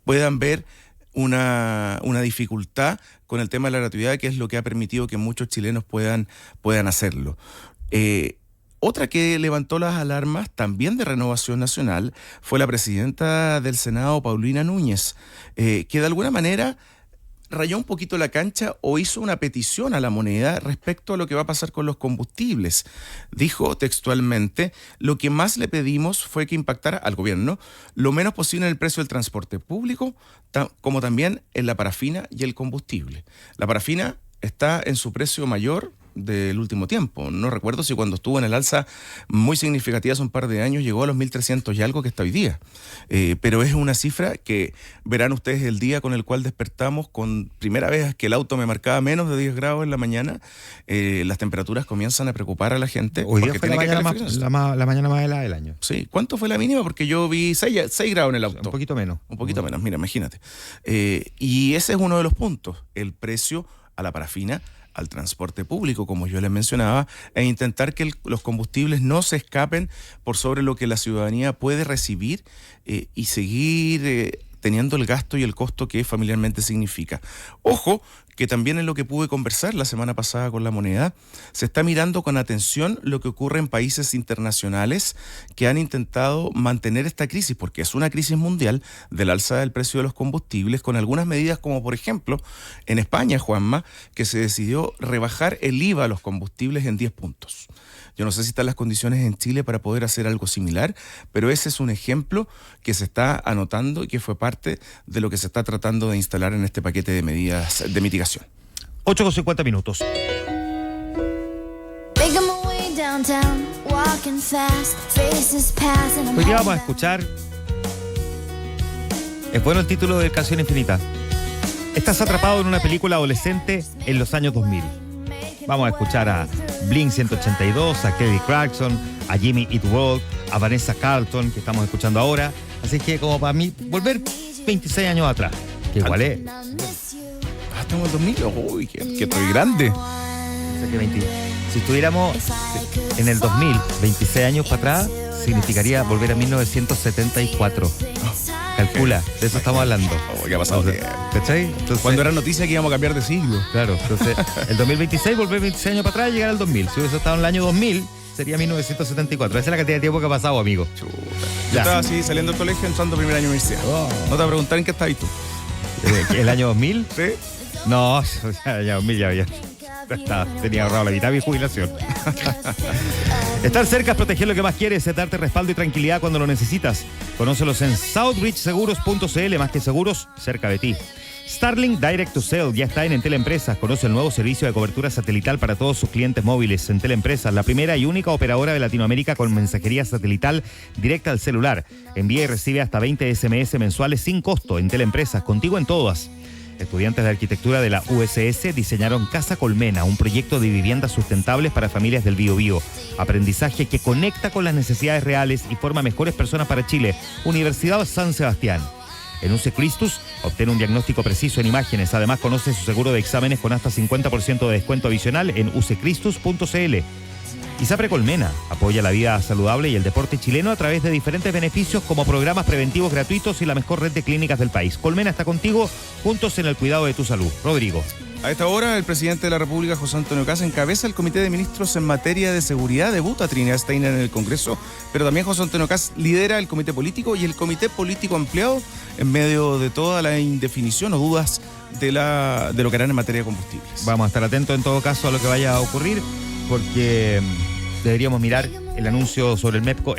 puedan ver una dificultad con el tema de la gratuidad, que es lo que ha permitido que muchos chilenos puedan hacerlo. Otra que levantó las alarmas, también de Renovación Nacional, fue la presidenta del Senado, Paulina Núñez, que de alguna manera rayó un poquito la cancha o hizo una petición a la moneda respecto a lo que va a pasar con los combustibles. Dijo textualmente: lo que más le pedimos fue que impactara al gobierno lo menos posible en el precio del transporte público, como también en la parafina y el combustible. La parafina está en su precio mayor del último tiempo. No recuerdo si cuando estuvo en el alza muy significativa hace un par de años llegó a los 1.300 y algo que está hoy día. Pero es una cifra que verán ustedes el día con el cual despertamos, con primera vez que el auto me marcaba menos de 10 grados en la mañana, las temperaturas comienzan a preocupar a la gente. Hoy día fue la mañana más helada del año. Sí. ¿Cuánto fue la mínima? Porque yo vi 6 grados en el auto. Un poquito menos. Un poquito menos, mira, imagínate. Y ese es uno de los puntos, el precio a la parafina, al transporte público, como yo les mencionaba, e intentar que los combustibles no se escapen por sobre lo que la ciudadanía puede recibir y seguir teniendo el gasto y el costo que familiarmente significa. Ojo, que también en lo que pude conversar la semana pasada con la moneda, se está mirando con atención lo que ocurre en países internacionales que han intentado mantener esta crisis, porque es una crisis mundial del alza del precio de los combustibles, con algunas medidas como, por ejemplo, en España, Juanma, que se decidió rebajar el IVA a los combustibles en 10 puntos. Yo no sé si están las condiciones en Chile para poder hacer algo similar, pero ese es un ejemplo que se está anotando y que fue parte de lo que se está tratando de instalar en este paquete de medidas de mitigación. 8:50 minutos. Hoy día vamos a escuchar... Es bueno el título de Canción Infinita. Estás atrapado en una película adolescente en los años 2000. Vamos a escuchar a Blink 182, a Kelly Clarkson, a Jimmy Eat World, a Vanessa Carlton, que estamos escuchando ahora. Así que, como para mí, volver 26 años atrás, que igual es... Estamos en 2000, uy, que estoy grande. Si estuviéramos en el 2000, 26 años para atrás, significaría volver a 1974. Calcula, de eso estamos hablando. ¿Qué ha pasado? ¿Cachai? Entonces, cuando era noticia que íbamos a cambiar de siglo. Claro, entonces el 2026, volver 26 años para atrás y llegar al 2000. Si hubiese estado en el año 2000, sería 1974. Esa es la cantidad de tiempo que ha pasado, amigo. Yo estaba así, saliendo del colegio, entrando primer año de universidad. No te voy a preguntar en qué estabas tú. ¿El año 2000? Sí. No, el año 2000 ya tenía ahorrado la mitad de mi jubilación. Estar cerca es proteger lo que más quieres, es darte respaldo y tranquilidad cuando lo necesitas. Conócelos en southbridgeseguros.cl, más que seguros, cerca de ti. Starlink Direct to Cell ya está en Entel Empresas. Conoce el nuevo servicio de cobertura satelital para todos sus clientes móviles. Entel Empresas, la primera y única operadora de Latinoamérica con mensajería satelital directa al celular. Envía y recibe hasta 20 SMS mensuales sin costo. Entel Empresas, contigo en todas. Estudiantes de arquitectura de la USS diseñaron Casa Colmena, un proyecto de viviendas sustentables para familias del Biobío. Aprendizaje que conecta con las necesidades reales y forma mejores personas para Chile. Universidad San Sebastián. En UC Christus, obtén un diagnóstico preciso en imágenes. Además, conoce su seguro de exámenes con hasta 50% de descuento adicional en uccristus.cl. ISAPRE Colmena apoya la vida saludable y el deporte chileno a través de diferentes beneficios como programas preventivos gratuitos y la mejor red de clínicas del país. Colmena está contigo, juntos en el cuidado de tu salud. Rodrigo. A esta hora, el presidente de la República, José Antonio Kast, encabeza el Comité de Ministros en materia de seguridad. Debuta Trinidad Steiner en el Congreso, pero también José Antonio Kast lidera el Comité Político y el Comité Político Ampliado en medio de toda la indefinición o dudas de lo que harán en materia de combustibles. Vamos a estar atentos en todo caso a lo que vaya a ocurrir, porque deberíamos mirar el anuncio sobre el MEPCO.